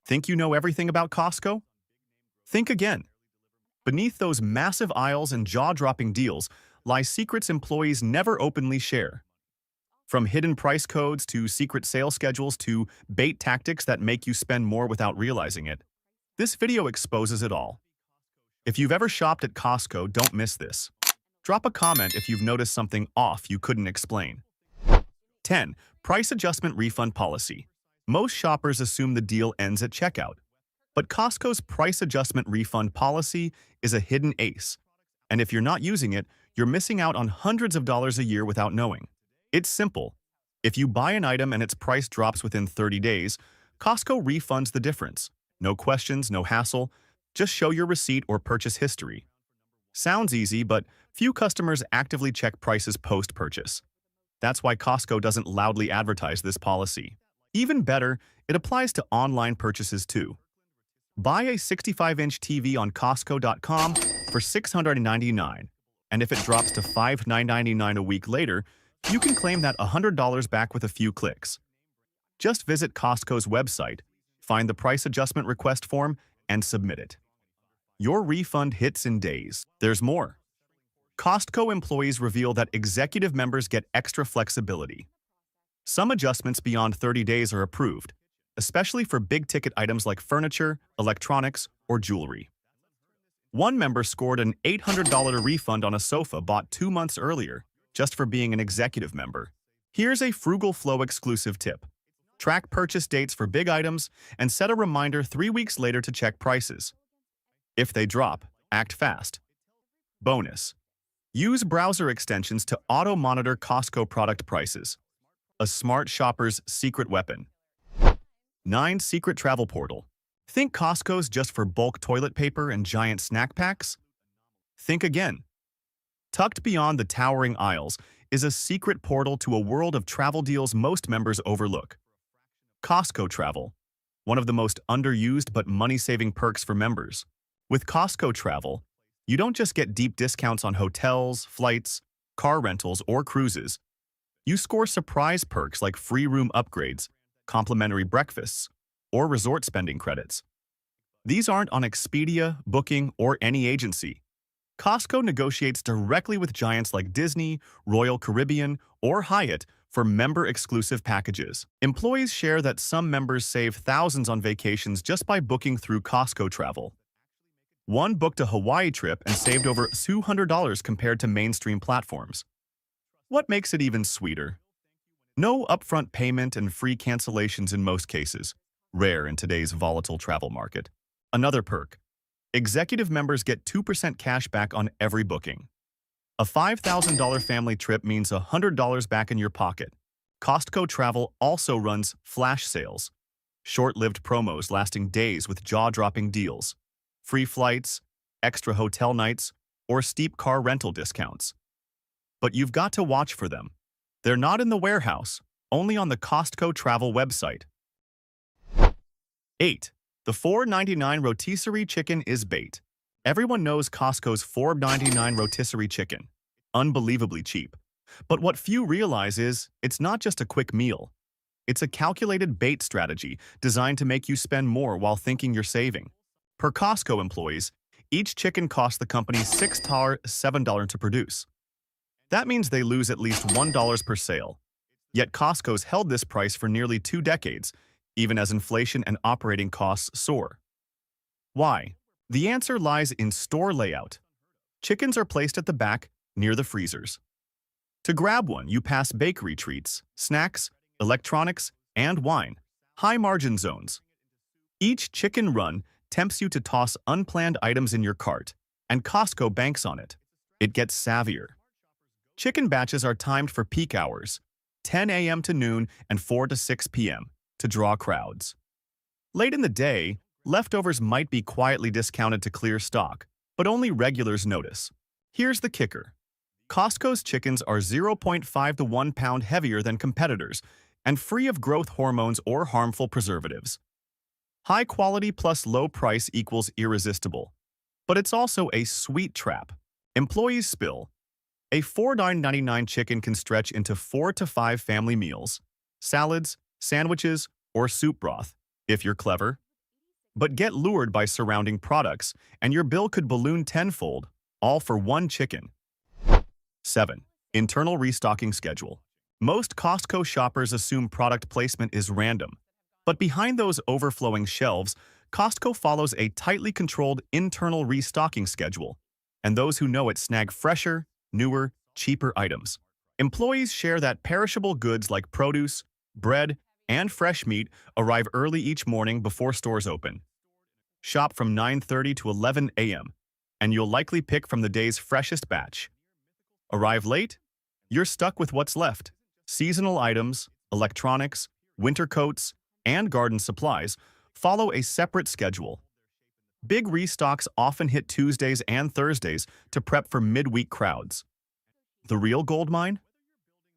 Think you know everything about Costco? Think again. Beneath those massive aisles and jaw-dropping deals lie secrets employees never openly share. From hidden price codes to secret sales schedules to bait tactics that make you spend more without realizing it, this video exposes it all. If you've ever shopped at Costco, don't miss this. Drop a comment if you've noticed something off you couldn't explain. 10. Price Adjustment Refund Policy. Most shoppers assume the deal ends at checkout. But Costco's price adjustment refund policy is a hidden ace. And if you're not using it, you're missing out on hundreds of dollars a year without knowing. It's simple. If you buy an item and its price drops within 30 days, Costco refunds the difference. No questions, no hassle. Just show your receipt or purchase history. Sounds easy, but few customers actively check prices post-purchase. That's why Costco doesn't loudly advertise this policy. Even better, it applies to online purchases too. Buy a 65-inch TV on Costco.com for $699, and if it drops to $599 a week later, you can claim that $100 back with a few clicks. Just visit Costco's website, find the price adjustment request form, and submit it. Your refund hits in days. There's more. Costco employees reveal that executive members get extra flexibility. Some adjustments beyond 30 days are approved, especially for big-ticket items like furniture, electronics, or jewelry. One member scored an $800 refund on a sofa bought 2 months earlier, just for being an executive member. Here's a Frugal Flow exclusive tip. Track purchase dates for big items and set a reminder 3 weeks later to check prices. If they drop, act fast. Bonus. Use browser extensions to auto-monitor Costco product prices. A smart shopper's secret weapon. 9. Secret Travel Portal. Think Costco's just for bulk toilet paper and giant snack packs? Think again. Tucked beyond the towering aisles is a secret portal to a world of travel deals most members overlook. Costco Travel, one of the most underused but money-saving perks for members. With Costco Travel, you don't just get deep discounts on hotels, flights, car rentals, or cruises. You score surprise perks like free room upgrades, complimentary breakfasts, or resort spending credits. These aren't on Expedia, Booking, or any agency. Costco negotiates directly with giants like Disney, Royal Caribbean, or Hyatt for member-exclusive packages. Employees share that some members save thousands on vacations just by booking through Costco Travel. One booked a Hawaii trip and saved over $200 compared to mainstream platforms. What makes it even sweeter? No upfront payment and free cancellations in most cases, rare in today's volatile travel market. Another perk. Executive members get 2% cash back on every booking. A $5,000 family trip means $100 back in your pocket. Costco Travel also runs flash sales, short-lived promos lasting days with jaw-dropping deals, free flights, extra hotel nights, or steep car rental discounts. But you've got to watch for them. They're not in the warehouse, only on the Costco Travel website. 8. The $4.99 rotisserie chicken is bait. Everyone knows Costco's $4.99 rotisserie chicken. Unbelievably cheap. But what few realize is, it's not just a quick meal. It's a calculated bait strategy designed to make you spend more while thinking you're saving. Per Costco employees, each chicken costs the company $7 to produce. That means they lose at least $1 per sale. Yet Costco's held this price for nearly 2 decades, even as inflation and operating costs soar. Why? The answer lies in store layout. Chickens are placed at the back, near the freezers. To grab one, you pass bakery treats, snacks, electronics, and wine. High-margin zones. Each chicken run tempts you to toss unplanned items in your cart, and Costco banks on it. It gets savvier. Chicken batches are timed for peak hours, 10 a.m. to noon and 4 to 6 p.m., to draw crowds. Late in the day, leftovers might be quietly discounted to clear stock, but only regulars notice. Here's the kicker. Costco's chickens are 0.5 to 1 pound heavier than competitors and free of growth hormones or harmful preservatives. High quality plus low price equals irresistible. But it's also a sweet trap. Employees spill. A $4.99 chicken can stretch into 4 to 5 family meals, salads, sandwiches, or soup broth, if you're clever. But get lured by surrounding products, and your bill could balloon tenfold, all for one chicken. 7. Internal restocking schedule. Most Costco shoppers assume product placement is random. But behind those overflowing shelves, Costco follows a tightly controlled internal restocking schedule, and those who know it snag fresher, newer, cheaper items. Employees share that perishable goods like produce, bread, and fresh meat arrive early each morning before stores open. Shop from 9:30 to 11 a.m., and you'll likely pick from the day's freshest batch. Arrive late? You're stuck with what's left. Seasonal items, electronics, winter coats, and garden supplies follow a separate schedule. Big restocks often hit Tuesdays and Thursdays to prep for midweek crowds. The real gold mine?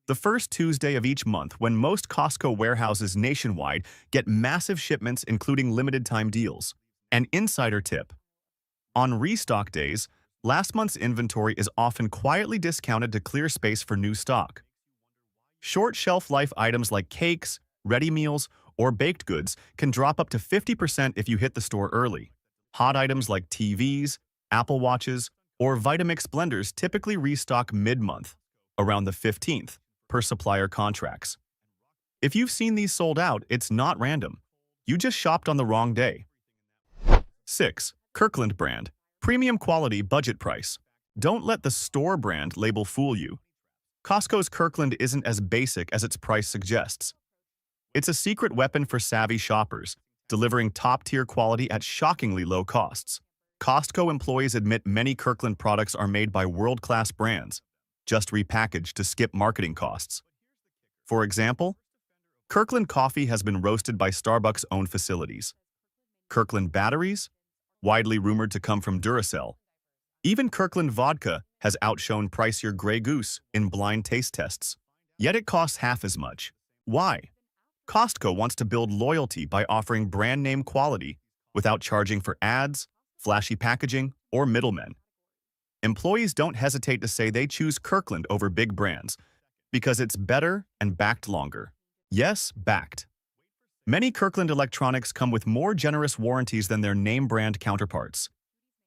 The first Tuesday of each month, when most Costco warehouses nationwide get massive shipments including limited-time deals. An insider tip: on restock days, last month's inventory is often quietly discounted to clear space for new stock. Short shelf life items like cakes, ready meals, or baked goods can drop up to 50% if you hit the store early. Hot items like TVs, Apple Watches, or Vitamix blenders typically restock mid-month, around the 15th, per supplier contracts. If you've seen these sold out, it's not random. You just shopped on the wrong day. 6. Kirkland brand. Premium quality, budget price. Don't let the store brand label fool you. Costco's Kirkland isn't as basic as its price suggests. It's a secret weapon for savvy shoppers, delivering top-tier quality at shockingly low costs. Costco employees admit many Kirkland products are made by world-class brands, just repackaged to skip marketing costs. For example, Kirkland coffee has been roasted by Starbucks' own facilities. Kirkland batteries, widely rumored to come from Duracell. Even Kirkland vodka has outshone pricier Grey Goose in blind taste tests. Yet it costs half as much. Why? Costco wants to build loyalty by offering brand-name quality without charging for ads, flashy packaging, or middlemen. Employees don't hesitate to say they choose Kirkland over big brands because it's better and backed longer. Yes, backed. Many Kirkland electronics come with more generous warranties than their name-brand counterparts.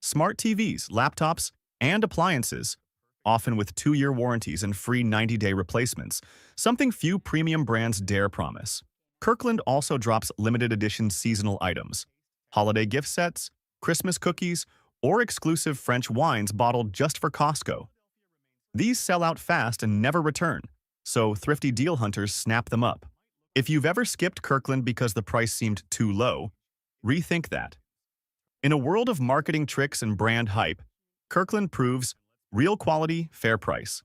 Smart TVs, laptops, and appliances, often with 2-year warranties and free 90-day replacements, something few premium brands dare promise. Kirkland also drops limited edition seasonal items, holiday gift sets, Christmas cookies, or exclusive French wines bottled just for Costco. These sell out fast and never return, so thrifty deal hunters snap them up. If you've ever skipped Kirkland because the price seemed too low, rethink that. In a world of marketing tricks and brand hype, Kirkland proves real quality, fair price.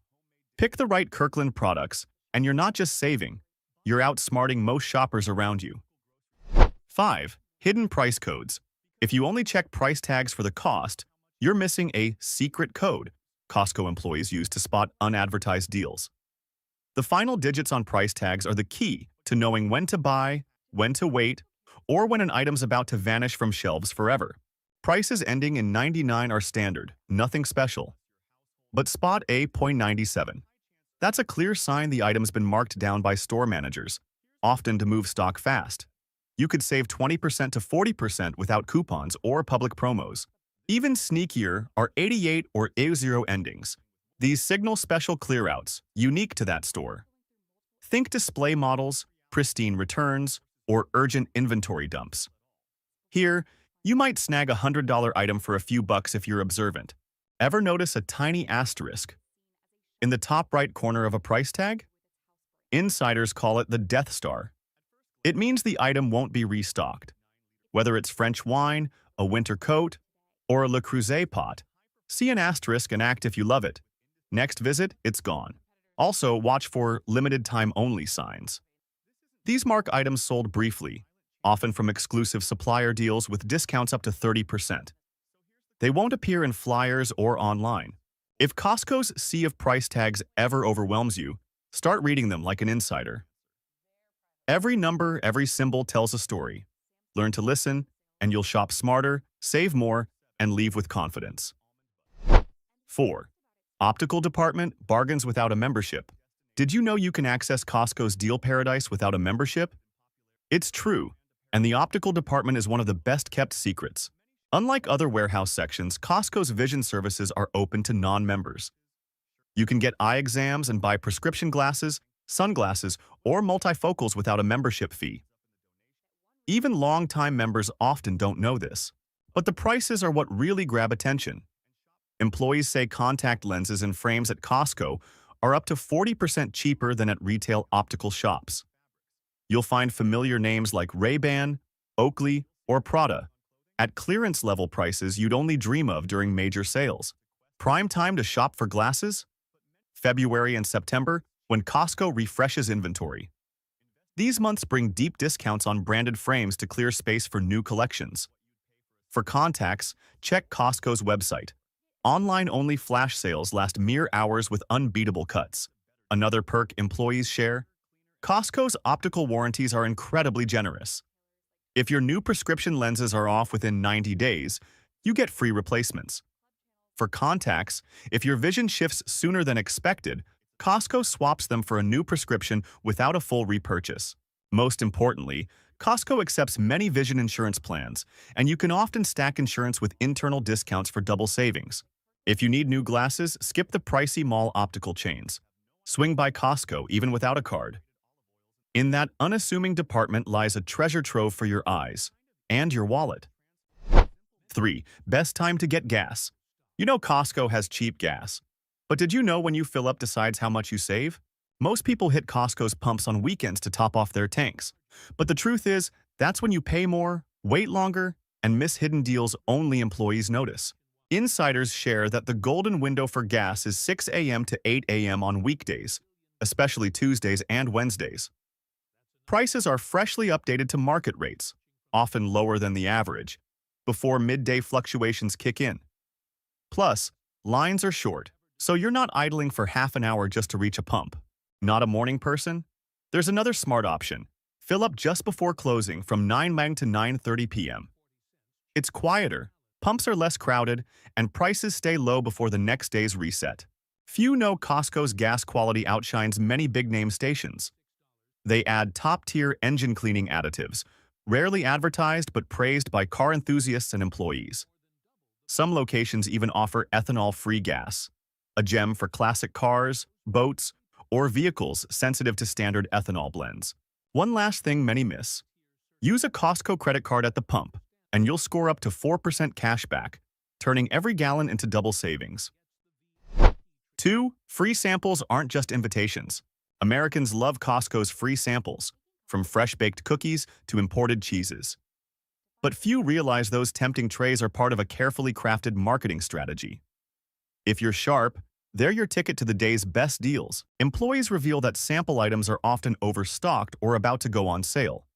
Pick the right Kirkland products, and you're not just saving, you're outsmarting most shoppers around you. 5. Hidden price codes. If you only check price tags for the cost, you're missing a secret code Costco employees use to spot unadvertised deals. The final digits on price tags are the key to knowing when to buy, when to wait, or when an item's about to vanish from shelves forever. Prices ending in 99 are standard, nothing special. But spot A.97. That's a clear sign the item's been marked down by store managers, often to move stock fast. You could save 20% to 40% without coupons or public promos. Even sneakier are 88 or A0 endings. These signal special clearouts, unique to that store. Think display models, pristine returns, or urgent inventory dumps. Here, you might snag a $100 item for a few bucks if you're observant. Ever notice a tiny asterisk in the top right corner of a price tag? Insiders call it the Death Star. It means the item won't be restocked. Whether it's French wine, a winter coat, or a Le Creuset pot, see an asterisk and act if you love it. Next visit, it's gone. Also, watch for limited time only signs. These mark items sold briefly, often from exclusive supplier deals with discounts up to 30%. They won't appear in flyers or online. If Costco's sea of price tags ever overwhelms you, start reading them like an insider. Every number, every symbol tells a story. Learn to listen, and you'll shop smarter, save more, and leave with confidence. 4. Optical department, bargains without a membership. Did you know you can access Costco's deal paradise without a membership? It's true, And the optical department is one of the best-kept secrets. Unlike other warehouse sections, Costco's vision services are open to non-members. You can get eye exams and buy prescription glasses, sunglasses, or multifocals without a membership fee. Even long-time members often don't know this. But the prices are what really grab attention. Employees say contact lenses and frames at Costco are up to 40% cheaper than at retail optical shops. You'll find familiar names like Ray-Ban, Oakley, or Prada at clearance-level prices you'd only dream of during major sales. Prime time to shop for glasses? February and September, when Costco refreshes inventory. These months bring deep discounts on branded frames to clear space for new collections. For contacts, check Costco's website. Online-only flash sales last mere hours with unbeatable cuts. Another perk employees share? Costco's optical warranties are incredibly generous. If your new prescription lenses are off within 90 days, you get free replacements. For contacts, if your vision shifts sooner than expected, Costco swaps them for a new prescription without a full repurchase. Most importantly, Costco accepts many vision insurance plans, and you can often stack insurance with internal discounts for double savings. If you need new glasses, skip the pricey mall optical chains. Swing by Costco even without a card. In that unassuming department lies a treasure trove for your eyes and your wallet. 3. Best time to get gas. You know Costco has cheap gas. But did you know when you fill up decides how much you save? Most people hit Costco's pumps on weekends to top off their tanks. But the truth is, that's when you pay more, wait longer, and miss hidden deals only employees notice. Insiders share that the golden window for gas is 6 a.m. to 8 a.m. on weekdays, especially Tuesdays and Wednesdays. Prices are freshly updated to market rates, often lower than the average, before midday fluctuations kick in. Plus, lines are short, so you're not idling for half an hour just to reach a pump. Not a morning person? There's another smart option. Fill up just before closing from 9 a.m. to 9:30 p.m. It's quieter, pumps are less crowded, and prices stay low before the next day's reset. Few know Costco's gas quality outshines many big-name stations. They add top-tier engine cleaning additives, rarely advertised but praised by car enthusiasts and employees. Some locations even offer ethanol-free gas, a gem for classic cars, boats, or vehicles sensitive to standard ethanol blends. One last thing many miss. Use a Costco credit card at the pump, and you'll score up to 4% cash back, turning every gallon into double savings. 2. Free samples aren't just invitations. Americans love Costco's free samples, from fresh-baked cookies to imported cheeses. But few realize those tempting trays are part of a carefully crafted marketing strategy. If you're sharp, they're your ticket to the day's best deals. Employees reveal that sample items are often overstocked or about to go on sale.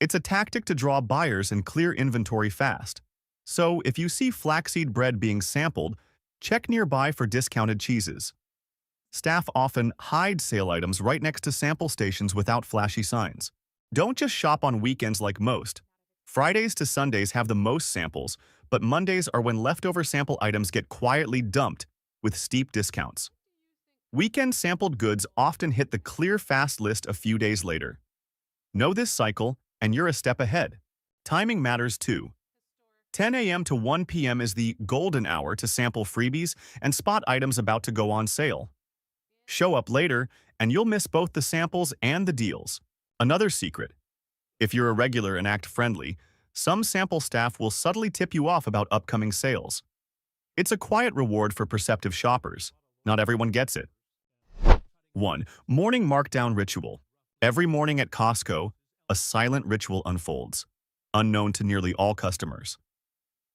It's a tactic to draw buyers and clear inventory fast. So, if you see flaxseed bread being sampled, check nearby for discounted cheeses. Staff often hide sale items right next to sample stations without flashy signs. Don't just shop on weekends like most. Fridays to Sundays have the most samples, but Mondays are when leftover sample items get quietly dumped with steep discounts. Weekend sampled goods often hit the clear fast list a few days later. Know this cycle, and you're a step ahead. Timing matters too. 10 a.m. to 1 p.m. is the golden hour to sample freebies and spot items about to go on sale. Show up later, and you'll miss both the samples and the deals. Another secret. If you're a regular and act friendly, some sample staff will subtly tip you off about upcoming sales. It's a quiet reward for perceptive shoppers. Not everyone gets it. 1. Morning Markdown Ritual. Every morning at Costco, a silent ritual unfolds, unknown to nearly all customers.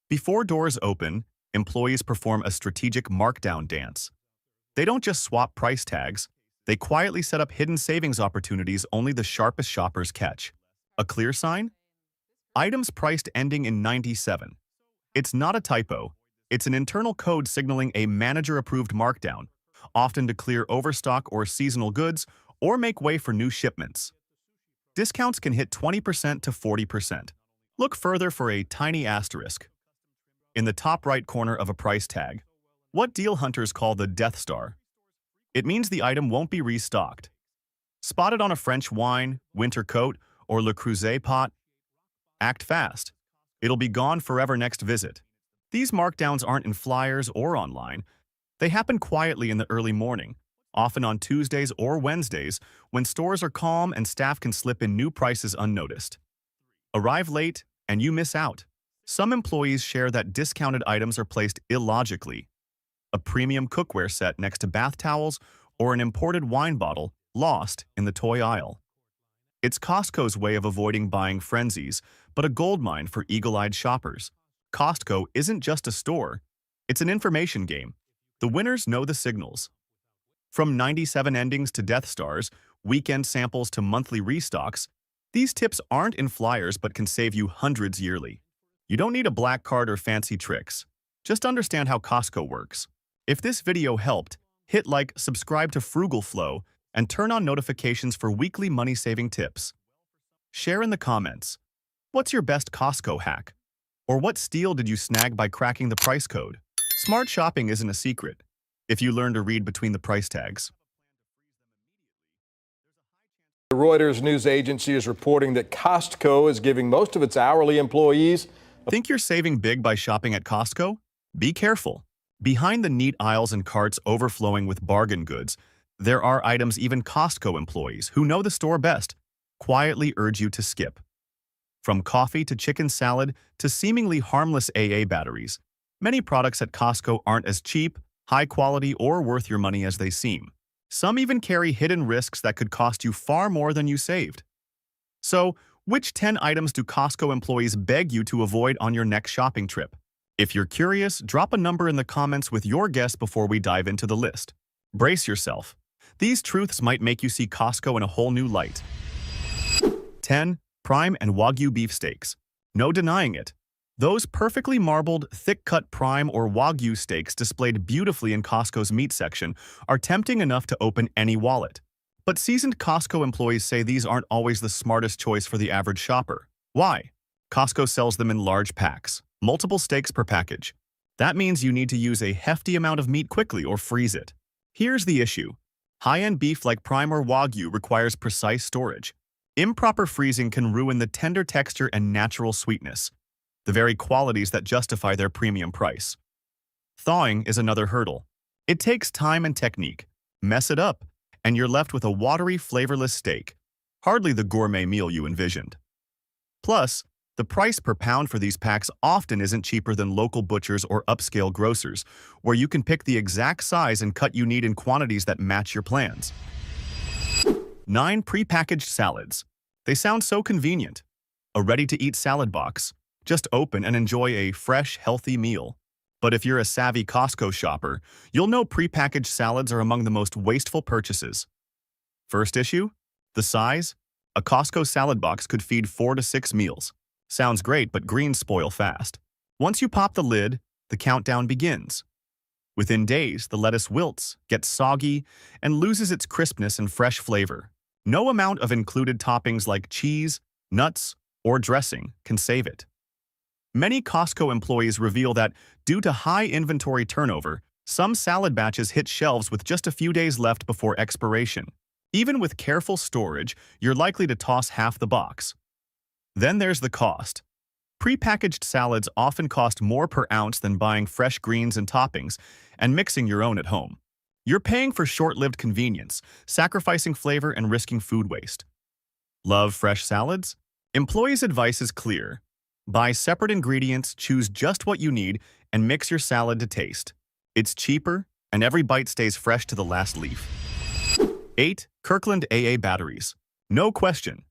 Before doors open, employees perform a strategic markdown dance. They don't just swap price tags, they quietly set up hidden savings opportunities only the sharpest shoppers catch. A clear sign? Items priced ending in 97. It's not a typo. It's an internal code signaling a manager-approved markdown, often to clear overstock or seasonal goods or make way for new shipments. Discounts can hit 20% to 40%. Look further for a tiny asterisk. In the top right corner of a price tag, what deal hunters call the Death Star. It means the item won't be restocked. Spotted on a French wine, winter coat, or Le Creuset pot, Act fast. It'll be gone forever next visit. These markdowns aren't in flyers or online. They happen quietly in the early morning, often on Tuesdays or Wednesdays when stores are calm and staff can slip in new prices unnoticed. Arrive late and you miss out. Some employees share that discounted items are placed illogically. A premium cookware set next to bath towels or an imported wine bottle lost in the toy aisle. It's Costco's way of avoiding buying frenzies, but a goldmine for eagle-eyed shoppers. Costco isn't just a store, it's an information game. The winners know the signals. From 97 endings to Death Stars, weekend samples to monthly restocks, these tips aren't in flyers but can save you hundreds yearly. You don't need a black card or fancy tricks. Just understand how Costco works. If this video helped, hit like, subscribe to Frugal Flow, and turn on notifications for weekly money-saving tips. Share in the comments. What's your best Costco hack? Or what steal did you snag by cracking the price code? Smart shopping isn't a secret, if you learn to read between the price tags. The Reuters news agency is reporting that Costco is giving most of its hourly employees. Think you're saving big by shopping at Costco? Be careful. Behind the neat aisles and carts overflowing with bargain goods, there are items even Costco employees, who know the store best, quietly urge you to skip. From coffee to chicken salad to seemingly harmless AA batteries, many products at Costco aren't as cheap, high quality, or worth your money as they seem. Some even carry hidden risks that could cost you far more than you saved. So, which 10 items do Costco employees beg you to avoid on your next shopping trip? If you're curious, drop a number in the comments with your guess before we dive into the list. Brace yourself. These truths might make you see Costco in a whole new light. 10. Prime and Wagyu beef steaks. No denying it. Those perfectly marbled, thick-cut prime or Wagyu steaks displayed beautifully in Costco's meat section are tempting enough to open any wallet. But seasoned Costco employees say these aren't always the smartest choice for the average shopper. Why? Costco sells them in large packs, multiple steaks per package. That means you need to use a hefty amount of meat quickly or freeze it. Here's the issue. High-end beef like prime or Wagyu requires precise storage. Improper freezing can ruin the tender texture and natural sweetness, the very qualities that justify their premium price. Thawing is another hurdle. It takes time and technique. Mess it up, and you're left with a watery, flavorless steak, hardly the gourmet meal you envisioned. Plus, the price per pound for these packs often isn't cheaper than local butchers or upscale grocers, where you can pick the exact size and cut you need in quantities that match your plans. 9. Prepackaged salads. They sound so convenient. A ready-to-eat salad box. Just open and enjoy a fresh, healthy meal. But if you're a savvy Costco shopper, you'll know prepackaged salads are among the most wasteful purchases. First issue? The size? A Costco salad box could feed 4 to 6 meals. Sounds great, but greens spoil fast. Once you pop the lid, the countdown begins. Within days, the lettuce wilts, gets soggy, and loses its crispness and fresh flavor. No amount of included toppings like cheese, nuts, or dressing can save it. Many Costco employees reveal that, due to high inventory turnover, some salad batches hit shelves with just a few days left before expiration. Even with careful storage, you're likely to toss half the box. Then there's the cost. Prepackaged salads often cost more per ounce than buying fresh greens and toppings and mixing your own at home. You're paying for short-lived convenience, sacrificing flavor and risking food waste. Love fresh salads? Employees' advice is clear. Buy separate ingredients, choose just what you need, and mix your salad to taste. It's cheaper, and every bite stays fresh to the last leaf. 8. Kirkland AA batteries. No question.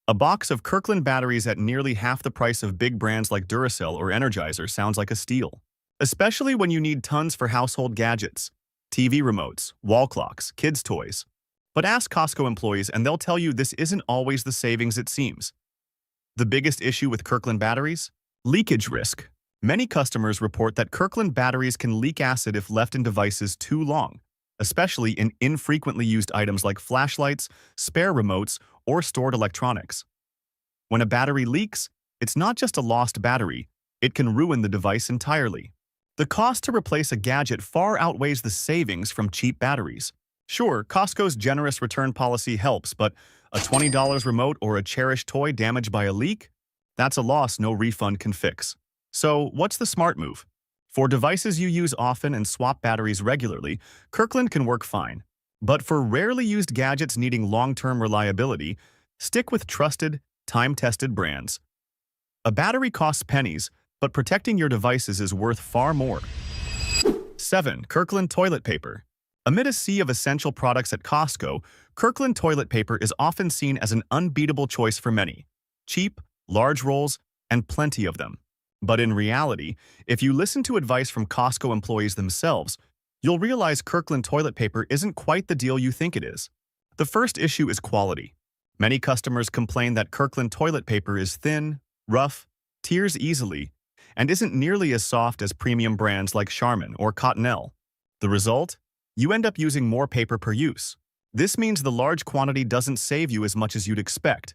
A box of Kirkland batteries at nearly half the price of big brands like Duracell or Energizer sounds like a steal. Especially when you need tons for household gadgets, TV remotes, wall clocks, kids' toys. But ask Costco employees and they'll tell you this isn't always the savings it seems. The biggest issue with Kirkland batteries? Leakage risk. Many customers report that Kirkland batteries can leak acid if left in devices too long, especially in infrequently used items like flashlights, spare remotes, or stored electronics. When a battery leaks, it's not just a lost battery, it can ruin the device entirely. The cost to replace a gadget far outweighs the savings from cheap batteries. Sure, Costco's generous return policy helps, but a $20 remote or a cherished toy damaged by a leak? That's a loss no refund can fix. So, what's the smart move? For devices you use often and swap batteries regularly, Kirkland can work fine. But for rarely used gadgets needing long-term reliability, stick with trusted, time-tested brands. A battery costs pennies, but protecting your devices is worth far more. 7. Kirkland toilet paper. Amid a sea of essential products at Costco, Kirkland toilet paper is often seen as an unbeatable choice for many. Cheap, large rolls, and plenty of them. But in reality, if you listen to advice from Costco employees themselves, you'll realize Kirkland toilet paper isn't quite the deal you think it is. The first issue is quality. Many customers complain that Kirkland toilet paper is thin, rough, tears easily, and isn't nearly as soft as premium brands like Charmin or Cottonelle. The result? You end up using more paper per use. This means the large quantity doesn't save you as much as you'd expect.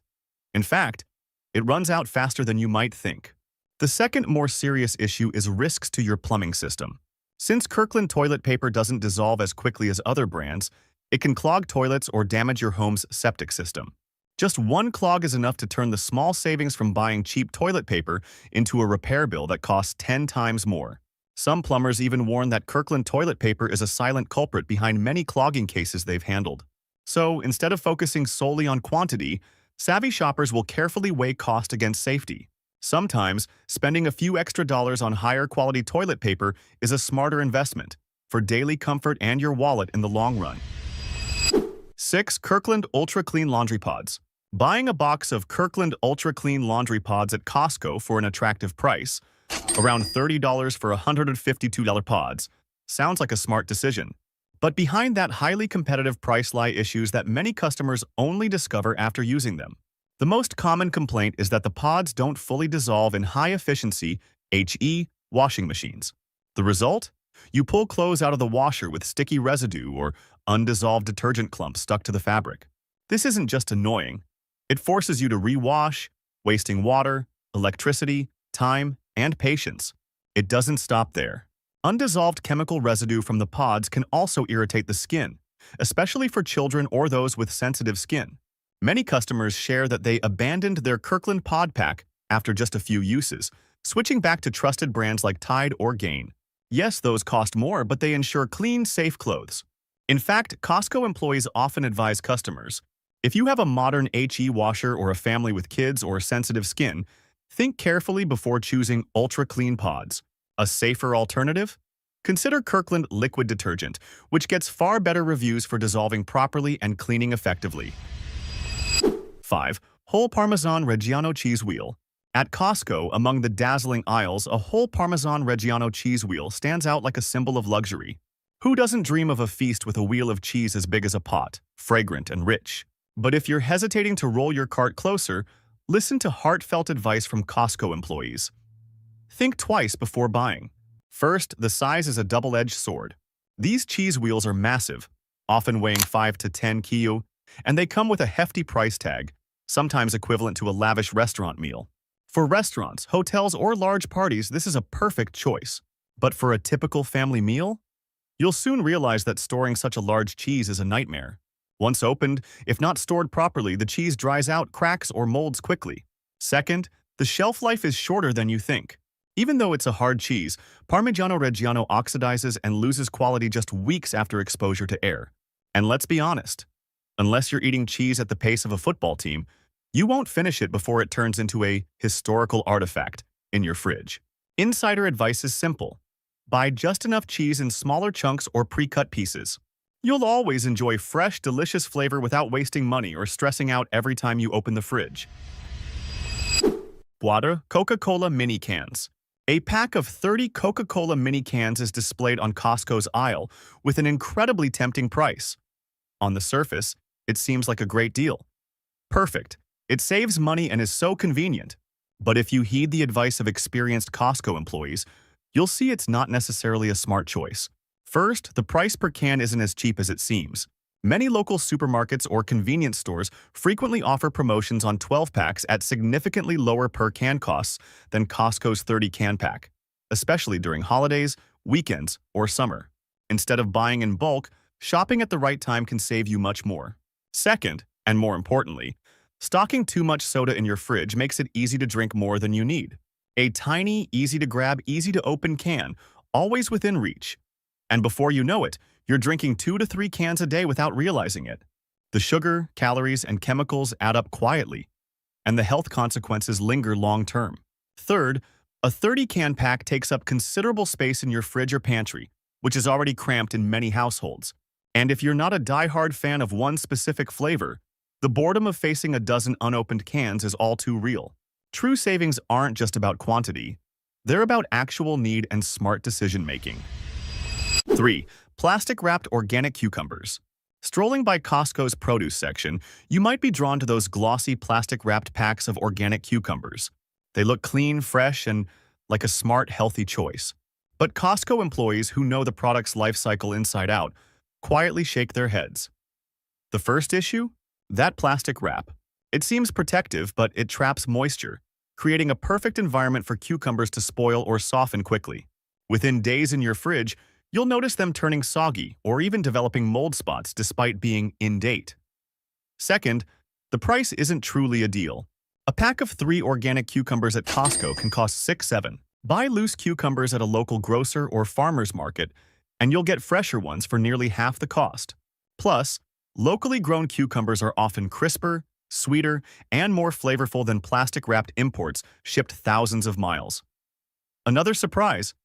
In fact, it runs out faster than you might think. The second, more serious issue is risks to your plumbing system. Since Kirkland toilet paper doesn't dissolve as quickly as other brands, it can clog toilets or damage your home's septic system. Just one clog is enough to turn the small savings from buying cheap toilet paper into a repair bill that costs 10 times more. Some plumbers even warn that Kirkland toilet paper is a silent culprit behind many clogging cases they've handled. So, instead of focusing solely on quantity, savvy shoppers will carefully weigh cost against safety. Sometimes, spending a few extra dollars on higher quality toilet paper is a smarter investment for daily comfort and your wallet in the long run. 6. Kirkland Ultra Clean Laundry Pods. Buying a box of Kirkland Ultra Clean Laundry Pods at Costco for an attractive price, around $30 for $152 pods, sounds like a smart decision. But behind that highly competitive price lie issues that many customers only discover after using them. The most common complaint is that the pods don't fully dissolve in high-efficiency HE washing machines. The result? You pull clothes out of the washer with sticky residue or undissolved detergent clumps stuck to the fabric. This isn't just annoying. It forces you to rewash, wasting water, electricity, time, and patience. It doesn't stop there. Undissolved chemical residue from the pods can also irritate the skin, especially for children or those with sensitive skin. Many customers share that they abandoned their Kirkland pod pack after just a few uses, switching back to trusted brands like Tide or Gain. Yes, those cost more, but they ensure clean, safe clothes. In fact, Costco employees often advise customers, if you have a modern HE washer or a family with kids or sensitive skin, think carefully before choosing Ultra Clean Pods. A safer alternative? Consider Kirkland Liquid Detergent, which gets far better reviews for dissolving properly and cleaning effectively. 5. Whole Parmesan Reggiano Cheese Wheel. At Costco, among the dazzling aisles, a whole Parmesan Reggiano cheese wheel stands out like a symbol of luxury. Who doesn't dream of a feast with a wheel of cheese as big as a pot, fragrant and rich? But if you're hesitating to roll your cart closer, listen to heartfelt advice from Costco employees. Think twice before buying. First, the size is a double-edged sword. These cheese wheels are massive, often weighing 5 to 10 kilo, and they come with a hefty price tag, sometimes equivalent to a lavish restaurant meal. For restaurants, hotels, or large parties, this is a perfect choice. But for a typical family meal? You'll soon realize that storing such a large cheese is a nightmare. Once opened, if not stored properly, the cheese dries out, cracks, or molds quickly. Second, the shelf life is shorter than you think. Even though it's a hard cheese, Parmigiano Reggiano oxidizes and loses quality just weeks after exposure to air. And let's be honest, unless you're eating cheese at the pace of a football team, you won't finish it before it turns into a historical artifact in your fridge. Insider advice is simple. Buy just enough cheese in smaller chunks or pre-cut pieces. You'll always enjoy fresh, delicious flavor without wasting money or stressing out every time you open the fridge. Water Coca-Cola Mini Cans. A pack of 30 Coca-Cola mini cans is displayed on Costco's aisle with an incredibly tempting price. On the surface, it seems like a great deal. Perfect. It saves money and is so convenient. But if you heed the advice of experienced Costco employees, you'll see it's not necessarily a smart choice. First, the price per can isn't as cheap as it seems. Many local supermarkets or convenience stores frequently offer promotions on 12-packs at significantly lower per-can costs than Costco's 30-can pack, especially during holidays, weekends, or summer. Instead of buying in bulk, shopping at the right time can save you much more. Second, and more importantly, Stocking too much soda in your fridge makes it easy to drink more than you need. A tiny, easy-to-grab, easy-to-open can, always within reach. And before you know it, you're drinking 2 to 3 cans a day without realizing it. The sugar, calories, and chemicals add up quietly, and the health consequences linger long-term. Third, a 30-can pack takes up considerable space in your fridge or pantry, which is already cramped in many households. And if you're not a die-hard fan of one specific flavor, the boredom of facing a dozen unopened cans is all too real. True savings aren't just about quantity. They're about actual need and smart decision-making. 3. Plastic-wrapped organic cucumbers. Strolling by Costco's produce section, you might be drawn to those glossy plastic-wrapped packs of organic cucumbers. They look clean, fresh, and like a smart, healthy choice. But Costco employees who know the product's life cycle inside out quietly shake their heads. The first issue? That plastic wrap. It seems protective, but it traps moisture, creating a perfect environment for cucumbers to spoil or soften quickly. Within days in your fridge, you'll notice them turning soggy or even developing mold spots despite being in date. Second, the price isn't truly a deal. A pack of 3 organic cucumbers at Costco can cost $6.7. Buy loose cucumbers at a local grocer or farmer's market, and you'll get fresher ones for nearly half the cost. Plus, locally grown cucumbers are often crisper, sweeter, and more flavorful than plastic-wrapped imports shipped thousands of miles. Another surprise: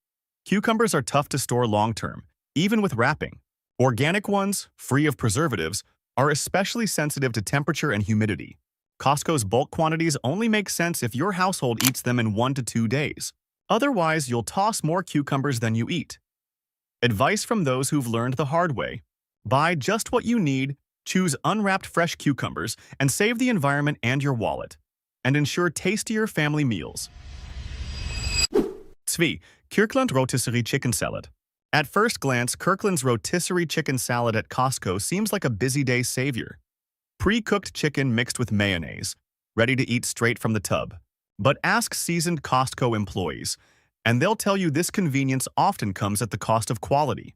cucumbers are tough to store long-term, even with wrapping. Organic ones, free of preservatives, are especially sensitive to temperature and humidity. Costco's bulk quantities only make sense if your household eats them in 1 to 2 days. Otherwise, you'll toss more cucumbers than you eat. Advice from those who've learned the hard way: buy just what you need, choose unwrapped fresh cucumbers, and save the environment and your wallet. And ensure tastier family meals. 2. Kirkland Rotisserie Chicken Salad. At first glance, Kirkland's rotisserie chicken salad at Costco seems like a busy day savior. Pre-cooked chicken mixed with mayonnaise, ready to eat straight from the tub. But ask seasoned Costco employees, and they'll tell you this convenience often comes at the cost of quality.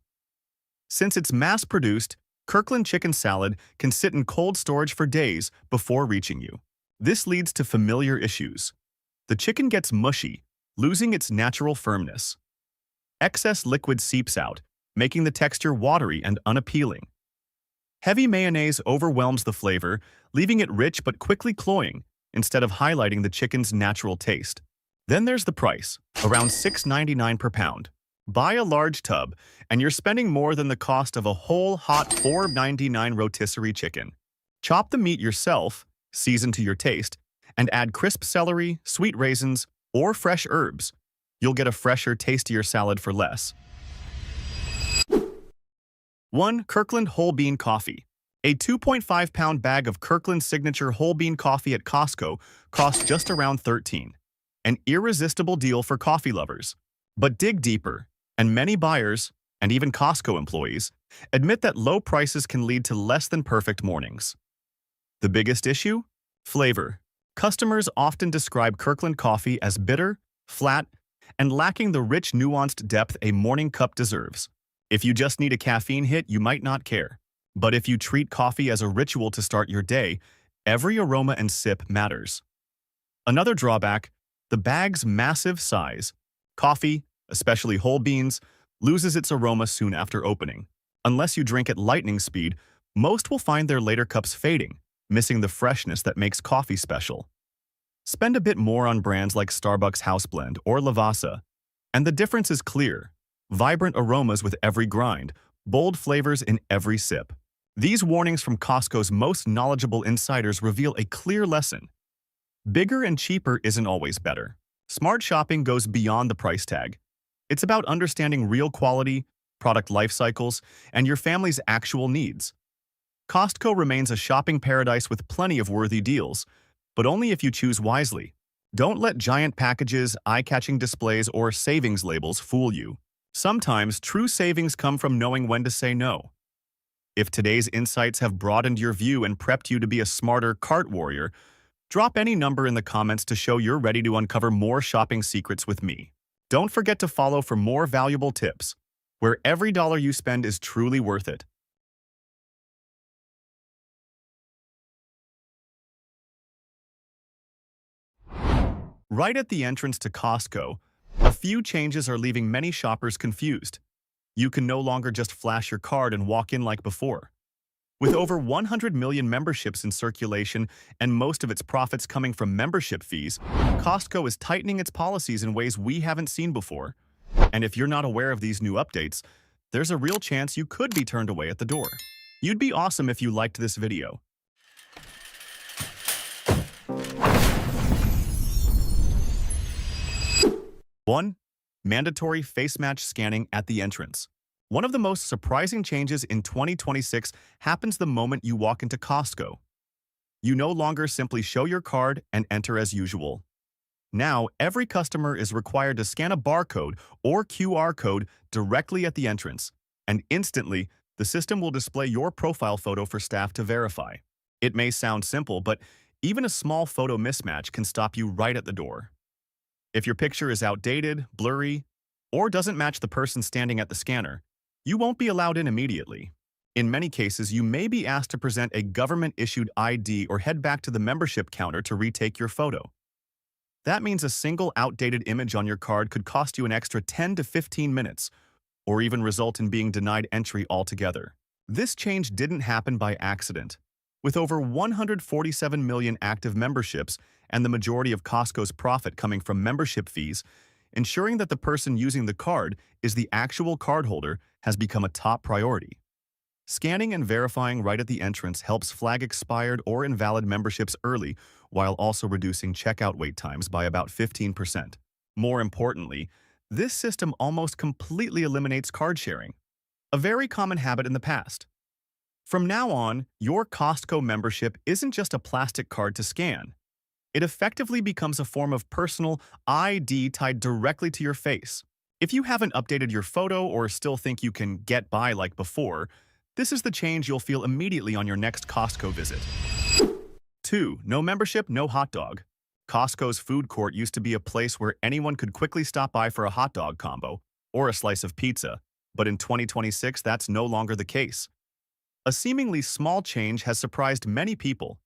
Since it's mass-produced, Kirkland chicken salad can sit in cold storage for days before reaching you. This leads to familiar issues. The chicken gets mushy, losing its natural firmness. Excess liquid seeps out, making the texture watery and unappealing. Heavy mayonnaise overwhelms the flavor, leaving it rich but quickly cloying, instead of highlighting the chicken's natural taste. Then there's the price, around $6.99 per pound. Buy a large tub, and you're spending more than the cost of a whole hot $4.99 rotisserie chicken. Chop the meat yourself, season to your taste, and add crisp celery, sweet raisins, or fresh herbs. You'll get a fresher, tastier salad for less. 1. Kirkland Whole Bean Coffee. A 2.5-pound bag of Kirkland Signature Whole Bean Coffee at Costco costs just around $13. An irresistible deal for coffee lovers. But dig deeper, and many buyers, and even Costco employees, admit that low prices can lead to less than perfect mornings. The biggest issue? Flavor. Customers often describe Kirkland coffee as bitter, flat, and lacking the rich, nuanced depth a morning cup deserves. If you just need a caffeine hit, you might not care. But if you treat coffee as a ritual to start your day, every aroma and sip matters. Another drawback: the bag's massive size. Coffee, especially whole beans, loses its aroma soon after opening. Unless you drink at lightning speed, most will find their later cups fading, missing the freshness that makes coffee special. Spend a bit more on brands like Starbucks House Blend or Lavazza, and the difference is clear. Vibrant aromas with every grind, bold flavors in every sip. These warnings from Costco's most knowledgeable insiders reveal a clear lesson. Bigger and cheaper isn't always better. Smart shopping goes beyond the price tag. It's about understanding real quality, product life cycles, and your family's actual needs. Costco remains a shopping paradise with plenty of worthy deals, but only if you choose wisely. Don't let giant packages, eye-catching displays, or savings labels fool you. Sometimes true savings come from knowing when to say no. If today's insights have broadened your view and prepped you to be a smarter cart warrior, drop any number in the comments to show you're ready to uncover more shopping secrets with me. Don't forget to follow for more valuable tips, where every dollar you spend is truly worth it. Right at the entrance to Costco, a few changes are leaving many shoppers confused. You can no longer just flash your card and walk in like before. With over 100 million memberships in circulation and most of its profits coming from membership fees, Costco is tightening its policies in ways we haven't seen before. And if you're not aware of these new updates, there's a real chance you could be turned away at the door. You'd be awesome if you liked this video. 1. Mandatory face match scanning at the entrance. One of the most surprising changes in 2026 happens the moment you walk into Costco. You no longer simply show your card and enter as usual. Now, every customer is required to scan a barcode or QR code directly at the entrance, and instantly, the system will display your profile photo for staff to verify. It may sound simple, but even a small photo mismatch can stop you right at the door. If your picture is outdated, blurry, or doesn't match the person standing at the scanner, you won't be allowed in immediately. In many cases, you may be asked to present a government-issued ID or head back to the membership counter to retake your photo. That means a single outdated image on your card could cost you an extra 10 to 15 minutes, or even result in being denied entry altogether. This change didn't happen by accident. With over 147 million active memberships and the majority of Costco's profit coming from membership fees, ensuring that the person using the card is the actual cardholder has become a top priority. Scanning and verifying right at the entrance helps flag expired or invalid memberships early, while also reducing checkout wait times by about 15%. More importantly, this system almost completely eliminates card sharing, a very common habit in the past. From now on, your Costco membership isn't just a plastic card to scan. It effectively becomes a form of personal ID tied directly to your face. If you haven't updated your photo or still think you can get by like before, this is the change you'll feel immediately on your next Costco visit. 2. No membership, no hot dog. Costco's food court used to be a place where anyone could quickly stop by for a hot dog combo or a slice of pizza, but in 2026, that's no longer the case. A seemingly small change has surprised many people.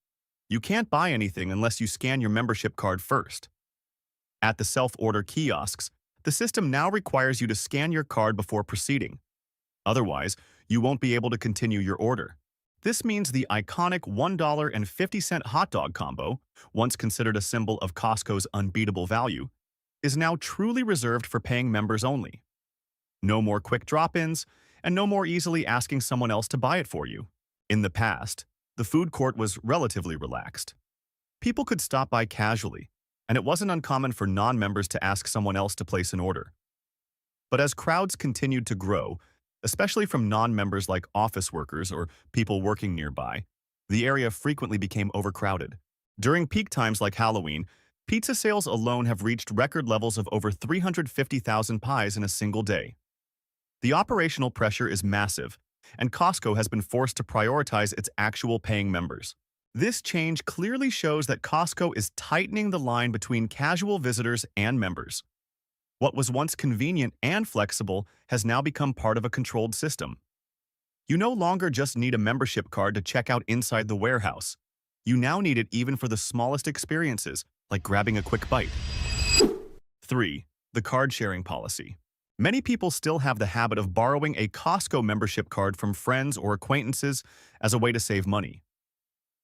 You can't buy anything unless you scan your membership card first. At the self-order kiosks, the system now requires you to scan your card before proceeding. Otherwise, you won't be able to continue your order. This means the iconic $1.50 hot dog combo, once considered a symbol of Costco's unbeatable value, is now truly reserved for paying members only. No more quick drop-ins, and no more easily asking someone else to buy it for you. In the past, the food court was relatively relaxed. People could stop by casually, and it wasn't uncommon for non-members to ask someone else to place an order. But as crowds continued to grow, especially from non-members like office workers or people working nearby, the area frequently became overcrowded. During peak times like Halloween, pizza sales alone have reached record levels of over 350,000 pies in a single day. The operational pressure is massive, and Costco has been forced to prioritize its actual paying members. This change clearly shows that Costco is tightening the line between casual visitors and members. What was once convenient and flexible has now become part of a controlled system. You no longer just need a membership card to check out inside the warehouse. You now need it even for the smallest experiences, like grabbing a quick bite. 3. The card sharing policy. Many people still have the habit of borrowing a Costco membership card from friends or acquaintances as a way to save money.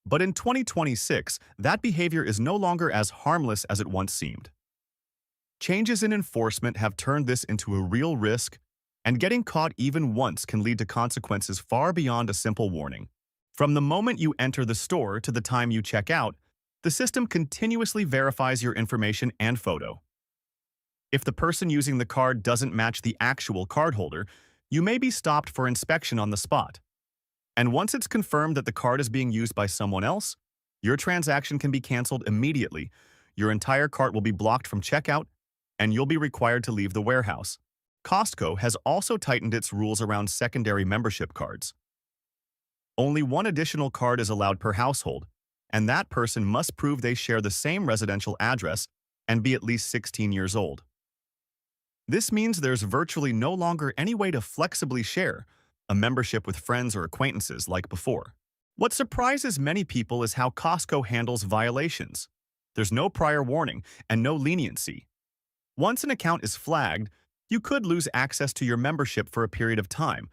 But in 2026, that behavior is no longer as harmless as it once seemed. Changes in enforcement have turned this into a real risk, and getting caught even once can lead to consequences far beyond a simple warning. From the moment you enter the store to the time you check out, the system continuously verifies your information and photo. If the person using the card doesn't match the actual cardholder, you may be stopped for inspection on the spot. And once it's confirmed that the card is being used by someone else, your transaction can be canceled immediately, your entire cart will be blocked from checkout, and you'll be required to leave the warehouse. Costco has also tightened its rules around secondary membership cards. Only one additional card is allowed per household, and that person must prove they share the same residential address and be at least 16 years old. This means there's virtually no longer any way to flexibly share a membership with friends or acquaintances like before. What surprises many people is how Costco handles violations. There's no prior warning and no leniency. Once an account is flagged, you could lose access to your membership for a period of time,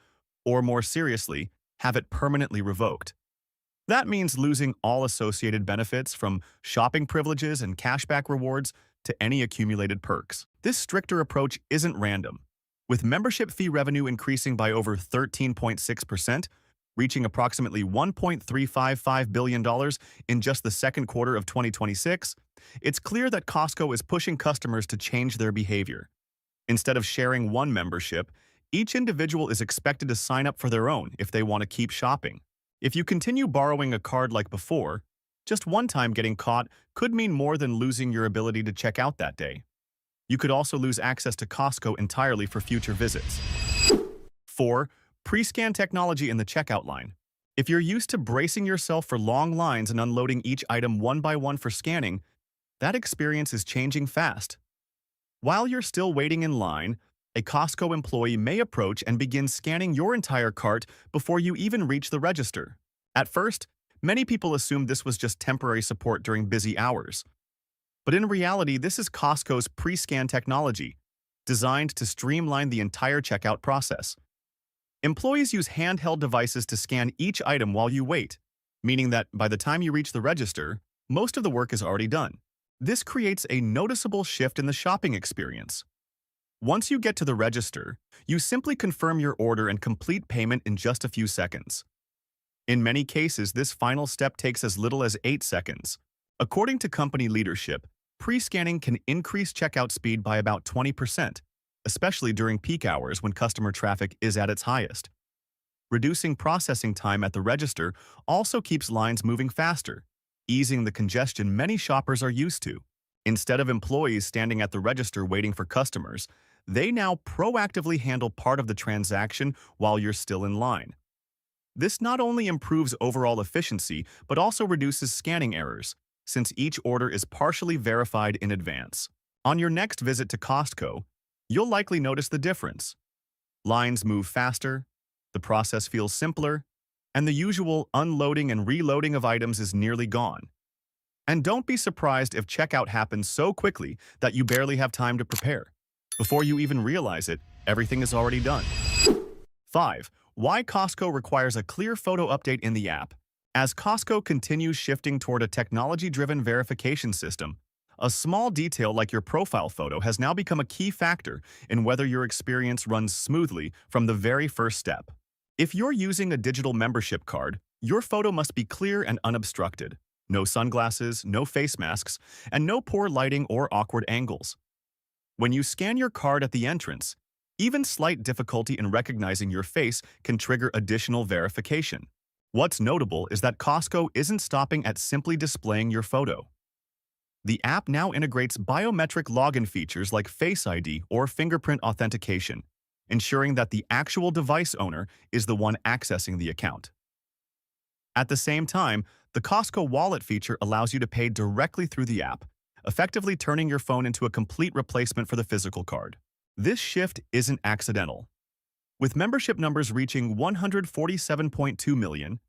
or more seriously, have it permanently revoked. That means losing all associated benefits from shopping privileges and cashback rewards to any accumulated perks. This stricter approach isn't random. With membership fee revenue increasing by over 13.6%, reaching approximately $1.355 billion in just the second quarter of 2026, it's clear that Costco is pushing customers to change their behavior. Instead of sharing one membership, each individual is expected to sign up for their own if they want to keep shopping. If you continue borrowing a card like before, just one time getting caught could mean more than losing your ability to check out that day. You could also lose access to Costco entirely for future visits. 4. Pre-scan technology in the checkout line. If you're used to bracing yourself for long lines and unloading each item one by one for scanning, that experience is changing fast. While you're still waiting in line, a Costco employee may approach and begin scanning your entire cart before you even reach the register. At first, many people assumed this was just temporary support during busy hours. But in reality, this is Costco's pre-scan technology, designed to streamline the entire checkout process. Employees use handheld devices to scan each item while you wait, meaning that by the time you reach the register, most of the work is already done. This creates a noticeable shift in the shopping experience. Once you get to the register, you simply confirm your order and complete payment in just a few seconds. In many cases, this final step takes as little as 8 seconds. According to company leadership, pre-scanning can increase checkout speed by about 20%, especially during peak hours when customer traffic is at its highest. Reducing processing time at the register also keeps lines moving faster, easing the congestion many shoppers are used to. Instead of employees standing at the register waiting for customers, they now proactively handle part of the transaction while you're still in line. This not only improves overall efficiency, but also reduces scanning errors, since each order is partially verified in advance. On your next visit to Costco, you'll likely notice the difference. Lines move faster, the process feels simpler, and the usual unloading and reloading of items is nearly gone. And don't be surprised if checkout happens so quickly that you barely have time to prepare. Before you even realize it, everything is already done. 5. Why Costco requires a clear photo update in the app. As Costco continues shifting toward a technology-driven verification system, a small detail like your profile photo has now become a key factor in whether your experience runs smoothly from the very first step. If you're using a digital membership card, your photo must be clear and unobstructed. No sunglasses, no face masks, and no poor lighting or awkward angles. When you scan your card at the entrance, even slight difficulty in recognizing your face can trigger additional verification. What's notable is that Costco isn't stopping at simply displaying your photo. The app now integrates biometric login features like Face ID or fingerprint authentication, ensuring that the actual device owner is the one accessing the account. At the same time, the Costco Wallet feature allows you to pay directly through the app, effectively turning your phone into a complete replacement for the physical card. This shift isn't accidental. With membership numbers reaching 147.2 million,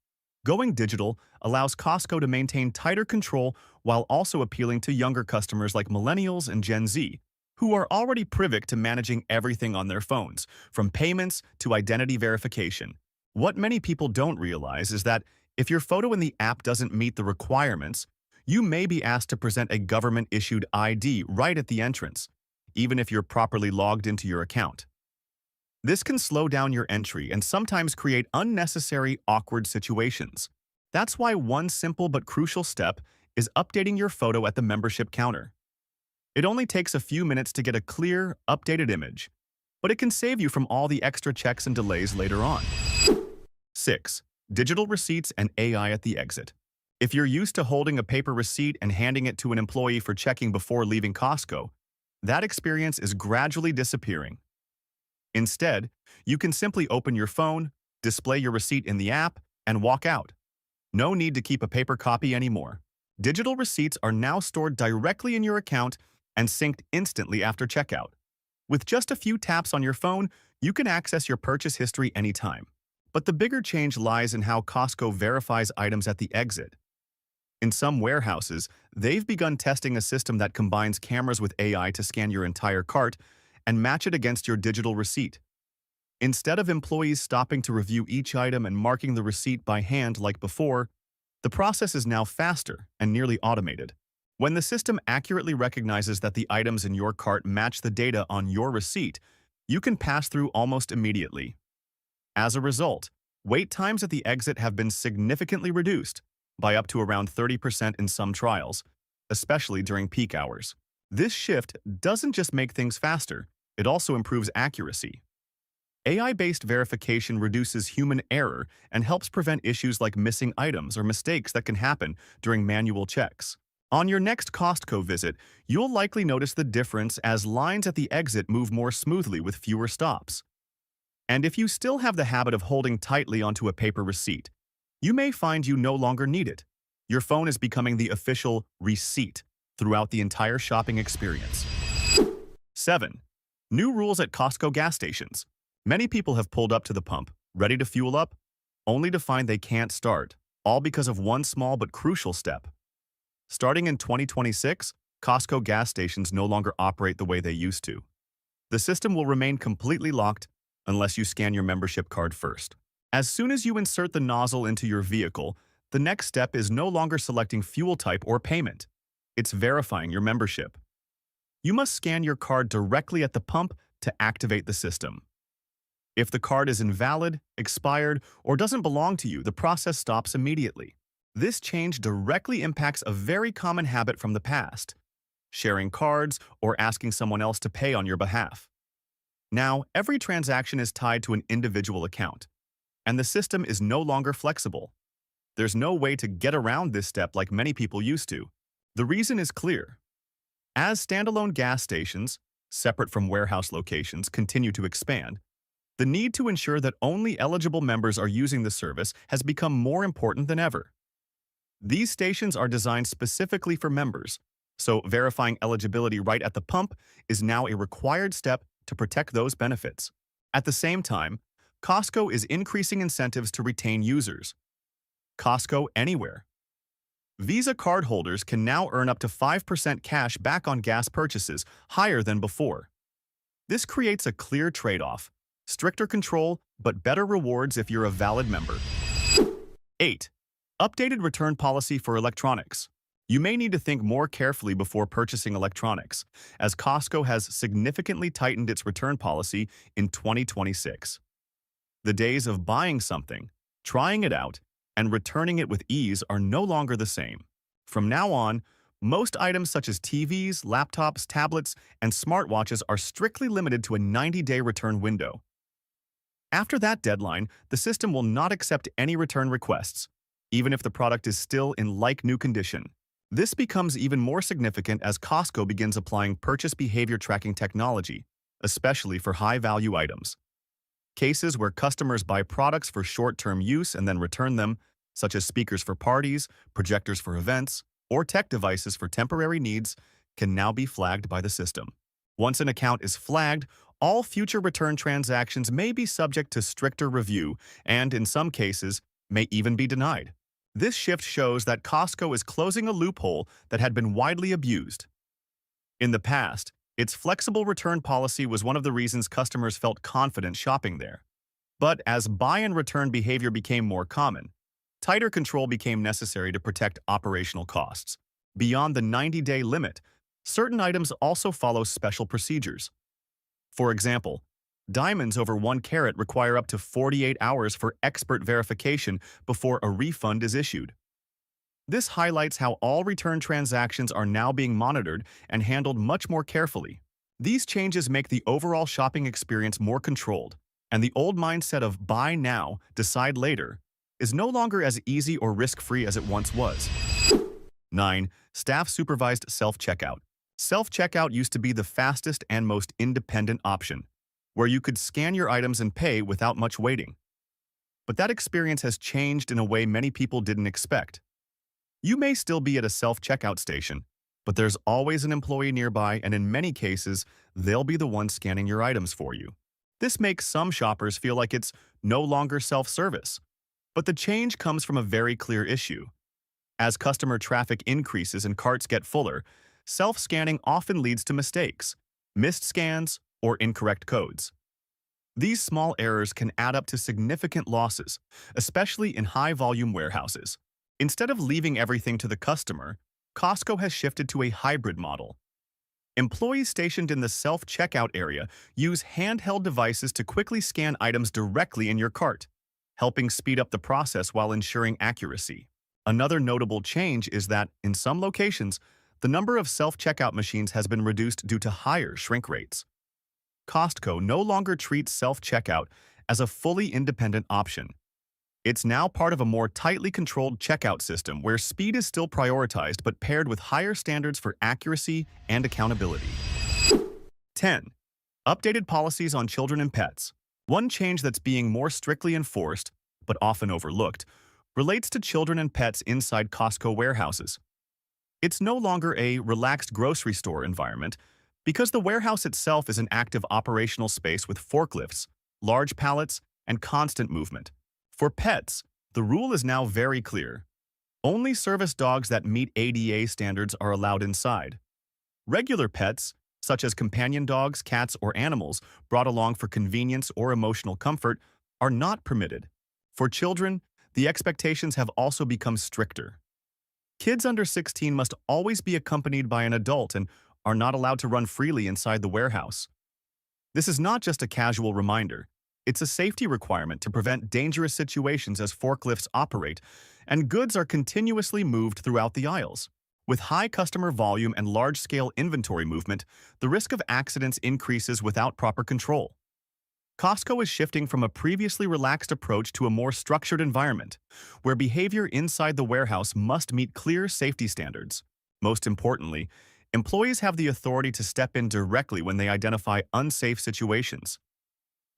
going digital allows Costco to maintain tighter control while also appealing to younger customers like millennials and Gen Z, who are already privy to managing everything on their phones, from payments to identity verification. What many people don't realize is that if your photo in the app doesn't meet the requirements, you may be asked to present a government-issued ID right at the entrance, even if you're properly logged into your account. This can slow down your entry and sometimes create unnecessary, awkward situations. That's why one simple but crucial step is updating your photo at the membership counter. It only takes a few minutes to get a clear, updated image, but it can save you from all the extra checks and delays later on. 6. Digital receipts and AI at the exit. If you're used to holding a paper receipt and handing it to an employee for checking before leaving Costco, that experience is gradually disappearing. Instead, you can simply open your phone, display your receipt in the app, and walk out. No need to keep a paper copy anymore. Digital receipts are now stored directly in your account and synced instantly after checkout. With just a few taps on your phone, you can access your purchase history anytime. But the bigger change lies in how Costco verifies items at the exit. In some warehouses, they've begun testing a system that combines cameras with AI to scan your entire cart and match it against your digital receipt. Instead of employees stopping to review each item and marking the receipt by hand like before, the process is now faster and nearly automated. When the system accurately recognizes that the items in your cart match the data on your receipt, you can pass through almost immediately. As a result, wait times at the exit have been significantly reduced, by up to around 30% in some trials, especially during peak hours. This shift doesn't just make things faster, it also improves accuracy. AI-based verification reduces human error and helps prevent issues like missing items or mistakes that can happen during manual checks. On your next Costco visit, you'll likely notice the difference as lines at the exit move more smoothly with fewer stops. And if you still have the habit of holding tightly onto a paper receipt, you may find you no longer need it. Your phone is becoming the official receipt throughout the entire shopping experience. 7. New rules at Costco gas stations. Many people have pulled up to the pump, ready to fuel up, only to find they can't start, all because of one small but crucial step. Starting in 2026, Costco gas stations no longer operate the way they used to. The system will remain completely locked unless you scan your membership card first. As soon as you insert the nozzle into your vehicle, the next step is no longer selecting fuel type or payment. It's verifying your membership. You must scan your card directly at the pump to activate the system. If the card is invalid, expired, or doesn't belong to you, the process stops immediately. This change directly impacts a very common habit from the past: sharing cards or asking someone else to pay on your behalf. Now, every transaction is tied to an individual account, and the system is no longer flexible. There's no way to get around this step like many people used to. The reason is clear. As standalone gas stations, separate from warehouse locations, continue to expand, the need to ensure that only eligible members are using the service has become more important than ever. These stations are designed specifically for members, so verifying eligibility right at the pump is now a required step to protect those benefits. At the same time, Costco is increasing incentives to retain users. Costco Anywhere. Visa cardholders can now earn up to 5% cash back on gas purchases, higher than before. This creates a clear trade-off: stricter control, but better rewards if you're a valid member. 8. Updated return policy for electronics. You may need to think more carefully before purchasing electronics, as Costco has significantly tightened its return policy in 2026. The days of buying something, trying it out, and returning it with ease are no longer the same. From now on, most items such as TVs, laptops, tablets, and smartwatches are strictly limited to a 90-day return window. After that deadline, the system will not accept any return requests, even if the product is still in like-new condition. This becomes even more significant as Costco begins applying purchase behavior tracking technology, especially for high-value items. Cases where customers buy products for short-term use and then return them, such as speakers for parties, projectors for events, or tech devices for temporary needs, can now be flagged by the system. Once an account is flagged, all future return transactions may be subject to stricter review and, in some cases, may even be denied. This shift shows that Costco is closing a loophole that had been widely abused. In the past, its flexible return policy was one of the reasons customers felt confident shopping there. But as buy and return behavior became more common, tighter control became necessary to protect operational costs. Beyond the 90-day limit, certain items also follow special procedures. For example, diamonds over 1 carat require up to 48 hours for expert verification before a refund is issued. This highlights how all return transactions are now being monitored and handled much more carefully. These changes make the overall shopping experience more controlled, and the old mindset of buy now, decide later is no longer as easy or risk-free as it once was. 9. Staff-supervised self-checkout. Self-checkout used to be the fastest and most independent option, where you could scan your items and pay without much waiting. But that experience has changed in a way many people didn't expect. You may still be at a self-checkout station, but there's always an employee nearby, and in many cases, they'll be the one scanning your items for you. This makes some shoppers feel like it's no longer self-service. But the change comes from a very clear issue. As customer traffic increases and carts get fuller, self-scanning often leads to mistakes, missed scans, or incorrect codes. These small errors can add up to significant losses, especially in high-volume warehouses. Instead of leaving everything to the customer, Costco has shifted to a hybrid model. Employees stationed in the self-checkout area use handheld devices to quickly scan items directly in your cart, helping speed up the process while ensuring accuracy. Another notable change is that, in some locations, the number of self-checkout machines has been reduced due to higher shrink rates. Costco no longer treats self-checkout as a fully independent option. It's now part of a more tightly controlled checkout system where speed is still prioritized but paired with higher standards for accuracy and accountability. 10. Updated policies on children and pets. One change that's being more strictly enforced, but often overlooked, relates to children and pets inside Costco warehouses. It's no longer a relaxed grocery store environment because the warehouse itself is an active operational space with forklifts, large pallets, and constant movement. For pets, the rule is now very clear. Only service dogs that meet ADA standards are allowed inside. Regular pets, such as companion dogs, cats, or animals brought along for convenience or emotional comfort, are not permitted. For children, the expectations have also become stricter. Kids under 16 must always be accompanied by an adult and are not allowed to run freely inside the warehouse. This is not just a casual reminder. It's a safety requirement to prevent dangerous situations as forklifts operate, and goods are continuously moved throughout the aisles. With high customer volume and large-scale inventory movement, the risk of accidents increases without proper control. Costco is shifting from a previously relaxed approach to a more structured environment, where behavior inside the warehouse must meet clear safety standards. Most importantly, employees have the authority to step in directly when they identify unsafe situations.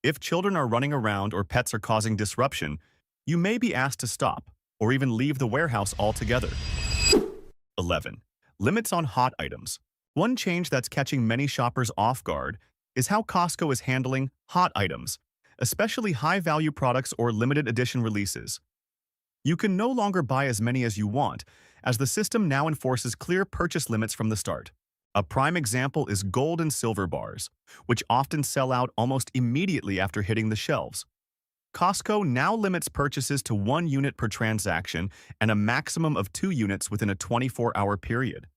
If children are running around or pets are causing disruption, you may be asked to stop or even leave the warehouse altogether. 11. Limits on hot items. One change that's catching many shoppers off guard is how Costco is handling hot items, especially high-value products or limited edition releases. You can no longer buy as many as you want, as the system now enforces clear purchase limits from the start. A prime example is gold and silver bars, which often sell out almost immediately after hitting the shelves. Costco now limits purchases to 1 unit per transaction and a maximum of 2 units within a 24-hour period.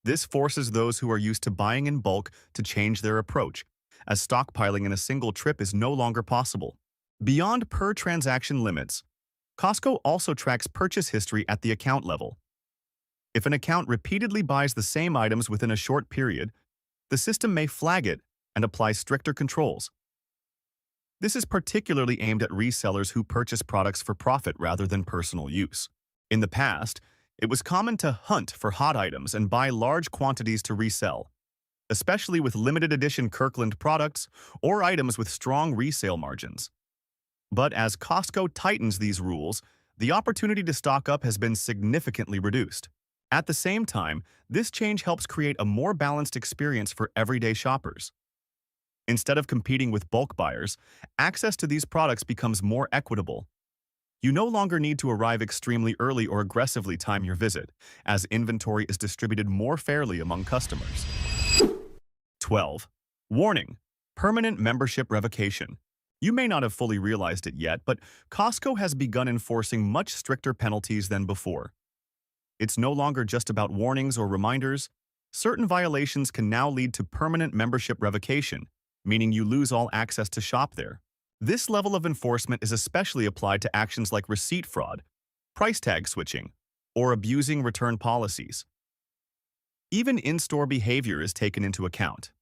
This forces those who are used to buying in bulk to change their approach, as stockpiling in a single trip is no longer possible. Beyond per-transaction limits, Costco also tracks purchase history at the account level. If an account repeatedly buys the same items within a short period, the system may flag it and apply stricter controls. This is particularly aimed at resellers who purchase products for profit rather than personal use. In the past, it was common to hunt for hot items and buy large quantities to resell, especially with limited edition Kirkland products or items with strong resale margins. But as Costco tightens these rules, the opportunity to stock up has been significantly reduced. At the same time, this change helps create a more balanced experience for everyday shoppers. Instead of competing with bulk buyers, access to these products becomes more equitable. You no longer need to arrive extremely early or aggressively time your visit, as inventory is distributed more fairly among customers. 12. Warning: permanent membership revocation. You may not have fully realized it yet, but Costco has begun enforcing much stricter penalties than before. It's no longer just about warnings or reminders. Certain violations can now lead to permanent membership revocation, meaning you lose all access to shop there. This level of enforcement is especially applied to actions like receipt fraud, price tag switching, or abusing return policies. Even in-store behavior is taken into account.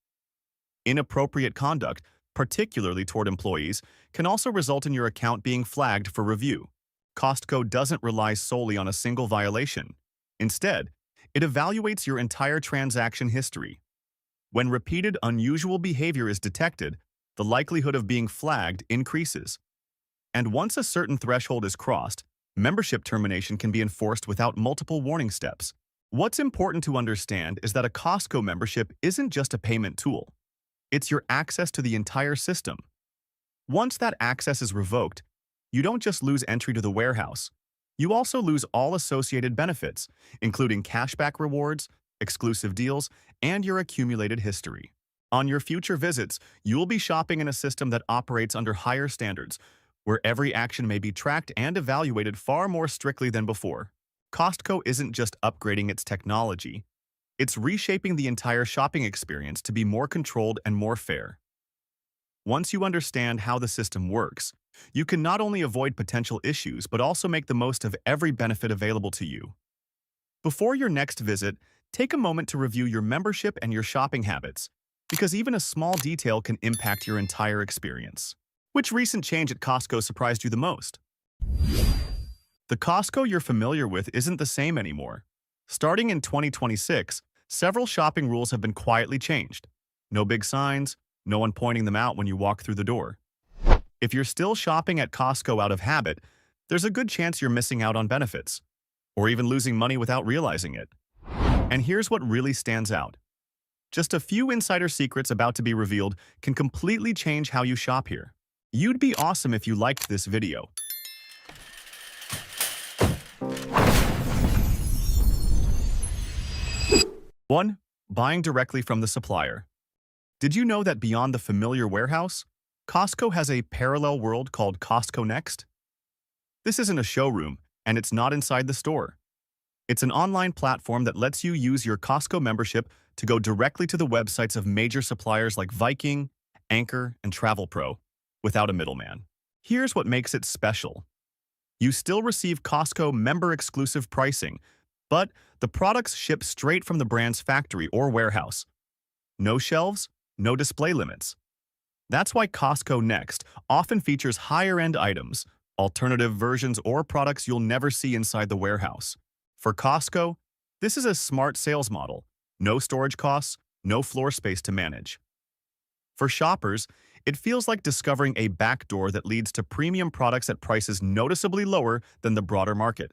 Inappropriate conduct, particularly toward employees, can also result in your account being flagged for review. Costco doesn't rely solely on a single violation. Instead, it evaluates your entire transaction history. When repeated unusual behavior is detected, the likelihood of being flagged increases. And once a certain threshold is crossed, membership termination can be enforced without multiple warning steps. What's important to understand is that a Costco membership isn't just a payment tool. It's your access to the entire system. Once that access is revoked, you don't just lose entry to the warehouse. You also lose all associated benefits, including cashback rewards, exclusive deals, and your accumulated history. On your future visits, you'll be shopping in a system that operates under higher standards, where every action may be tracked and evaluated far more strictly than before. Costco isn't just upgrading its technology, it's reshaping the entire shopping experience to be more controlled and more fair. Once you understand how the system works, you can not only avoid potential issues but also make the most of every benefit available to you. Before your next visit, take a moment to review your membership and your shopping habits, because even a small detail can impact your entire experience. Which recent change at Costco surprised you the most? The Costco you're familiar with isn't the same anymore. Starting in 2026, several shopping rules have been quietly changed. No big signs, no one pointing them out when you walk through the door. If you're still shopping at Costco out of habit, there's a good chance you're missing out on benefits, or even losing money without realizing it. And here's what really stands out. Just a few insider secrets about to be revealed can completely change how you shop here. You'd be awesome if you liked this video. 1. Buying directly from the supplier. Did you know that beyond the familiar warehouse, Costco has a parallel world called Costco Next? This isn't a showroom, and it's not inside the store. It's an online platform that lets you use your Costco membership to go directly to the websites of major suppliers like Viking, Anchor, and Travel Pro, without a middleman. Here's what makes it special. You still receive Costco member-exclusive pricing, but the products ship straight from the brand's factory or warehouse. No shelves, no display limits. That's why Costco Next often features higher-end items, alternative versions, or products you'll never see inside the warehouse. For Costco, this is a smart sales model. No storage costs, no floor space to manage. For shoppers, it feels like discovering a backdoor that leads to premium products at prices noticeably lower than the broader market.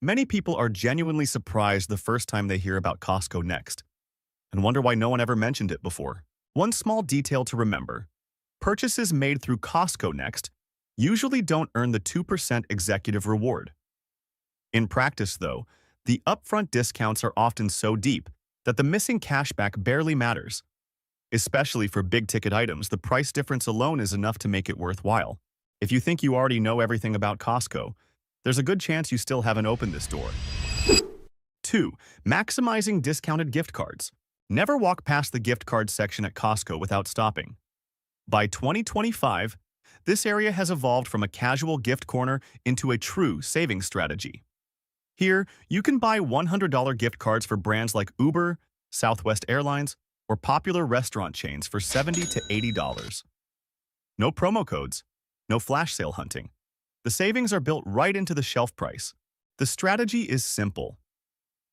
Many people are genuinely surprised the first time they hear about Costco Next, and wonder why no one ever mentioned it before. One small detail to remember: purchases made through Costco Next usually don't earn the 2% executive reward. In practice, though, the upfront discounts are often so deep that the missing cashback barely matters. Especially for big-ticket items, the price difference alone is enough to make it worthwhile. If you think you already know everything about Costco, there's a good chance you still haven't opened this door. 2. Maximizing discounted gift cards. Never walk past the gift card section at Costco without stopping. By 2025, this area has evolved from a casual gift corner into a true savings strategy. Here, you can buy $100 gift cards for brands like Uber, Southwest Airlines, or popular restaurant chains for $70 to $80. No promo codes, no flash sale hunting. The savings are built right into the shelf price. The strategy is simple.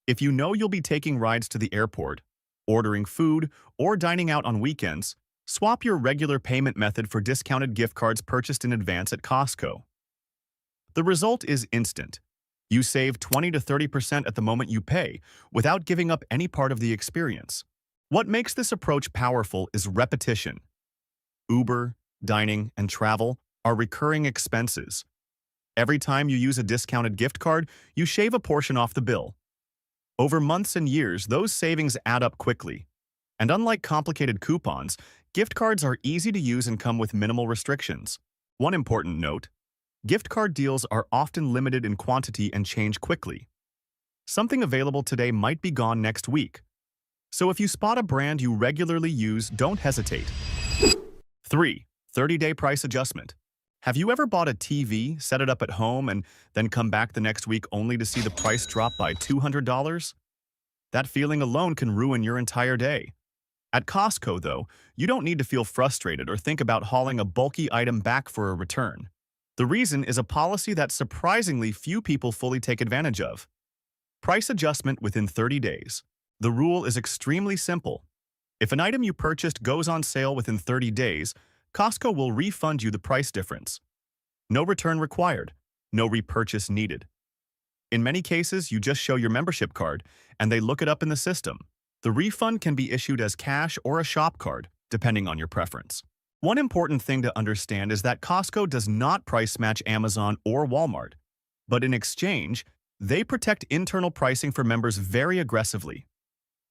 If you know you'll be taking rides to the airport, ordering food, or dining out on weekends, swap your regular payment method for discounted gift cards purchased in advance at Costco. The result is instant. You save 20 to 30% at the moment you pay, without giving up any part of the experience. What makes this approach powerful is repetition. Uber, dining, and travel are recurring expenses. Every time you use a discounted gift card, you shave a portion off the bill. Over months and years, those savings add up quickly. And unlike complicated coupons, gift cards are easy to use and come with minimal restrictions. One important note: gift card deals are often limited in quantity and change quickly. Something available today might be gone next week. So if you spot a brand you regularly use, don't hesitate. 3. 30-day price adjustment. Have you ever bought a TV, set it up at home, and then come back the next week only to see the price drop by $200? That feeling alone can ruin your entire day. At Costco, though, you don't need to feel frustrated or think about hauling a bulky item back for a return. The reason is a policy that surprisingly few people fully take advantage of. Price adjustment within 30 days. The rule is extremely simple. If an item you purchased goes on sale within 30 days, Costco will refund you the price difference. No return required, no repurchase needed. In many cases, you just show your membership card, and they look it up in the system. The refund can be issued as cash or a shop card, depending on your preference. One important thing to understand is that Costco does not price match Amazon or Walmart. But in exchange, they protect internal pricing for members very aggressively.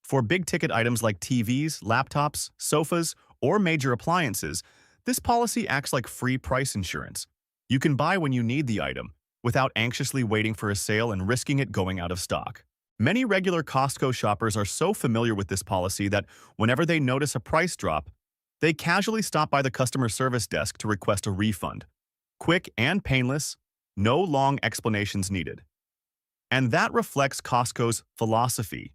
For big-ticket items like TVs, laptops, sofas, or major appliances, this policy acts like free price insurance. You can buy when you need the item, without anxiously waiting for a sale and risking it going out of stock. Many regular Costco shoppers are so familiar with this policy that whenever they notice a price drop, they casually stop by the customer service desk to request a refund. Quick and painless, no long explanations needed. And that reflects Costco's philosophy.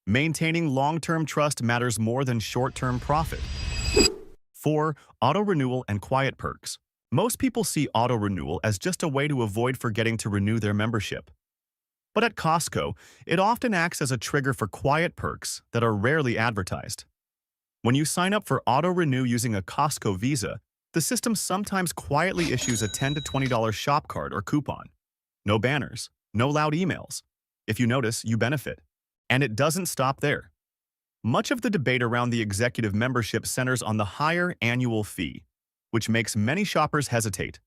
Maintaining long-term trust matters more than short-term profit. 4. Auto-renewal and quiet perks. Most people see auto-renewal as just a way to avoid forgetting to renew their membership. But at Costco, it often acts as a trigger for quiet perks that are rarely advertised. When you sign up for auto-renew using a Costco Visa, the system sometimes quietly issues a $10 to $20 shop card or coupon. No banners, no loud emails. If you notice, you benefit. And it doesn't stop there. Much of the debate around the executive membership centers on the higher annual fee, which makes many shoppers hesitate.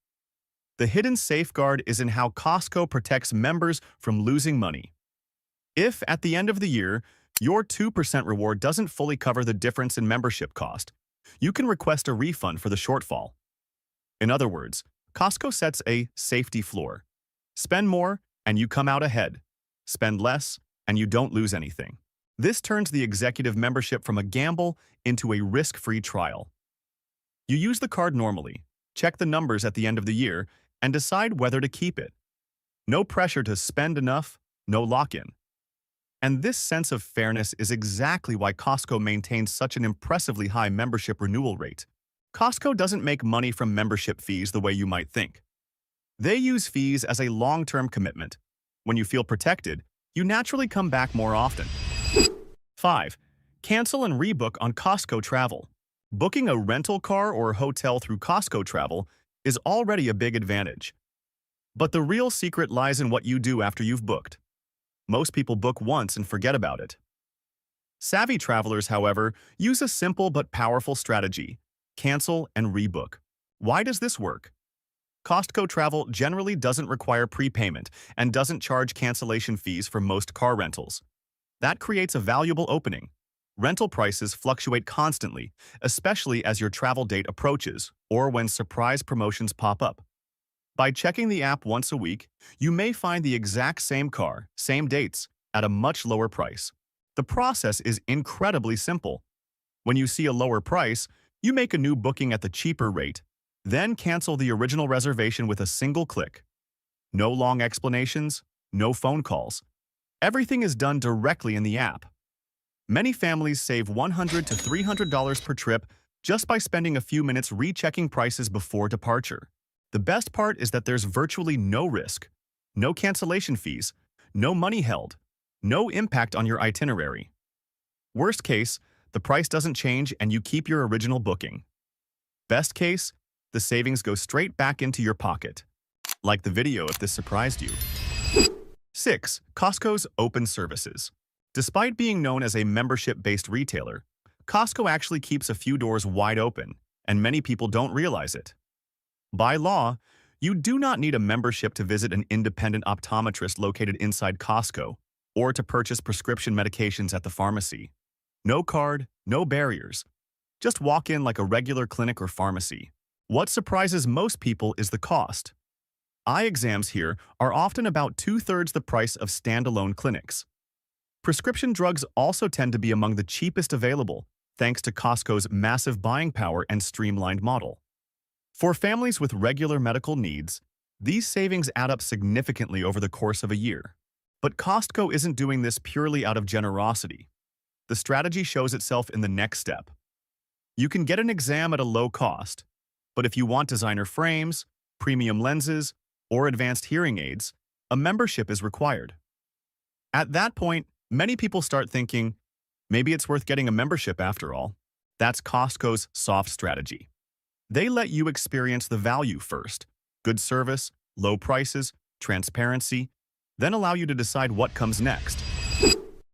The hidden safeguard is in how Costco protects members from losing money. If, at the end of the year, your 2% reward doesn't fully cover the difference in membership cost, you can request a refund for the shortfall. In other words, Costco sets a safety floor. Spend more, and you come out ahead. Spend less, and you don't lose anything. This turns the executive membership from a gamble into a risk-free trial. You use the card normally, check the numbers at the end of the year, and decide whether to keep it. No pressure to spend enough, no lock-in. And this sense of fairness is exactly why Costco maintains such an impressively high membership renewal rate. Costco doesn't make money from membership fees the way you might think. They use fees as a long-term commitment. When you feel protected, you naturally come back more often. 5. Cancel and rebook on Costco travel. Booking a rental car or hotel through Costco travel is already a big advantage. But the real secret lies in what you do after you've booked. Most people book once and forget about it. Savvy travelers, however, use a simple but powerful strategy: cancel and rebook. Why does this work? Costco travel generally doesn't require prepayment and doesn't charge cancellation fees for most car rentals. That creates a valuable opening. Rental prices fluctuate constantly, especially as your travel date approaches or when surprise promotions pop up. By checking the app once a week, you may find the exact same car, same dates, at a much lower price. The process is incredibly simple. When you see a lower price, you make a new booking at the cheaper rate, then cancel the original reservation with a single click. No long explanations, no phone calls. Everything is done directly in the app. Many families save $100 to $300 per trip just by spending a few minutes rechecking prices before departure. The best part is that there's virtually no risk, no cancellation fees, no money held, no impact on your itinerary. Worst case, the price doesn't change and you keep your original booking. Best case, the savings go straight back into your pocket. Like the video if this surprised you. 6. Costco's open services. Despite being known as a membership-based retailer, Costco actually keeps a few doors wide open, and many people don't realize it. By law, you do not need a membership to visit an independent optometrist located inside Costco or to purchase prescription medications at the pharmacy. No card, no barriers. Just walk in like a regular clinic or pharmacy. What surprises most people is the cost. Eye exams here are often about 2/3 the price of standalone clinics. Prescription drugs also tend to be among the cheapest available, thanks to Costco's massive buying power and streamlined model. For families with regular medical needs, these savings add up significantly over the course of a year. But Costco isn't doing this purely out of generosity. The strategy shows itself in the next step. You can get an exam at a low cost, but if you want designer frames, premium lenses, or advanced hearing aids, a membership is required. At that point, many people start thinking, maybe it's worth getting a membership after all. That's Costco's soft strategy. They let you experience the value first: good service, low prices, transparency, then allow you to decide what comes next.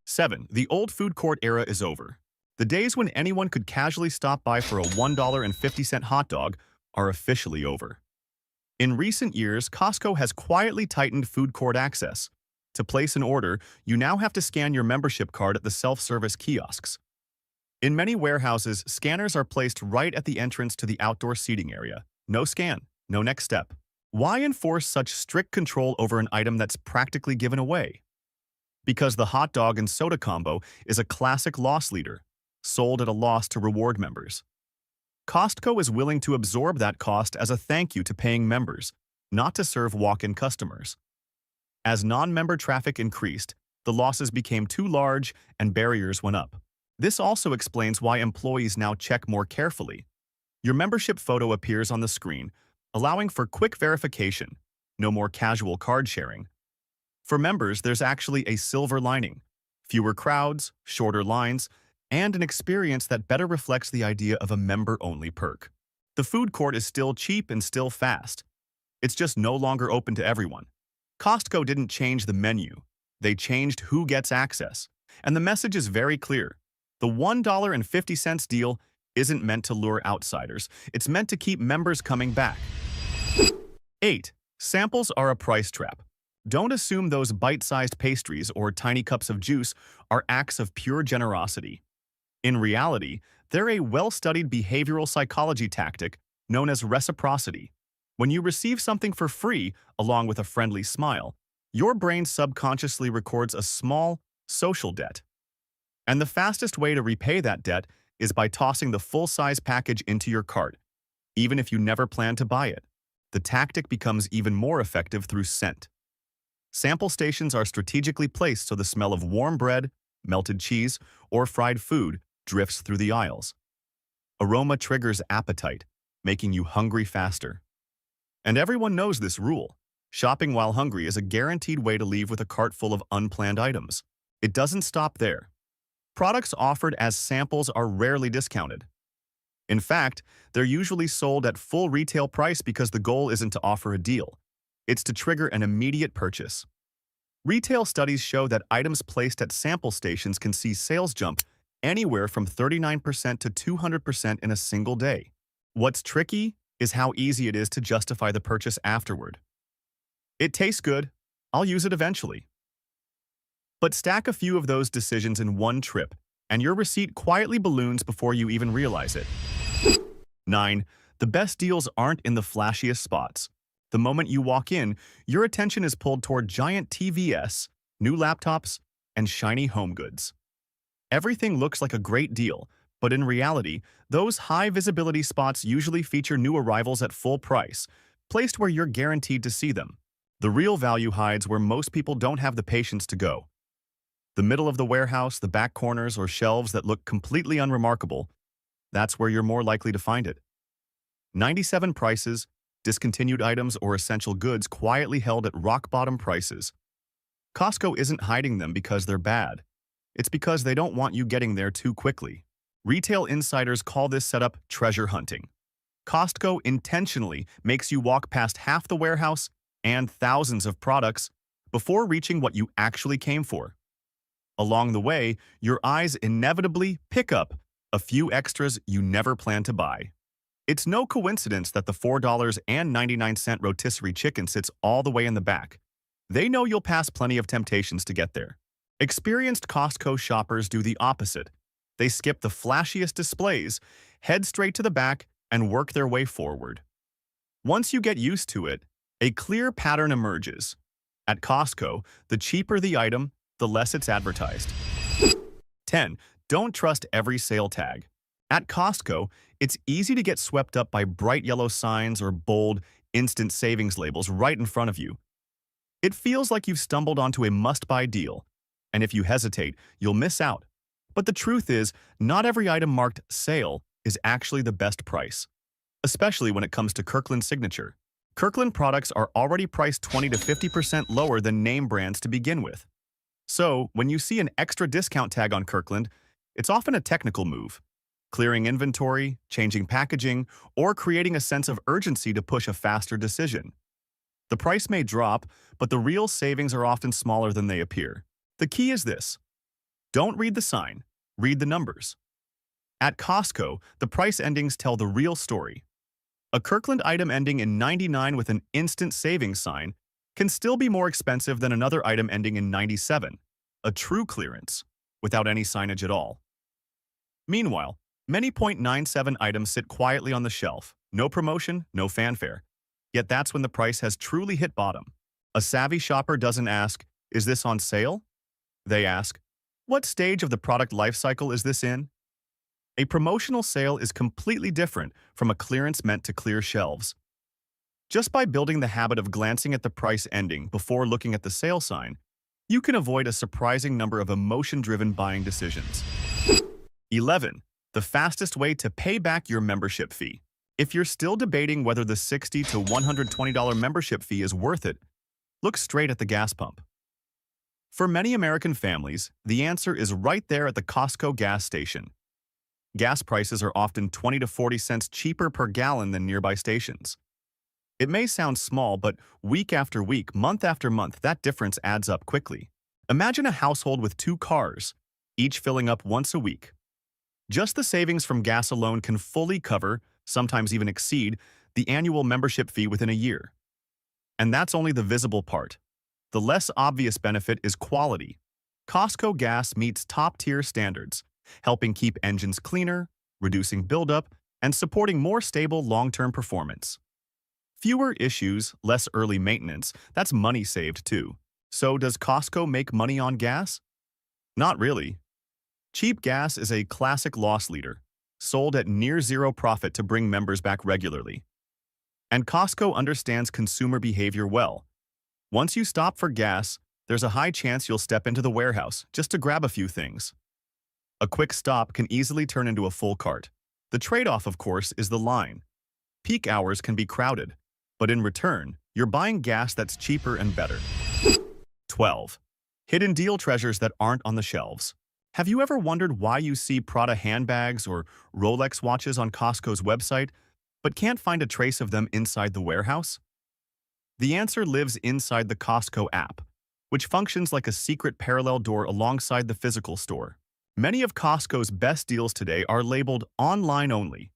7. The old food court era is over. The days when anyone could casually stop by for a $1.50 hot dog are officially over. In recent years, Costco has quietly tightened food court access. To place an order, you now have to scan your membership card at the self-service kiosks. In many warehouses, scanners are placed right at the entrance to the outdoor seating area. No scan, no next step. Why enforce such strict control over an item that's practically given away? Because the hot dog and soda combo is a classic loss leader, sold at a loss to reward members. Costco is willing to absorb that cost as a thank you to paying members, not to serve walk-in customers. As non-member traffic increased, the losses became too large and barriers went up. This also explains why employees now check more carefully. Your membership photo appears on the screen, allowing for quick verification, no more casual card sharing. For members, there's actually a silver lining: fewer crowds, shorter lines, and an experience that better reflects the idea of a member-only perk. The food court is still cheap and still fast. It's just no longer open to everyone. Costco didn't change the menu. They changed who gets access. And the message is very clear. The $1.50 deal isn't meant to lure outsiders. It's meant to keep members coming back. 8. Samples are a price trap. Don't assume those bite-sized pastries or tiny cups of juice are acts of pure generosity. In reality, they're a well-studied behavioral psychology tactic known as reciprocity. When you receive something for free, along with a friendly smile, your brain subconsciously records a small, social debt. And the fastest way to repay that debt is by tossing the full-size package into your cart, even if you never plan to buy it. The tactic becomes even more effective through scent. Sample stations are strategically placed so the smell of warm bread, melted cheese, or fried food drifts through the aisles. Aroma triggers appetite, making you hungry faster. And everyone knows this rule. Shopping while hungry is a guaranteed way to leave with a cart full of unplanned items. It doesn't stop there. Products offered as samples are rarely discounted. In fact, they're usually sold at full retail price because the goal isn't to offer a deal. It's to trigger an immediate purchase. Retail studies show that items placed at sample stations can see sales jump anywhere from 39% to 200% in a single day. What's tricky is how easy it is to justify the purchase afterward. It tastes good. I'll use it eventually. But stack a few of those decisions in one trip, and your receipt quietly balloons before you even realize it. 9. The best deals aren't in the flashiest spots. The moment you walk in, your attention is pulled toward giant TVs, new laptops, and shiny home goods. Everything looks like a great deal, but in reality, those high-visibility spots usually feature new arrivals at full price, placed where you're guaranteed to see them. The real value hides where most people don't have the patience to go. The middle of the warehouse, the back corners, or shelves that look completely unremarkable, that's where you're more likely to find it. 97 prices, discontinued items, or essential goods quietly held at rock-bottom prices. Costco isn't hiding them because they're bad. It's because they don't want you getting there too quickly. Retail insiders call this setup treasure hunting. Costco intentionally makes you walk past half the warehouse and thousands of products before reaching what you actually came for. Along the way, your eyes inevitably pick up a few extras you never planned to buy. It's no coincidence that the $4.99 rotisserie chicken sits all the way in the back. They know you'll pass plenty of temptations to get there. Experienced Costco shoppers do the opposite. They skip the flashiest displays, head straight to the back, and work their way forward. Once you get used to it, a clear pattern emerges. At Costco, the cheaper the item, the less it's advertised. 10. Don't trust every sale tag. At Costco, it's easy to get swept up by bright yellow signs or bold, instant savings labels right in front of you. It feels like you've stumbled onto a must-buy deal, and if you hesitate, you'll miss out. But the truth is, not every item marked sale is actually the best price, especially when it comes to Kirkland Signature. Kirkland products are already priced 20 to 50% lower than name brands to begin with. So, when you see an extra discount tag on Kirkland, it's often a technical move, clearing inventory, changing packaging, or creating a sense of urgency to push a faster decision. The price may drop, but the real savings are often smaller than they appear. The key is this: don't read the sign, read the numbers. At Costco, the price endings tell the real story. A Kirkland item ending in 99 with an instant savings sign can still be more expensive than another item ending in 97, a true clearance, without any signage at all. Meanwhile, many .97 items sit quietly on the shelf, no promotion, no fanfare. Yet that's when the price has truly hit bottom. A savvy shopper doesn't ask, "Is this on sale?" They ask, "What stage of the product life cycle is this in?" A promotional sale is completely different from a clearance meant to clear shelves. Just by building the habit of glancing at the price ending before looking at the sale sign, you can avoid a surprising number of emotion-driven buying decisions. 11. The fastest way to pay back your membership fee. If you're still debating whether the $60 to $120 membership fee is worth it, look straight at the gas pump. For many American families, the answer is right there at the Costco gas station. Gas prices are often 20 to 40 cents cheaper per gallon than nearby stations. It may sound small, but week after week, month after month, that difference adds up quickly. Imagine a household with 2 cars, each filling up once a week. Just the savings from gas alone can fully cover, sometimes even exceed, the annual membership fee within a year. And that's only the visible part. The less obvious benefit is quality. Costco gas meets top-tier standards, helping keep engines cleaner, reducing buildup, and supporting more stable long-term performance. Fewer issues, less early maintenance, that's money saved too. So does Costco make money on gas? Not really. Cheap gas is a classic loss leader, sold at near zero profit to bring members back regularly. And Costco understands consumer behavior well. Once you stop for gas, there's a high chance you'll step into the warehouse just to grab a few things. A quick stop can easily turn into a full cart. The trade-off, of course, is the line. Peak hours can be crowded, but in return, you're buying gas that's cheaper and better. 12. Hidden deal treasures that aren't on the shelves. Have you ever wondered why you see Prada handbags or Rolex watches on Costco's website, but can't find a trace of them inside the warehouse? The answer lives inside the Costco app, which functions like a secret parallel door alongside the physical store. Many of Costco's best deals today are labeled online only.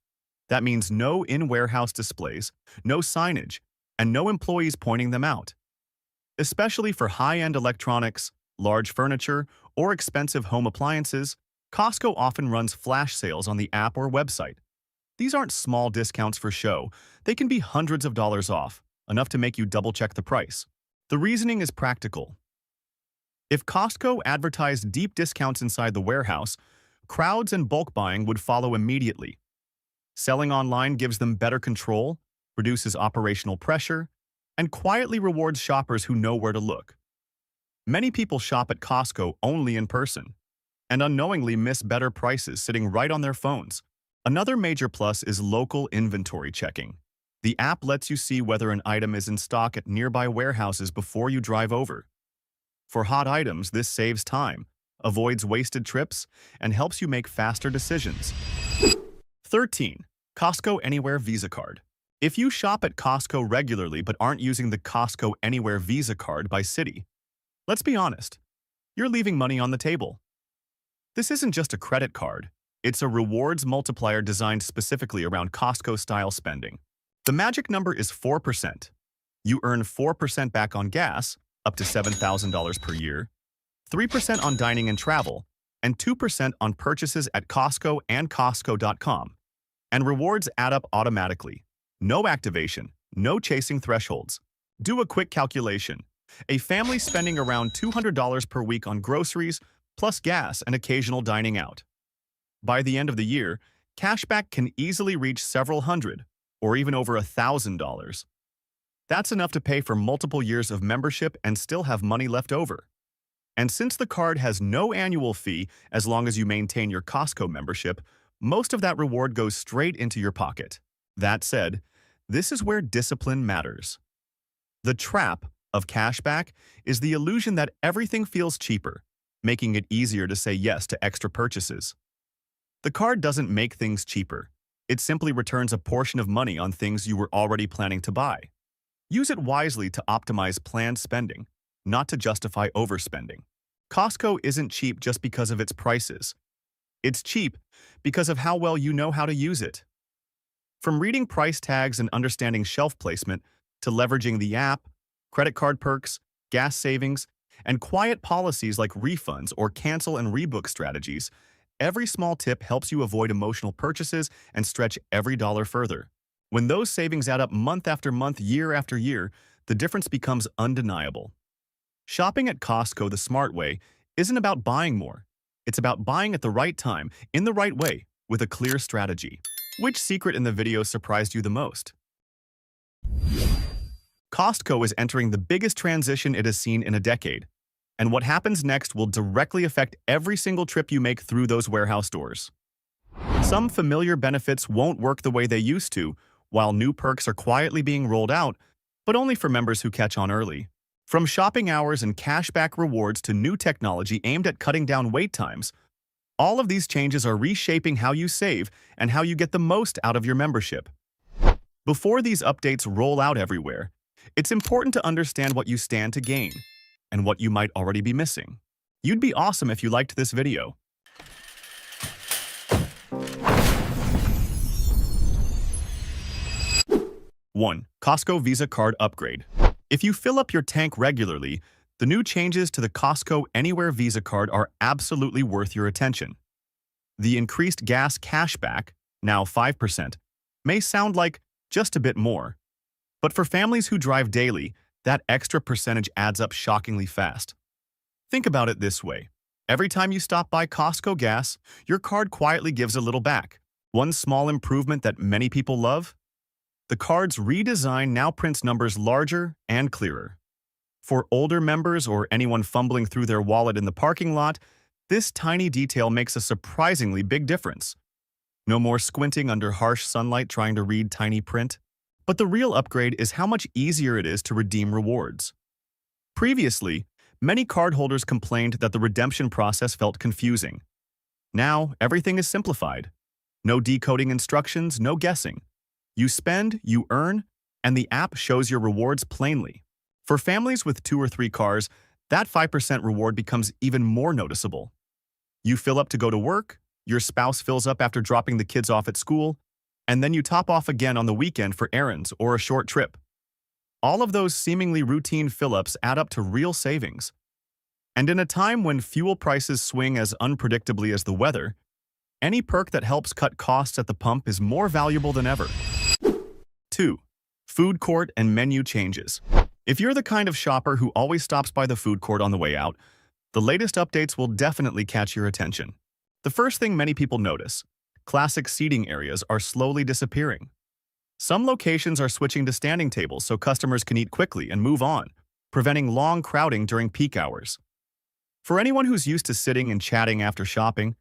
That means no in-warehouse displays, no signage, and no employees pointing them out. Especially for high-end electronics, large furniture, or expensive home appliances, Costco often runs flash sales on the app or website. These aren't small discounts for show. They can be hundreds of dollars off, enough to make you double-check the price. The reasoning is practical. If Costco advertised deep discounts inside the warehouse, crowds and bulk buying would follow immediately. Selling online gives them better control, reduces operational pressure, and quietly rewards shoppers who know where to look. Many people shop at Costco only in person, and unknowingly miss better prices sitting right on their phones. Another major plus is local inventory checking. The app lets you see whether an item is in stock at nearby warehouses before you drive over. For hot items, this saves time, avoids wasted trips, and helps you make faster decisions. 13. Costco Anywhere Visa Card. If you shop at Costco regularly but aren't using the Costco Anywhere Visa Card by city, let's be honest, you're leaving money on the table. This isn't just a credit card. It's a rewards multiplier designed specifically around Costco-style spending. The magic number is 4%. You earn 4% back on gas, up to $7,000 per year, 3% on dining and travel, and 2% on purchases at Costco and Costco.com. And rewards add up automatically. No activation, no chasing thresholds. Do a quick calculation. A family spending around $200 per week on groceries, plus gas and occasional dining out. By the end of the year, cashback can easily reach several hundred, or even over $1,000. That's enough to pay for multiple years of membership and still have money left over. And since the card has no annual fee as long as you maintain your Costco membership, most of that reward goes straight into your pocket. That said, this is where discipline matters. The trap of cashback is the illusion that everything feels cheaper, making it easier to say yes to extra purchases. The card doesn't make things cheaper. It simply returns a portion of money on things you were already planning to buy. Use it wisely to optimize planned spending, not to justify overspending. Costco isn't cheap just because of its prices. It's cheap because of how well you know how to use it. From reading price tags and understanding shelf placement to leveraging the app, credit card perks, gas savings, and quiet policies like refunds or cancel and rebook strategies, every small tip helps you avoid emotional purchases and stretch every dollar further. When those savings add up month after month, year after year, the difference becomes undeniable. Shopping at Costco the smart way isn't about buying more. It's about buying at the right time, in the right way, with a clear strategy. Which secret in the video surprised you the most? Costco is entering the biggest transition it has seen in a decade, and what happens next will directly affect every single trip you make through those warehouse doors. Some familiar benefits won't work the way they used to, while new perks are quietly being rolled out, but only for members who catch on early. From shopping hours and cashback rewards to new technology aimed at cutting down wait times, all of these changes are reshaping how you save and how you get the most out of your membership. Before these updates roll out everywhere, it's important to understand what you stand to gain and what you might already be missing. You'd be awesome if you liked this video. 1. Costco Visa Card Upgrade. If you fill up your tank regularly, the new changes to the Costco Anywhere Visa Card are absolutely worth your attention. The increased gas cashback, now 5%, may sound like just a bit more, but for families who drive daily, that extra percentage adds up shockingly fast. Think about it this way. Every time you stop by Costco gas, your card quietly gives a little back. One small improvement that many people love? The card's redesign now prints numbers larger and clearer. For older members or anyone fumbling through their wallet in the parking lot, this tiny detail makes a surprisingly big difference. No more squinting under harsh sunlight trying to read tiny print. But the real upgrade is how much easier it is to redeem rewards. Previously, many cardholders complained that the redemption process felt confusing. Now, everything is simplified. No decoding instructions, no guessing. You spend, you earn, and the app shows your rewards plainly. For families with 2 or 3 cars, that 5% reward becomes even more noticeable. You fill up to go to work, your spouse fills up after dropping the kids off at school, and then you top off again on the weekend for errands or a short trip. All of those seemingly routine fill-ups add up to real savings. And in a time when fuel prices swing as unpredictably as the weather, any perk that helps cut costs at the pump is more valuable than ever. 2. Food court and menu changes. If you're the kind of shopper who always stops by the food court on the way out, the latest updates will definitely catch your attention. The first thing many people notice: classic seating areas are slowly disappearing. Some locations are switching to standing tables so customers can eat quickly and move on, preventing long crowding during peak hours. For anyone who's used to sitting and chatting after shopping,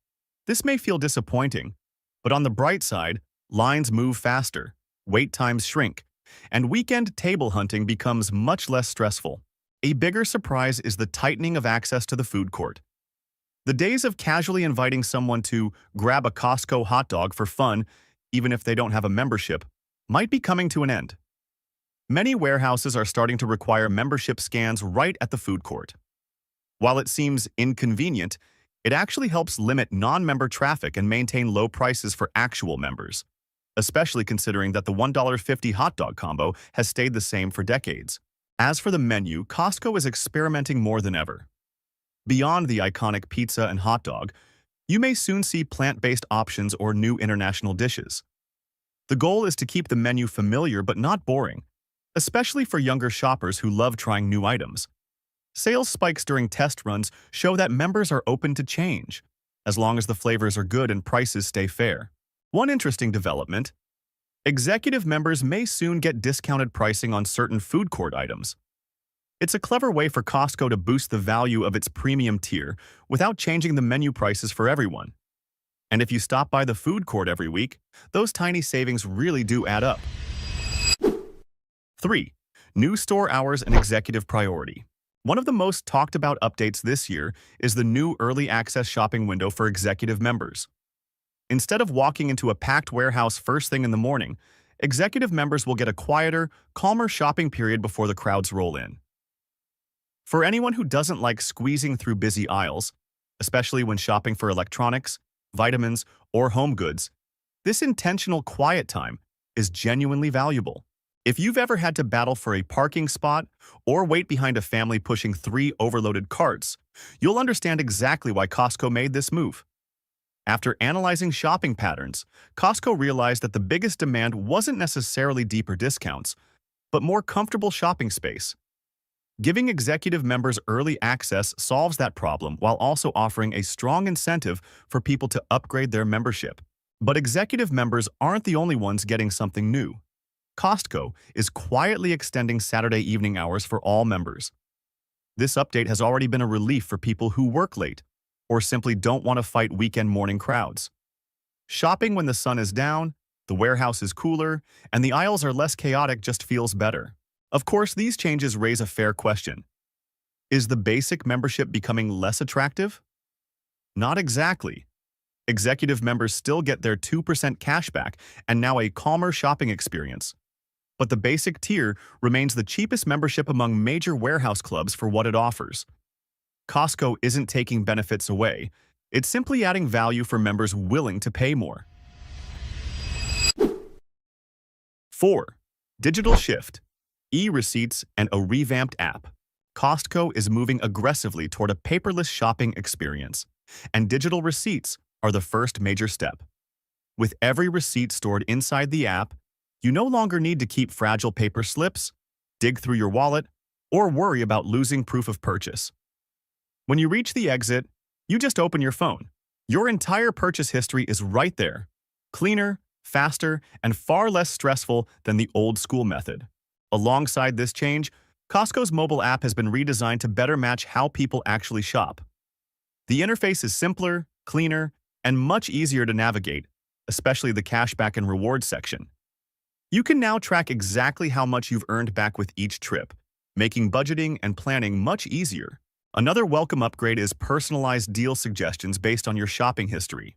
this may feel disappointing, but on the bright side, lines move faster, wait times shrink, and weekend table hunting becomes much less stressful. A bigger surprise is the tightening of access to the food court. The days of casually inviting someone to grab a Costco hot dog for fun, even if they don't have a membership, might be coming to an end. Many warehouses are starting to require membership scans right at the food court. While it seems inconvenient, it actually helps limit non-member traffic and maintain low prices for actual members, especially considering that the $1.50 hot dog combo has stayed the same for decades. As for the menu, Costco is experimenting more than ever. Beyond the iconic pizza and hot dog, you may soon see plant-based options or new international dishes. The goal is to keep the menu familiar but not boring, especially for younger shoppers who love trying new items. Sales spikes during test runs show that members are open to change, as long as the flavors are good and prices stay fair. One interesting development: executive members may soon get discounted pricing on certain food court items. It's a clever way for Costco to boost the value of its premium tier without changing the menu prices for everyone. And if you stop by the food court every week, those tiny savings really do add up. 3. New store hours and executive priority. One of the most talked about updates this year is the new early access shopping window for executive members. Instead of walking into a packed warehouse first thing in the morning, executive members will get a quieter, calmer shopping period before the crowds roll in. For anyone who doesn't like squeezing through busy aisles, especially when shopping for electronics, vitamins, or home goods, this intentional quiet time is genuinely valuable. If you've ever had to battle for a parking spot or wait behind a family pushing 3 overloaded carts, you'll understand exactly why Costco made this move. After analyzing shopping patterns, Costco realized that the biggest demand wasn't necessarily deeper discounts, but more comfortable shopping space. Giving executive members early access solves that problem while also offering a strong incentive for people to upgrade their membership. But executive members aren't the only ones getting something new. Costco is quietly extending Saturday evening hours for all members. This update has already been a relief for people who work late or simply don't want to fight weekend morning crowds. Shopping when the sun is down, the warehouse is cooler, and the aisles are less chaotic just feels better. Of course, these changes raise a fair question. Is the basic membership becoming less attractive? Not exactly. Executive members still get their 2% cashback and now a calmer shopping experience. But the basic tier remains the cheapest membership among major warehouse clubs for what it offers. Costco isn't taking benefits away. It's simply adding value for members willing to pay more. 4. Digital shift, e-receipts, and a revamped app. Costco is moving aggressively toward a paperless shopping experience, and digital receipts are the first major step. With every receipt stored inside the app, you no longer need to keep fragile paper slips, dig through your wallet, or worry about losing proof of purchase. When you reach the exit, you just open your phone. Your entire purchase history is right there, cleaner, faster, and far less stressful than the old-school method. Alongside this change, Costco's mobile app has been redesigned to better match how people actually shop. The interface is simpler, cleaner, and much easier to navigate, especially the cashback and rewards section. You can now track exactly how much you've earned back with each trip, making budgeting and planning much easier. Another welcome upgrade is personalized deal suggestions based on your shopping history.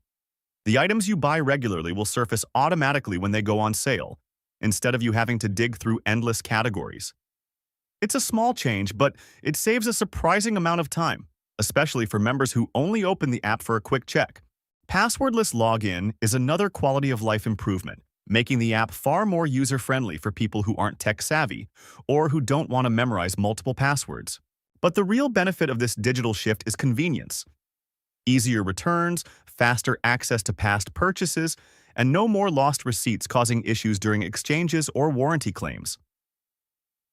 The items you buy regularly will surface automatically when they go on sale, instead of you having to dig through endless categories. It's a small change, but it saves a surprising amount of time, especially for members who only open the app for a quick check. Passwordless login is another quality-of-life improvement, making the app far more user-friendly for people who aren't tech-savvy or who don't want to memorize multiple passwords. But the real benefit of this digital shift is convenience. Easier returns, faster access to past purchases, and no more lost receipts causing issues during exchanges or warranty claims.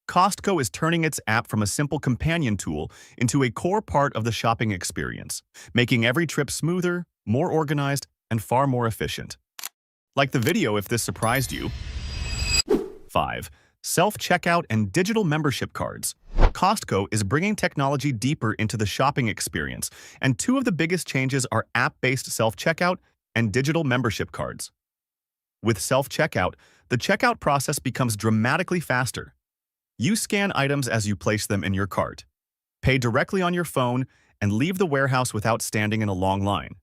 Costco is turning its app from a simple companion tool into a core part of the shopping experience, making every trip smoother, more organized, and far more efficient. Like the video if this surprised you. 5. Self-checkout and digital membership cards. Costco is bringing technology deeper into the shopping experience, and two of the biggest changes are app-based self-checkout and digital membership cards. With self-checkout, the checkout process becomes dramatically faster. You scan items as you place them in your cart, pay directly on your phone, and leave the warehouse without standing in a long line.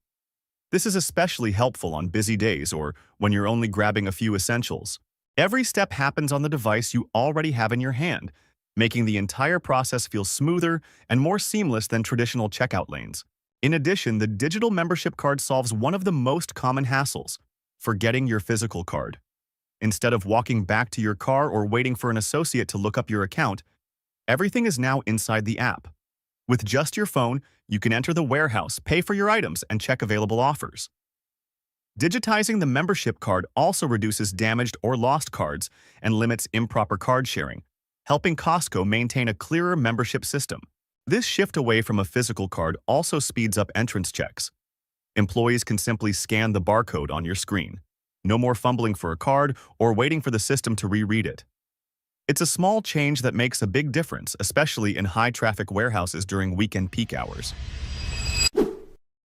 This is especially helpful on busy days or when you're only grabbing a few essentials. Every step happens on the device you already have in your hand, making the entire process feel smoother and more seamless than traditional checkout lanes. In addition, the digital membership card solves one of the most common hassles: forgetting your physical card. Instead of walking back to your car or waiting for an associate to look up your account, everything is now inside the app. With just your phone, you can enter the warehouse, pay for your items, and check available offers. Digitizing the membership card also reduces damaged or lost cards and limits improper card sharing, helping Costco maintain a clearer membership system. This shift away from a physical card also speeds up entrance checks. Employees can simply scan the barcode on your screen. No more fumbling for a card or waiting for the system to reread it. It's a small change that makes a big difference, especially in high-traffic warehouses during weekend peak hours.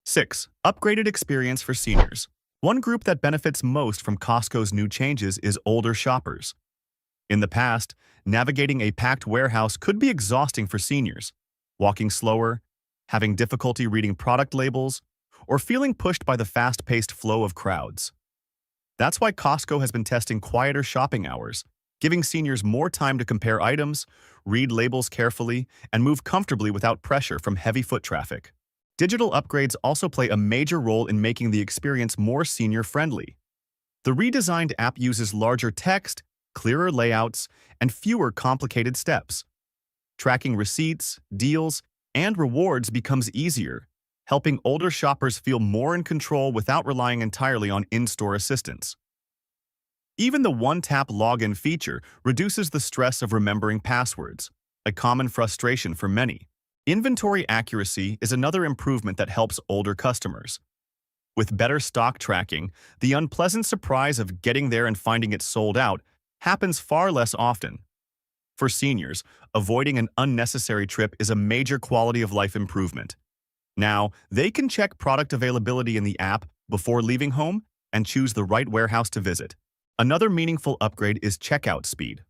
6. Upgraded experience for seniors. One group that benefits most from Costco's new changes is older shoppers. In the past, navigating a packed warehouse could be exhausting for seniors, walking slower, having difficulty reading product labels, or feeling pushed by the fast-paced flow of crowds. That's why Costco has been testing quieter shopping hours, giving seniors more time to compare items, read labels carefully, and move comfortably without pressure from heavy foot traffic. Digital upgrades also play a major role in making the experience more senior-friendly. The redesigned app uses larger text, clearer layouts, and fewer complicated steps. Tracking receipts, deals, and rewards becomes easier, helping older shoppers feel more in control without relying entirely on in-store assistance. Even the one-tap login feature reduces the stress of remembering passwords, a common frustration for many. Inventory accuracy is another improvement that helps older customers. With better stock tracking, the unpleasant surprise of getting there and finding it sold out happens far less often. For seniors, avoiding an unnecessary trip is a major quality of life improvement. Now, they can check product availability in the app before leaving home and choose the right warehouse to visit. Another meaningful upgrade is checkout speed.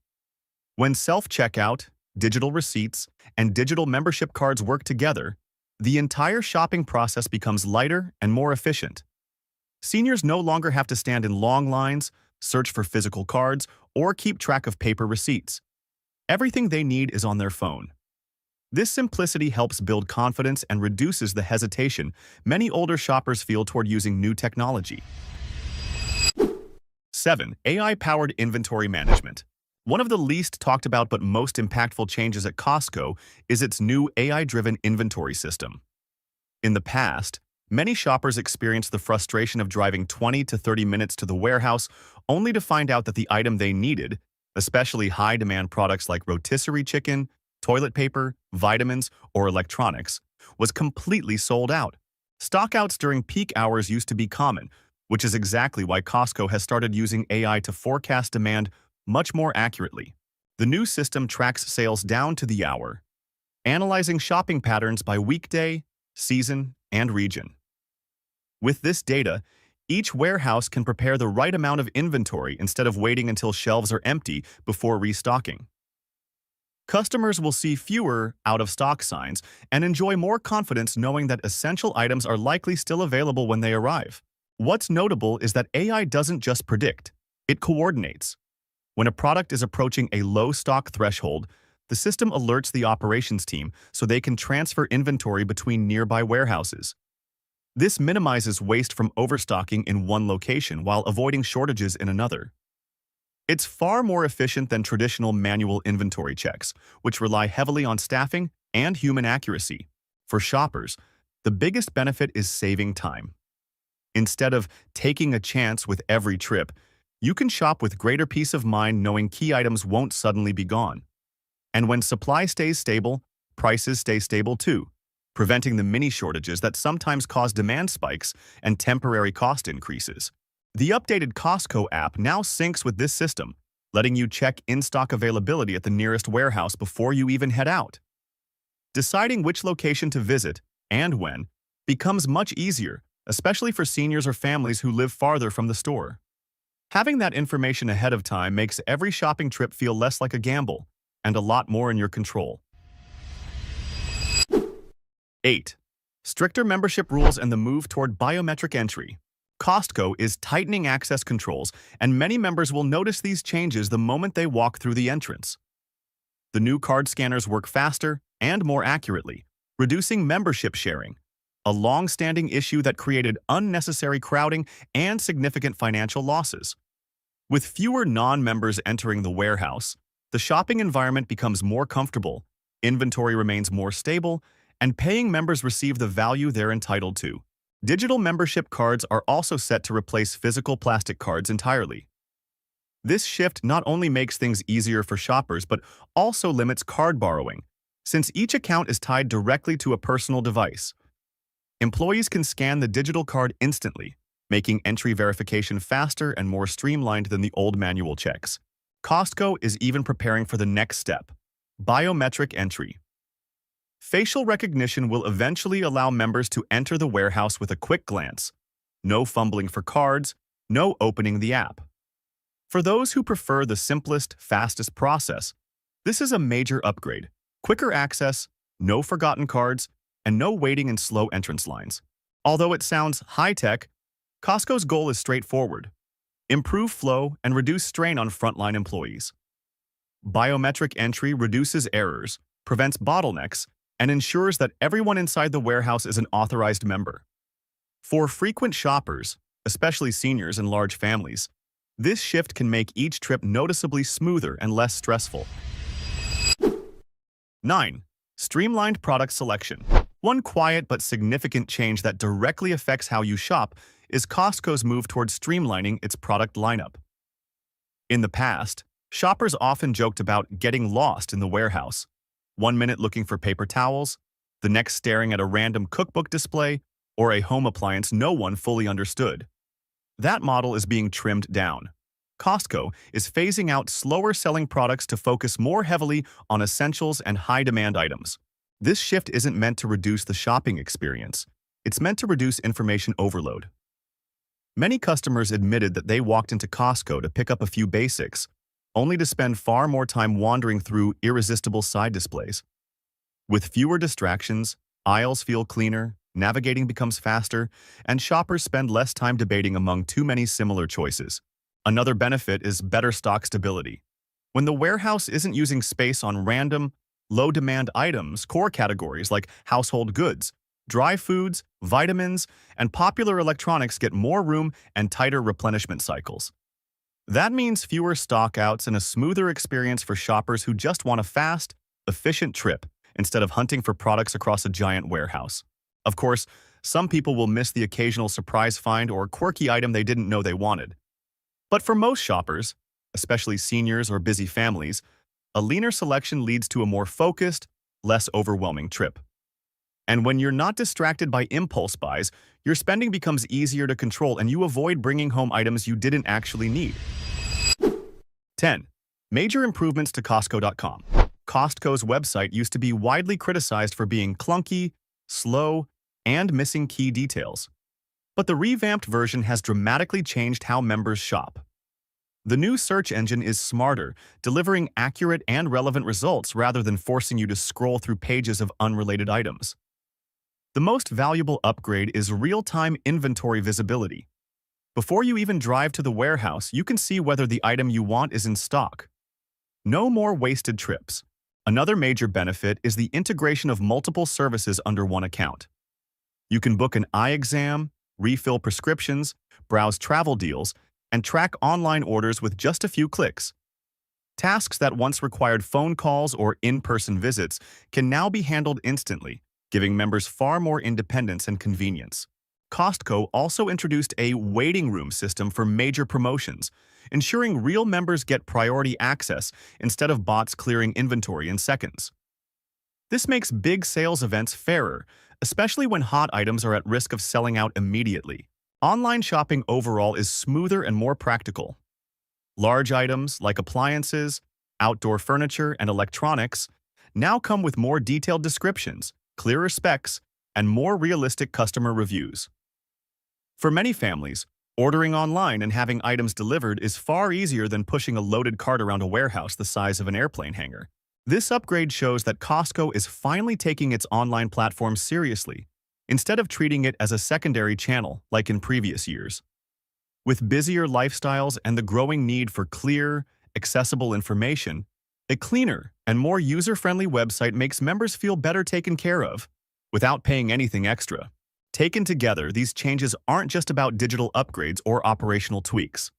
When self-checkout, digital receipts, and digital membership cards work together, the entire shopping process becomes lighter and more efficient. Seniors no longer have to stand in long lines, search for physical cards, or keep track of paper receipts. Everything they need is on their phone. This simplicity helps build confidence and reduces the hesitation many older shoppers feel toward using new technology. 7. AI-powered inventory management. One of the least talked about but most impactful changes at Costco is its new AI-driven inventory system. In the past, many shoppers experienced the frustration of driving 20 to 30 minutes to the warehouse only to find out that the item they needed, especially high-demand products like rotisserie chicken, toilet paper, vitamins, or electronics, was completely sold out. Stockouts during peak hours used to be common, which is exactly why Costco has started using AI to forecast demand much more accurately. The new system tracks sales down to the hour, analyzing shopping patterns by weekday, season, and region. With this data, each warehouse can prepare the right amount of inventory instead of waiting until shelves are empty before restocking. Customers will see fewer out-of-stock signs and enjoy more confidence knowing that essential items are likely still available when they arrive. What's notable is that AI doesn't just predict, it coordinates. When a product is approaching a low stock threshold, the system alerts the operations team so they can transfer inventory between nearby warehouses. This minimizes waste from overstocking in one location while avoiding shortages in another. It's far more efficient than traditional manual inventory checks, which rely heavily on staffing and human accuracy. For shoppers, the biggest benefit is saving time. Instead of taking a chance with every trip, you can shop with greater peace of mind knowing key items won't suddenly be gone. And when supply stays stable, prices stay stable too, preventing the mini shortages that sometimes cause demand spikes and temporary cost increases. The updated Costco app now syncs with this system, letting you check in-stock availability at the nearest warehouse before you even head out. Deciding which location to visit and when becomes much easier, especially for seniors or families who live farther from the store. Having that information ahead of time makes every shopping trip feel less like a gamble and a lot more in your control. 8. Stricter membership rules and the move toward biometric entry. Costco is tightening access controls, and many members will notice these changes the moment they walk through the entrance. The new card scanners work faster and more accurately, reducing membership sharing, a long-standing issue that created unnecessary crowding and significant financial losses. With fewer non-members entering the warehouse, the shopping environment becomes more comfortable, inventory remains more stable, and paying members receive the value they're entitled to. Digital membership cards are also set to replace physical plastic cards entirely. This shift not only makes things easier for shoppers but also limits card borrowing, since each account is tied directly to a personal device. Employees can scan the digital card instantly, making entry verification faster and more streamlined than the old manual checks. Costco is even preparing for the next step: biometric entry. Facial recognition will eventually allow members to enter the warehouse with a quick glance. No fumbling for cards, no opening the app. For those who prefer the simplest, fastest process, this is a major upgrade. Quicker access, no forgotten cards, and no waiting in slow entrance lines. Although it sounds high-tech, Costco's goal is straightforward: improve flow and reduce strain on frontline employees. Biometric entry reduces errors, prevents bottlenecks, and ensures that everyone inside the warehouse is an authorized member. For frequent shoppers, especially seniors and large families, This shift can make each trip noticeably smoother and less stressful. 9. Streamlined product selection. One quiet but significant change that directly affects how you shop is Costco's move towards streamlining its product lineup. In the past, shoppers often joked about getting lost in the warehouse, 1 minute looking for paper towels, the next staring at a random cookbook display, or a home appliance no one fully understood. That model is being trimmed down. Costco is phasing out slower-selling products to focus more heavily on essentials and high-demand items. This shift isn't meant to reduce the shopping experience. It's meant to reduce information overload. Many customers admitted that they walked into Costco to pick up a few basics, only to spend far more time wandering through irresistible side displays. With fewer distractions, aisles feel cleaner, navigating becomes faster, and shoppers spend less time debating among too many similar choices. Another benefit is better stock stability. When the warehouse isn't using space on random, low-demand items, core categories like household goods, dry foods, vitamins, and popular electronics get more room and tighter replenishment cycles. That means fewer stockouts and a smoother experience for shoppers who just want a fast, efficient trip instead of hunting for products across a giant warehouse. Of course, some people will miss the occasional surprise find or quirky item they didn't know they wanted. But for most shoppers, especially seniors or busy families, a leaner selection leads to a more focused, less overwhelming trip. And when you're not distracted by impulse buys, your spending becomes easier to control and you avoid bringing home items you didn't actually need. 10. Major improvements to Costco.com. Costco's website used to be widely criticized for being clunky, slow, and missing key details. But the revamped version has dramatically changed how members shop. The new search engine is smarter, delivering accurate and relevant results rather than forcing you to scroll through pages of unrelated items. The most valuable upgrade is real-time inventory visibility. Before you even drive to the warehouse, you can see whether the item you want is in stock. No more wasted trips. Another major benefit is the integration of multiple services under one account. You can book an eye exam, refill prescriptions, browse travel deals, and track online orders with just a few clicks. Tasks that once required phone calls or in-person visits can now be handled instantly, giving members far more independence and convenience. Costco also introduced a waiting room system for major promotions, ensuring real members get priority access instead of bots clearing inventory in seconds. This makes big sales events fairer, especially when hot items are at risk of selling out immediately. Online shopping overall is smoother and more practical. Large items like appliances, outdoor furniture, and electronics now come with more detailed descriptions, clearer specs, and more realistic customer reviews. For many families, ordering online and having items delivered is far easier than pushing a loaded cart around a warehouse the size of an airplane hangar. This upgrade shows that Costco is finally taking its online platform seriously, instead of treating it as a secondary channel like in previous years. With busier lifestyles and the growing need for clear, accessible information, a cleaner and more user-friendly website makes members feel better taken care of, without paying anything extra. Taken together, these changes aren't just about digital upgrades or operational tweaks.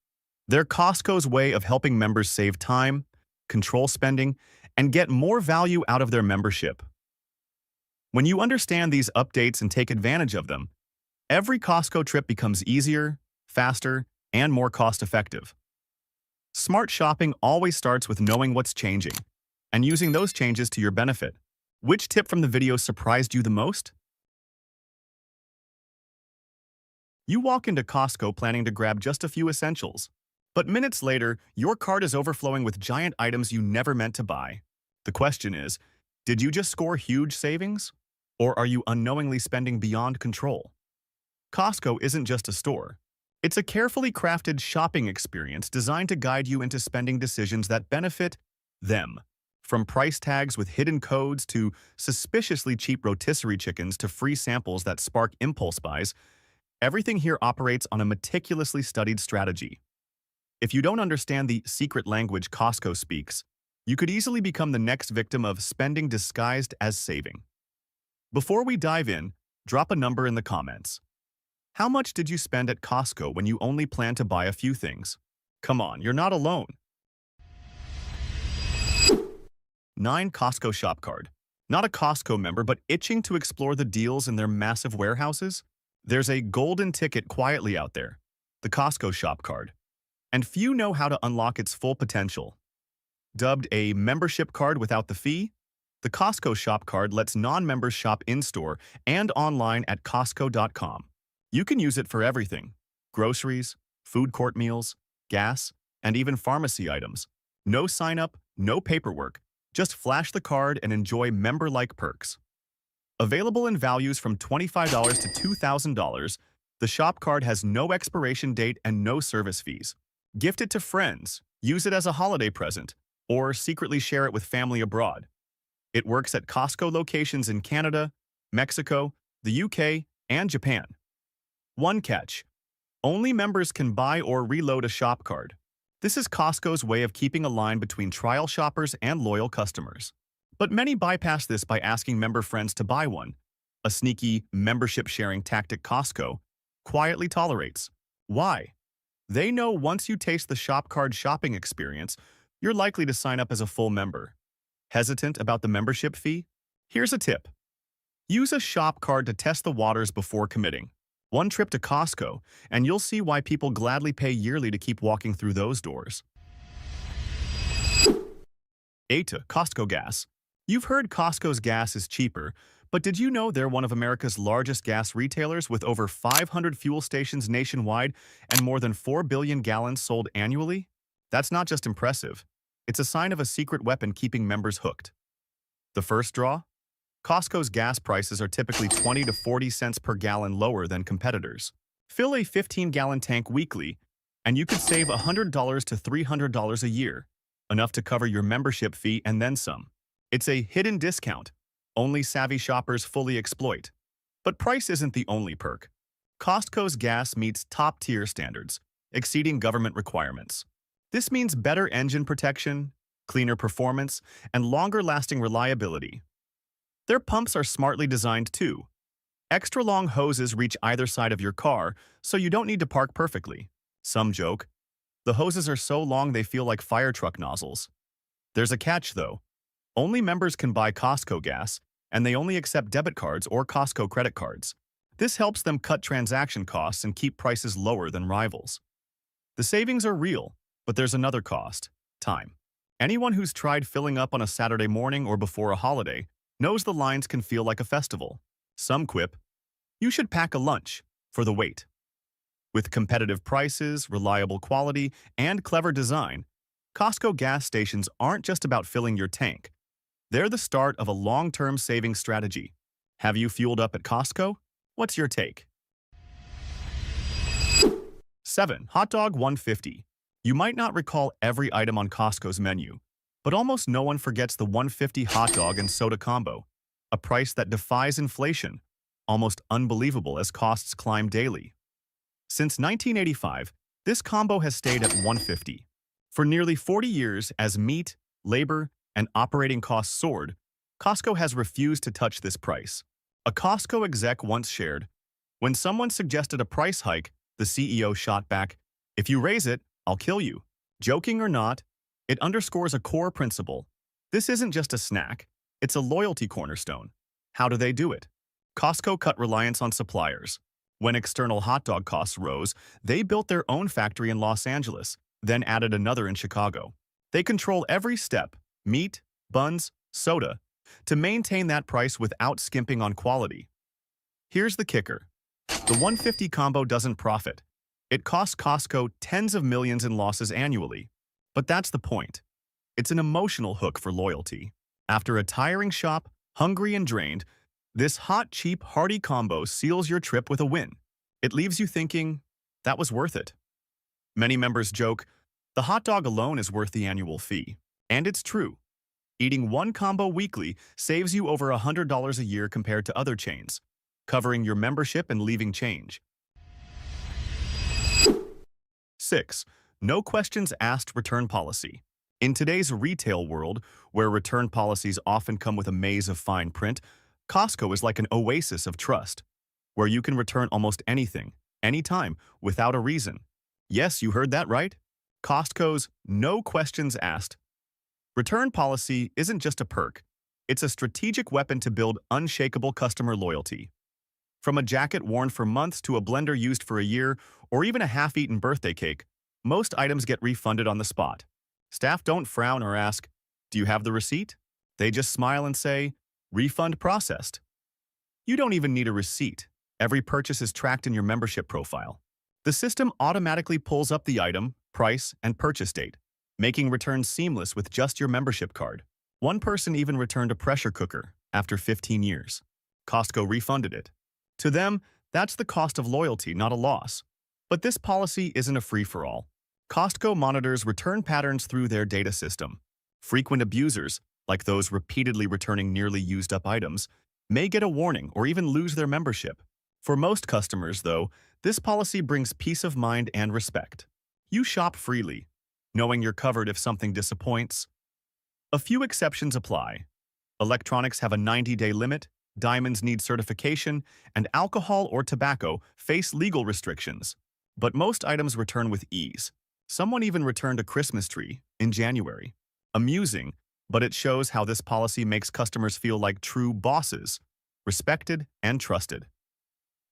They're Costco's way of helping members save time, control spending, and get more value out of their membership. When you understand these updates and take advantage of them, every Costco trip becomes easier, faster, and more cost-effective. Smart shopping always starts with knowing what's changing and using those changes to your benefit. Which tip from the video surprised you the most? You walk into Costco planning to grab just a few essentials, but minutes later, your cart is overflowing with giant items you never meant to buy. The question is, did you just score huge savings? Or are you unknowingly spending beyond control? Costco isn't just a store. It's a carefully crafted shopping experience designed to guide you into spending decisions that benefit them. From price tags with hidden codes to suspiciously cheap rotisserie chickens to free samples that spark impulse buys, everything here operates on a meticulously studied strategy. If you don't understand the secret language Costco speaks, you could easily become the next victim of spending disguised as saving. Before we dive in, drop a number in the comments. How much did you spend at Costco when you only planned to buy a few things? Come on, you're not alone. 9. Costco Shop Card. Not a Costco member, but itching to explore the deals in their massive warehouses? There's a golden ticket quietly out there, the Costco Shop Card. And few know how to unlock its full potential. Dubbed a membership card without the fee, the Costco Shop Card lets non-members shop in-store and online at Costco.com. You can use it for everything: groceries, food court meals, gas, and even pharmacy items. No sign-up, no paperwork. Just flash the card and enjoy member-like perks. Available in values from $25 to $2,000, the Shop Card has no expiration date and no service fees. Gift it to friends, use it as a holiday present, or secretly share it with family abroad. It works at Costco locations in Canada, Mexico, the UK, and Japan. One catch: only members can buy or reload a Shop Card. This is Costco's way of keeping a line between trial shoppers and loyal customers. But many bypass this by asking member friends to buy one, a sneaky membership-sharing tactic Costco quietly tolerates. Why? They know once you taste the Shop Card shopping experience, you're likely to sign up as a full member. Hesitant about the membership fee? Here's a tip. Use a Shop Card to test the waters before committing. One trip to Costco, and you'll see why people gladly pay yearly to keep walking through those doors. 8. Costco Gas. You've heard Costco's gas is cheaper, but did you know they're one of America's largest gas retailers with over 500 fuel stations nationwide and more than 4 billion gallons sold annually? That's not just impressive. It's a sign of a secret weapon keeping members hooked. The first draw? Costco's gas prices are typically 20 to 40 cents per gallon lower than competitors. Fill a 15-gallon tank weekly, and you could save $100 to $300 a year, enough to cover your membership fee and then some. It's a hidden discount only savvy shoppers fully exploit. But price isn't the only perk. Costco's gas meets top-tier standards, exceeding government requirements. This means better engine protection, cleaner performance, and longer-lasting reliability. Their pumps are smartly designed too. Extra long hoses reach either side of your car, so you don't need to park perfectly. Some joke. The hoses are so long they feel like fire truck nozzles. There's a catch, though. Only members can buy Costco gas, and they only accept debit cards or Costco credit cards. This helps them cut transaction costs and keep prices lower than rivals. The savings are real, but there's another cost: time. Anyone who's tried filling up on a Saturday morning or before a holiday knows the lines can feel like a festival. Some quip, "You should pack a lunch" for the wait. With competitive prices, reliable quality, and clever design, Costco gas stations aren't just about filling your tank. They're the start of a long-term saving strategy. Have you fueled up at Costco? What's your take? 7. Hot dog 150. You might not recall every item on Costco's menu, but almost no one forgets the 150 hot dog and soda combo, a price that defies inflation, almost unbelievable as costs climb daily. Since 1985, this combo has stayed at 150. For nearly 40 years, as meat, labor, and operating costs soared, Costco has refused to touch this price. A Costco exec once shared, "When someone suggested a price hike, the CEO shot back, 'If you raise it, I'll kill you.' Joking or not, it underscores a core principle. This isn't just a snack, it's a loyalty cornerstone. How do they do it? Costco cut reliance on suppliers. When external hot dog costs rose, they built their own factory in Los Angeles, then added another in Chicago. They control every step: meat, buns, soda, to maintain that price without skimping on quality. Here's the kicker. The 150 combo doesn't profit. It costs Costco tens of millions in losses annually. But that's the point. It's an emotional hook for loyalty. After a tiring shop, hungry and drained, this hot, cheap, hearty combo seals your trip with a win. It leaves you thinking, that was worth it. Many members joke, the hot dog alone is worth the annual fee. And it's true. Eating one combo weekly saves you over $100 a year compared to other chains, covering your membership and leaving change. 6. No questions asked return policy. In today's retail world, where return policies often come with a maze of fine print, Costco is like an oasis of trust, where you can return almost anything, anytime, without a reason. Yes, you heard that right. Costco's no questions asked return policy isn't just a perk, it's a strategic weapon to build unshakable customer loyalty. From a jacket worn for months to a blender used for a year, or even a half-eaten birthday cake, most items get refunded on the spot. Staff don't frown or ask, "Do you have the receipt?" They just smile and say, "Refund processed." You don't even need a receipt. Every purchase is tracked in your membership profile. The system automatically pulls up the item, price, and purchase date, making returns seamless with just your membership card. One person even returned a pressure cooker after 15 years. Costco refunded it. To them, that's the cost of loyalty, not a loss. But this policy isn't a free-for-all. Costco monitors return patterns through their data system. Frequent abusers, like those repeatedly returning nearly used-up items, may get a warning or even lose their membership. For most customers, though, this policy brings peace of mind and respect. You shop freely, knowing you're covered if something disappoints. A few exceptions apply. Electronics have a 90-day limit, diamonds need certification, and alcohol or tobacco face legal restrictions. But most items return with ease. Someone even returned a Christmas tree in January. Amusing, but it shows how this policy makes customers feel like true bosses, respected and trusted.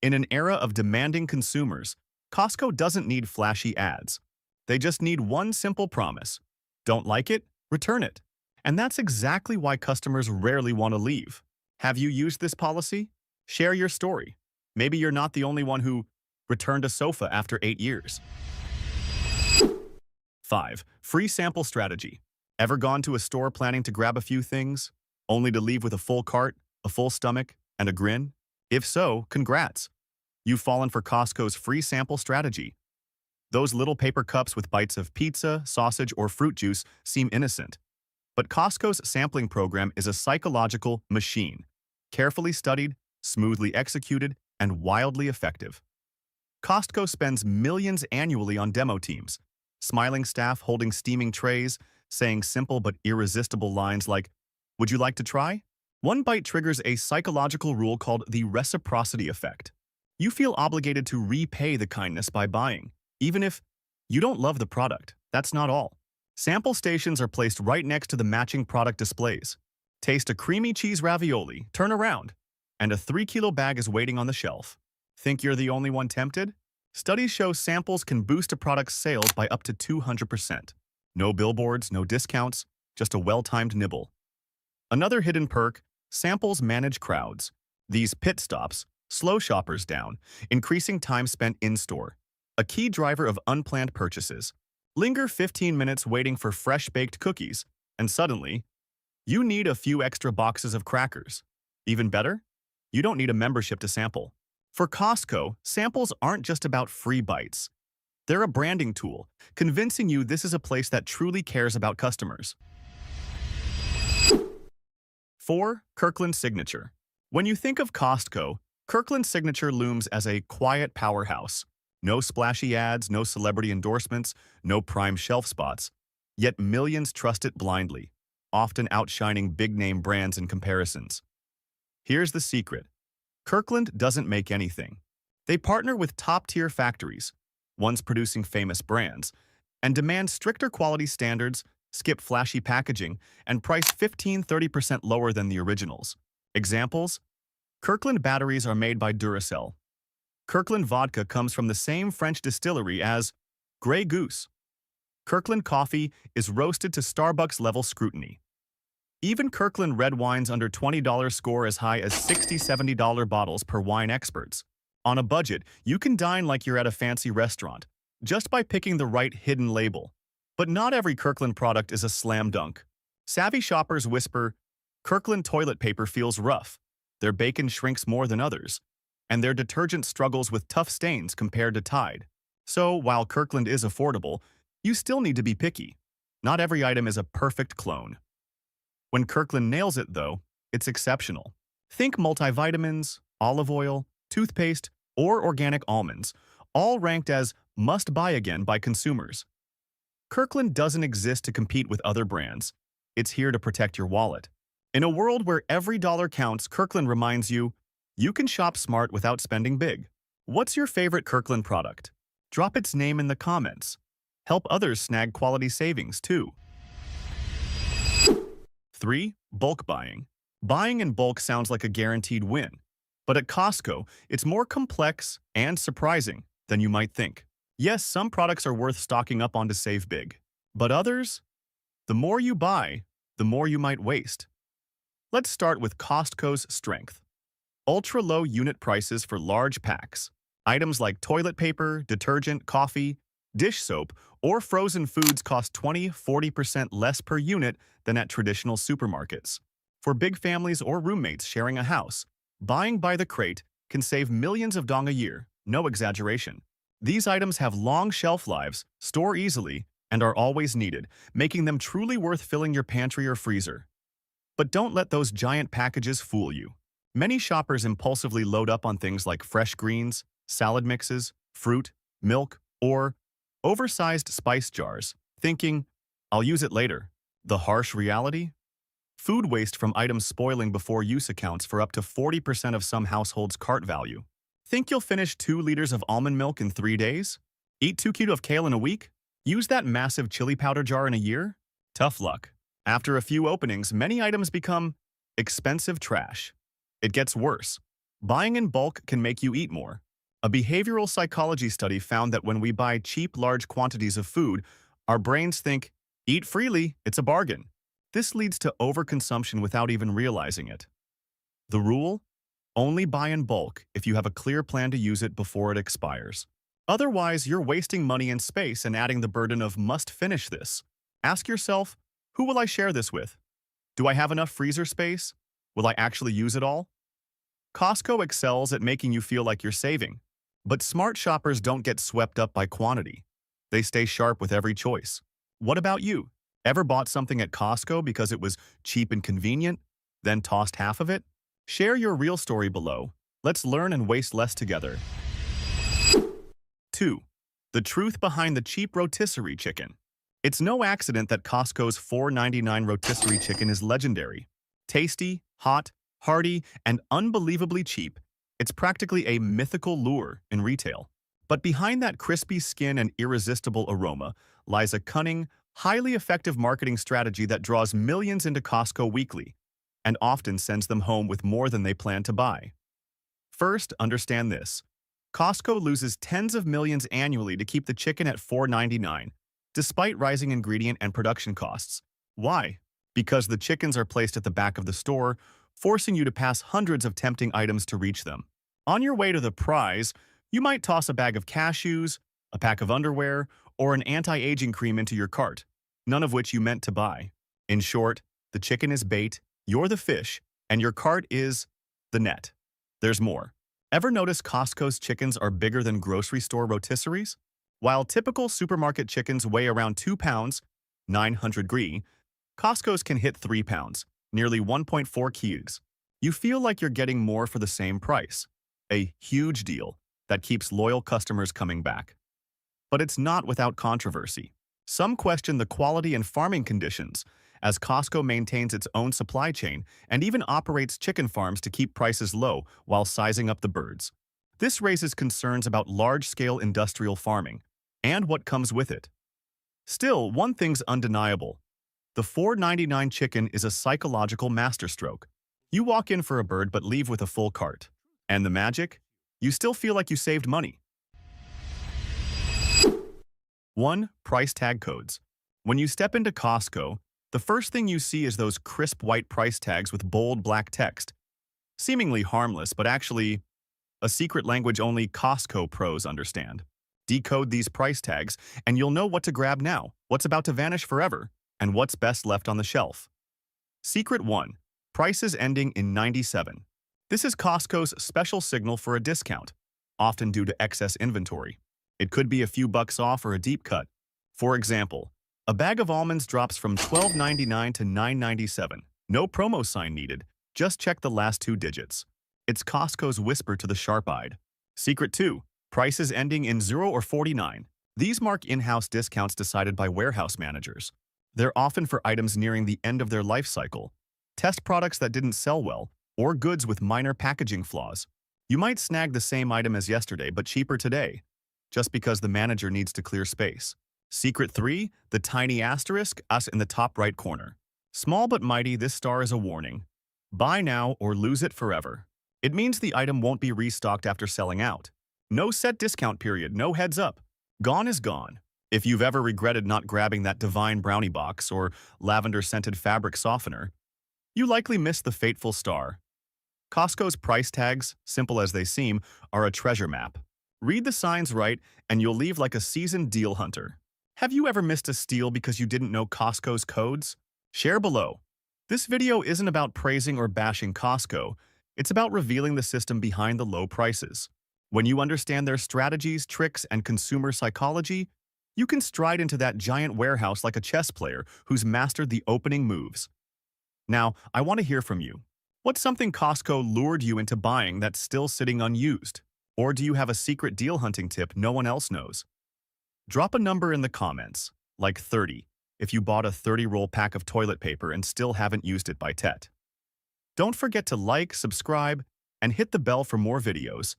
In an era of demanding consumers, Costco doesn't need flashy ads. They just need one simple promise. Don't like it? Return it. And that's exactly why customers rarely want to leave. Have you used this policy? Share your story. Maybe you're not the only one who returned a sofa after 8 years. 5. Free sample strategy. Ever gone to a store planning to grab a few things, only to leave with a full cart, a full stomach, and a grin? If so, congrats. You've fallen for Costco's free sample strategy. Those little paper cups with bites of pizza, sausage, or fruit juice seem innocent. But Costco's sampling program is a psychological machine, carefully studied, smoothly executed, and wildly effective. Costco spends millions annually on demo teams, smiling staff holding steaming trays, saying simple but irresistible lines like, "Would you like to try?" One bite triggers a psychological rule called the reciprocity effect. You feel obligated to repay the kindness by buying, even if you don't love the product. That's not all. Sample stations are placed right next to the matching product displays. Taste a creamy cheese ravioli, turn around, and a 3-kilo bag is waiting on the shelf. Think you're the only one tempted? Studies show samples can boost a product's sales by up to 200%. No billboards, no discounts, just a well-timed nibble. Another hidden perk, samples manage crowds. These pit stops slow shoppers down, increasing time spent in-store. A key driver of unplanned purchases. Linger 15 minutes waiting for fresh-baked cookies, and suddenly, you need a few extra boxes of crackers. Even better? You don't need a membership to sample. For Costco, samples aren't just about free bites. They're a branding tool, convincing you this is a place that truly cares about customers. 4. Kirkland Signature. When you think of Costco, Kirkland Signature looms as a quiet powerhouse. No splashy ads, no celebrity endorsements, no prime shelf spots. Yet millions trust it blindly, often outshining big-name brands in comparisons. Here's the secret. Kirkland doesn't make anything. They partner with top-tier factories, ones producing famous brands, and demand stricter quality standards, skip flashy packaging, and price 15–30% lower than the originals. Examples? Kirkland batteries are made by Duracell. Kirkland vodka comes from the same French distillery as Grey Goose. Kirkland coffee is roasted to Starbucks-level scrutiny. Even Kirkland red wines under $20 score as high as $60–70 bottles per wine experts. On a budget, you can dine like you're at a fancy restaurant, just by picking the right hidden label. But not every Kirkland product is a slam dunk. Savvy shoppers whisper, Kirkland toilet paper feels rough, their bacon shrinks more than others, and their detergent struggles with tough stains compared to Tide. So, while Kirkland is affordable, you still need to be picky. Not every item is a perfect clone. When Kirkland nails it, though, it's exceptional. Think multivitamins, olive oil, toothpaste, or organic almonds, all ranked as must-buy again by consumers. Kirkland doesn't exist to compete with other brands. It's here to protect your wallet. In a world where every dollar counts, Kirkland reminds you, you can shop smart without spending big. What's your favorite Kirkland product? Drop its name in the comments. Help others snag quality savings too. 3. Bulk buying. Buying in bulk sounds like a guaranteed win, but at Costco, it's more complex and surprising than you might think. Yes, some products are worth stocking up on to save big, but others, the more you buy, the more you might waste. Let's start with Costco's strength. Ultra-low unit prices for large packs. Items like toilet paper, detergent, coffee, dish soap, or frozen foods cost 20–40% less per unit than at traditional supermarkets. For big families or roommates sharing a house, buying by the crate can save millions of dong a year, no exaggeration. These items have long shelf lives, store easily, and are always needed, making them truly worth filling your pantry or freezer. But don't let those giant packages fool you. Many shoppers impulsively load up on things like fresh greens, salad mixes, fruit, milk, or oversized spice jars, thinking, "I'll use it later." The harsh reality? Food waste from items spoiling before use accounts for up to 40% of some households' cart value. Think you'll finish 2 liters of almond milk in 3 days? Eat 2 kilos of kale in a week? Use that massive chili powder jar in a year? Tough luck. After a few openings, many items become expensive trash. It gets worse. Buying in bulk can make you eat more. A behavioral psychology study found that when we buy cheap, large quantities of food, our brains think, "Eat freely, it's a bargain." This leads to overconsumption without even realizing it. The rule? Only buy in bulk if you have a clear plan to use it before it expires. Otherwise, you're wasting money and space and adding the burden of "must finish this." Ask yourself, who will I share this with? Do I have enough freezer space? Will I actually use it all? Costco excels at making you feel like you're saving. But smart shoppers don't get swept up by quantity. They stay sharp with every choice. What about you? Ever bought something at Costco because it was cheap and convenient, then tossed half of it? Share your real story below. Let's learn and waste less together. 2. The truth behind the cheap rotisserie chicken. It's no accident that Costco's $4.99 rotisserie chicken is legendary. Tasty, hot, hearty, and unbelievably cheap, it's practically a mythical lure in retail. But behind that crispy skin and irresistible aroma lies a cunning, highly effective marketing strategy that draws millions into Costco weekly and often sends them home with more than they plan to buy. First, understand this. Costco loses tens of millions annually to keep the chicken at $4.99, despite rising ingredient and production costs. Why? Because the chickens are placed at the back of the store, forcing you to pass hundreds of tempting items to reach them. On your way to the prize, you might toss a bag of cashews, a pack of underwear, or an anti-aging cream into your cart, none of which you meant to buy. In short, the chicken is bait, you're the fish, and your cart is the net. There's more. Ever notice Costco's chickens are bigger than grocery store rotisseries? While typical supermarket chickens weigh around 2 pounds, 900 grams, Costco's can hit 3 pounds, nearly 1.4 kilos. You feel like you're getting more for the same price. A huge deal that keeps loyal customers coming back. But it's not without controversy. Some question the quality and farming conditions, as Costco maintains its own supply chain and even operates chicken farms to keep prices low while sizing up the birds. This raises concerns about large-scale industrial farming and what comes with it. Still, one thing's undeniable. The $4.99 chicken is a psychological masterstroke. You walk in for a bird but leave with a full cart. And the magic? You still feel like you saved money. 1. Price tag codes. When you step into Costco, the first thing you see is those crisp white price tags with bold black text. Seemingly harmless, but actually a secret language only Costco pros understand. Decode these price tags, and you'll know what to grab now, what's about to vanish forever, and what's best left on the shelf. Secret 1. Prices ending in 97. This is Costco's special signal for a discount, often due to excess inventory. It could be a few bucks off or a deep cut. For example, a bag of almonds drops from $12.99 to $9.97. No promo sign needed, just check the last 2 digits. It's Costco's whisper to the sharp-eyed. Secret 2. Prices ending in 0 or 49. These mark in-house discounts decided by warehouse managers. They're often for items nearing the end of their life cycle, test products that didn't sell well, or goods with minor packaging flaws. You might snag the same item as yesterday but cheaper today, just because the manager needs to clear space. Secret 3, the tiny asterisk, us in the top right corner. Small but mighty, this star is a warning. Buy now or lose it forever. It means the item won't be restocked after selling out. No set discount period, no heads up. Gone is gone. If you've ever regretted not grabbing that divine brownie box or lavender-scented fabric softener, you likely missed the fateful star. Costco's price tags, simple as they seem, are a treasure map. Read the signs right, and you'll leave like a seasoned deal hunter. Have you ever missed a steal because you didn't know Costco's codes? Share below. This video isn't about praising or bashing Costco. It's about revealing the system behind the low prices. When you understand their strategies, tricks, and consumer psychology, you can stride into that giant warehouse like a chess player who's mastered the opening moves. Now, I want to hear from you. What's something Costco lured you into buying that's still sitting unused? Or do you have a secret deal hunting tip no one else knows? Drop a number in the comments, like 30, if you bought a 30-roll pack of toilet paper and still haven't used it by Tet. Don't forget to like, subscribe, and hit the bell for more videos.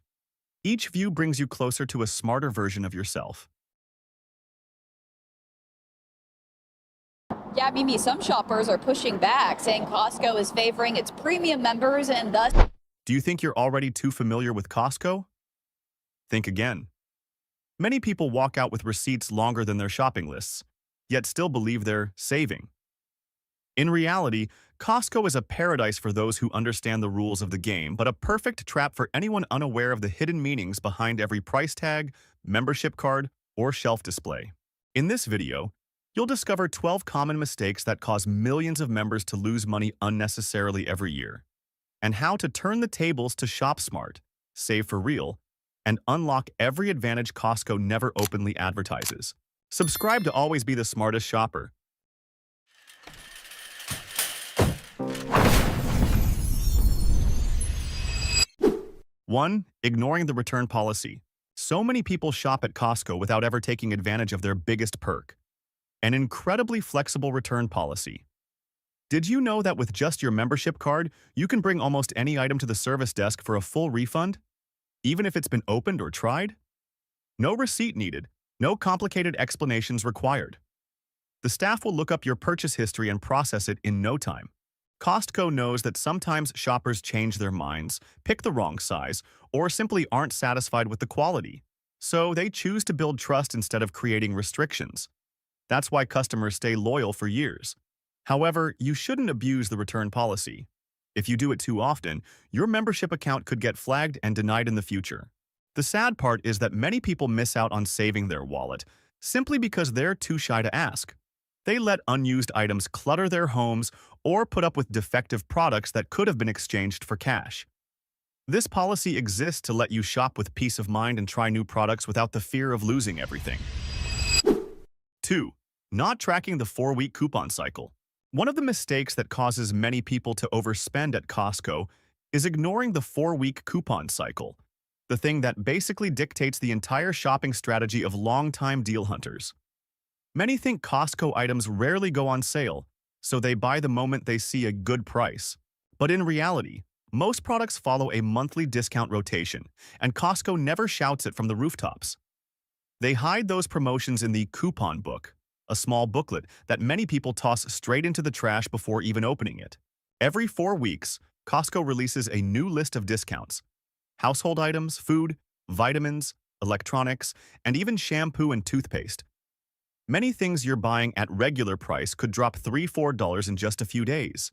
Each view brings you closer to a smarter version of yourself. Yeah, Mimi, some shoppers are pushing back, saying Costco is favoring its premium members and thus... Do you think you're already too familiar with Costco? Think again. Many people walk out with receipts longer than their shopping lists, yet still believe they're saving. In reality, Costco is a paradise for those who understand the rules of the game, but a perfect trap for anyone unaware of the hidden meanings behind every price tag, membership card, or shelf display. In this video, you'll discover 12 common mistakes that cause millions of members to lose money unnecessarily every year, and how to turn the tables to shop smart, save for real, and unlock every advantage Costco never openly advertises. Subscribe to always be the smartest shopper. One, ignoring the return policy. So many people shop at Costco without ever taking advantage of their biggest perk, an incredibly flexible return policy. Did you know that with just your membership card, you can bring almost any item to the service desk for a full refund, even if it's been opened or tried? No receipt needed, no complicated explanations required. The staff will look up your purchase history and process it in no time. Costco knows that sometimes shoppers change their minds, pick the wrong size, or simply aren't satisfied with the quality. So they choose to build trust instead of creating restrictions. That's why customers stay loyal for years. However, you shouldn't abuse the return policy. If you do it too often, your membership account could get flagged and denied in the future. The sad part is that many people miss out on saving their wallet simply because they're too shy to ask. They let unused items clutter their homes or put up with defective products that could have been exchanged for cash. This policy exists to let you shop with peace of mind and try new products without the fear of losing everything. 2. Not tracking the 4-week coupon cycle. One of the mistakes that causes many people to overspend at Costco is ignoring the 4-week coupon cycle, the thing that basically dictates the entire shopping strategy of long-time deal hunters. Many think Costco items rarely go on sale, so they buy the moment they see a good price. But in reality, most products follow a monthly discount rotation, and Costco never shouts it from the rooftops. They hide those promotions in the coupon book, a small booklet that many people toss straight into the trash before even opening it. Every 4 weeks, Costco releases a new list of discounts. Household items, food, vitamins, electronics, and even shampoo and toothpaste. Many things you're buying at regular price could drop $3–4 in just a few days.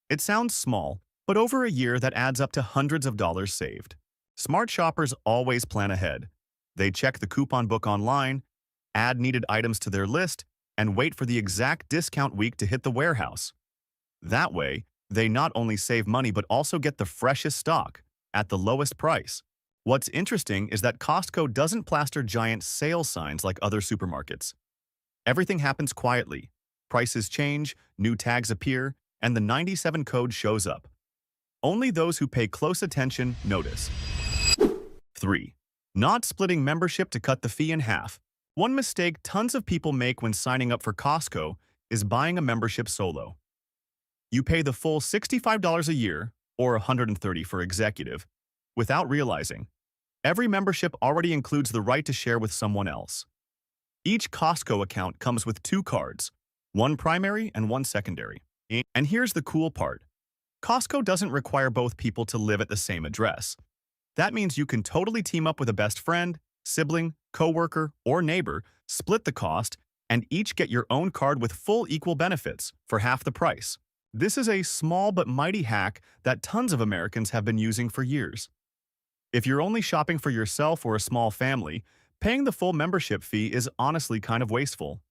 It sounds small, but over a year that adds up to hundreds of dollars saved. Smart shoppers always plan ahead. They check the coupon book online, add needed items to their list, and wait for the exact discount week to hit the warehouse. That way, they not only save money but also get the freshest stock at the lowest price. What's interesting is that Costco doesn't plaster giant sale signs like other supermarkets. Everything happens quietly. Prices change, new tags appear, and the 97 code shows up. Only those who pay close attention notice. 3. Not splitting membership to cut the fee in half. One mistake tons of people make when signing up for Costco is buying a membership solo. You pay the full $65 a year, or $130 for executive, without realizing every membership already includes the right to share with someone else. Each Costco account comes with two cards, one primary and one secondary. And here's the cool part. Costco doesn't require both people to live at the same address. That means you can totally team up with a best friend, sibling, coworker, or neighbor, split the cost, and each get your own card with full equal benefits for half the price. This is a small but mighty hack that tons of Americans have been using for years. If you're only shopping for yourself or a small family, paying the full membership fee is honestly kind of wasteful.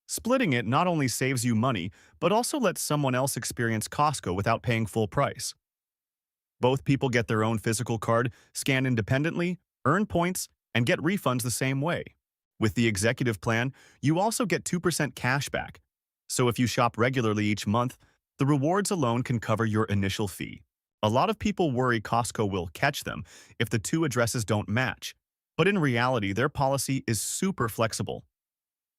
Splitting it not only saves you money, but also lets someone else experience Costco without paying full price. Both people get their own physical card, scan independently, earn points, and get refunds the same way. With the executive plan, you also get 2% cash back. So if you shop regularly each month, the rewards alone can cover your initial fee. A lot of people worry Costco will catch them if the two addresses don't match, but in reality, their policy is super flexible.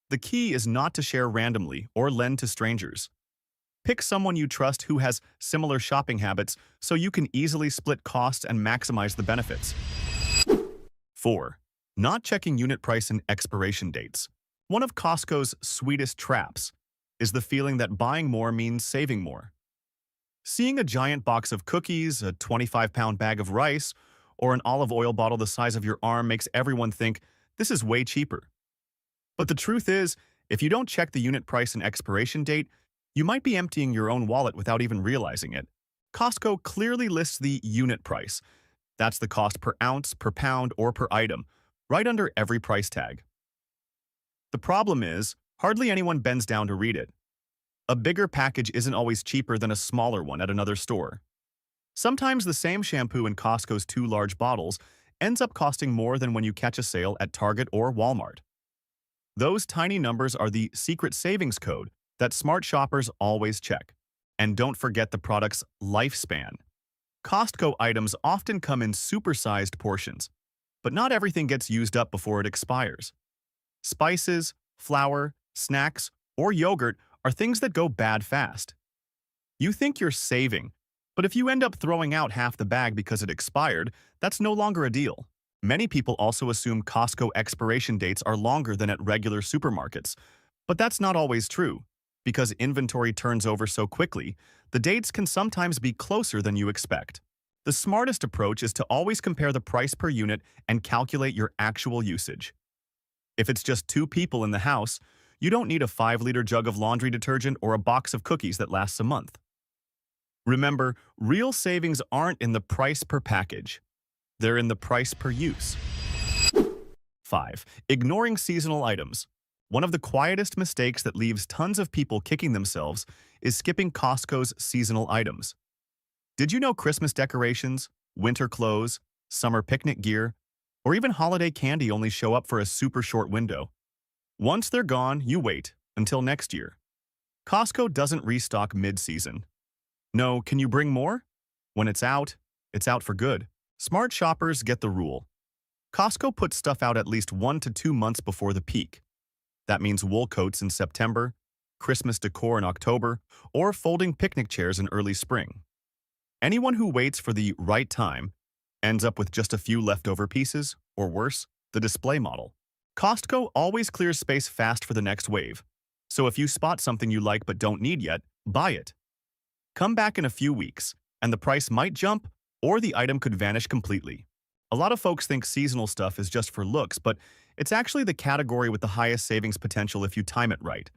The key is not to share randomly or lend to strangers. Pick someone you trust who has similar shopping habits so you can easily split costs and maximize the benefits. 4. Not checking unit price and expiration dates. One of Costco's sweetest traps is the feeling that buying more means saving more. Seeing a giant box of cookies, a 25-pound bag of rice, or an olive oil bottle the size of your arm makes everyone think this is way cheaper. But the truth is, if you don't check the unit price and expiration date, you might be emptying your own wallet without even realizing it. Costco clearly lists the unit price. That's the cost per ounce, per pound, or per item, right under every price tag. The problem is, hardly anyone bends down to read it. A bigger package isn't always cheaper than a smaller one at another store. Sometimes the same shampoo in Costco's 2 large bottles ends up costing more than when you catch a sale at Target or Walmart. Those tiny numbers are the secret savings code that smart shoppers always check. And don't forget the product's lifespan. Costco items often come in supersized portions, but not everything gets used up before it expires. Spices, flour, snacks, or yogurt are things that go bad fast. You think you're saving, but if you end up throwing out half the bag because it expired, that's no longer a deal. Many people also assume Costco expiration dates are longer than at regular supermarkets, but that's not always true. Because inventory turns over so quickly, the dates can sometimes be closer than you expect. The smartest approach is to always compare the price per unit and calculate your actual usage. If it's just 2 people in the house, you don't need a 5-liter jug of laundry detergent or a box of cookies that lasts a month. Remember, real savings aren't in the price per package. They're in the price per use. 5. Ignoring seasonal items. One of the quietest mistakes that leaves tons of people kicking themselves is skipping Costco's seasonal items. Did you know Christmas decorations, winter clothes, summer picnic gear, or even holiday candy only show up for a super short window? Once they're gone, you wait until next year. Costco doesn't restock mid-season. No, can you bring more? When it's out for good. Smart shoppers get the rule. Costco puts stuff out at least 1 to 2 months before the peak. That means wool coats in September, Christmas decor in October, or folding picnic chairs in early spring. Anyone who waits for the right time ends up with just a few leftover pieces, or worse, the display model. Costco always clears space fast for the next wave, so if you spot something you like but don't need yet, buy it. Come back in a few weeks, and the price might jump, or the item could vanish completely. A lot of folks think seasonal stuff is just for looks, but it's actually the category with the highest savings potential if you time it right.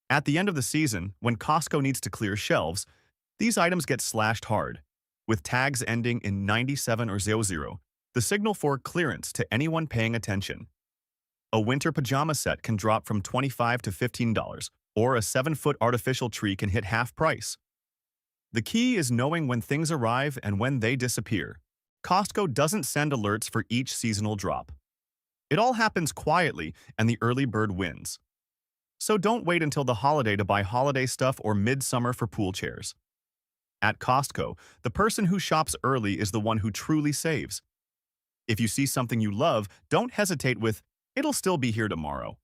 At the end of the season, when Costco needs to clear shelves, these items get slashed hard, with tags ending in 97 or 00, the signal for clearance to anyone paying attention. A winter pajama set can drop from $25 to $15, or a 7-foot artificial tree can hit half price. The key is knowing when things arrive and when they disappear. Costco doesn't send alerts for each seasonal drop. It all happens quietly, and the early bird wins. So don't wait until the holiday to buy holiday stuff or midsummer for pool chairs. At Costco, the person who shops early is the one who truly saves. If you see something you love, don't hesitate with, "It'll still be here tomorrow."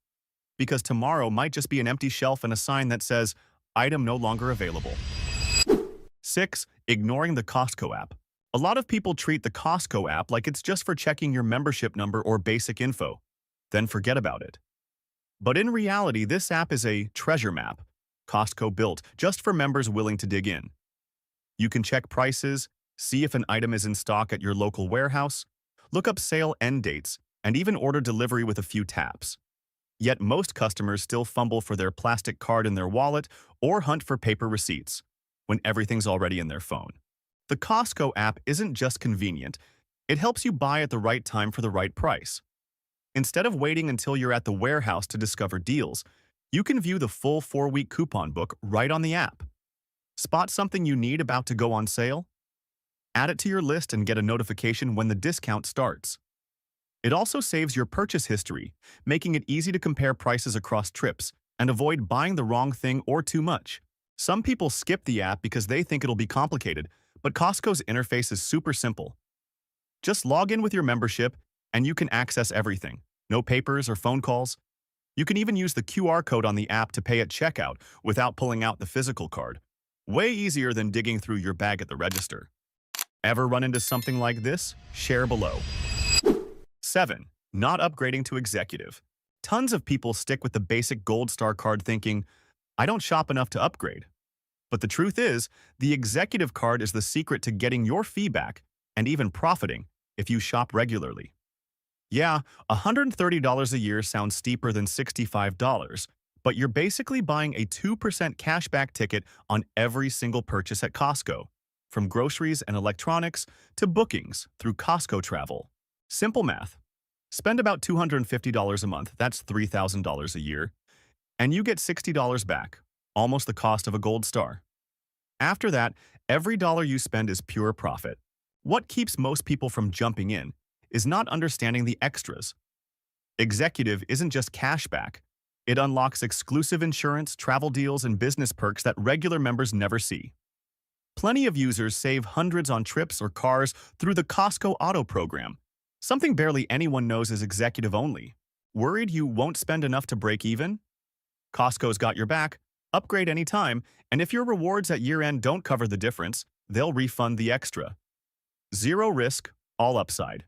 Because tomorrow might just be an empty shelf and a sign that says, "Item no longer available." 6. Ignoring the Costco app. A lot of people treat the Costco app like it's just for checking your membership number or basic info, then forget about it. But in reality, this app is a treasure map Costco built just for members willing to dig in. You can check prices, see if an item is in stock at your local warehouse, look up sale end dates, and even order delivery with a few taps. Yet most customers still fumble for their plastic card in their wallet or hunt for paper receipts when everything's already in their phone. The Costco app isn't just convenient, it helps you buy at the right time for the right price. Instead of waiting until you're at the warehouse to discover deals, you can view the full 4-week coupon book right on the app. Spot something you need about to go on sale? Add it to your list and get a notification when the discount starts. It also saves your purchase history, making it easy to compare prices across trips and avoid buying the wrong thing or too much. Some people skip the app because they think it'll be complicated, but Costco's interface is super simple. Just log in with your membership and you can access everything. No papers or phone calls. You can even use the QR code on the app to pay at checkout without pulling out the physical card. Way easier than digging through your bag at the register. Ever run into something like this? Share below. 7. Not upgrading to executive. Tons of people stick with the basic Gold Star card thinking, I don't shop enough to upgrade. But the truth is, the executive card is the secret to getting your fee back and even profiting if you shop regularly. Yeah, $130 a year sounds steeper than $65, but you're basically buying a 2% cashback ticket on every single purchase at Costco, from groceries and electronics to bookings through Costco Travel. Simple math. Spend about $250 a month, that's $3,000 a year, and you get $60 back, almost the cost of a Gold Star. After that, every dollar you spend is pure profit. What keeps most people from jumping in is not understanding the extras. Executive isn't just cashback. It unlocks exclusive insurance, travel deals, and business perks that regular members never see. Plenty of users save hundreds on trips or cars through the Costco Auto program, something barely anyone knows is executive only. Worried you won't spend enough to break even? Costco's got your back. Upgrade anytime, and if your rewards at year-end don't cover the difference, they'll refund the extra. Zero risk, all upside.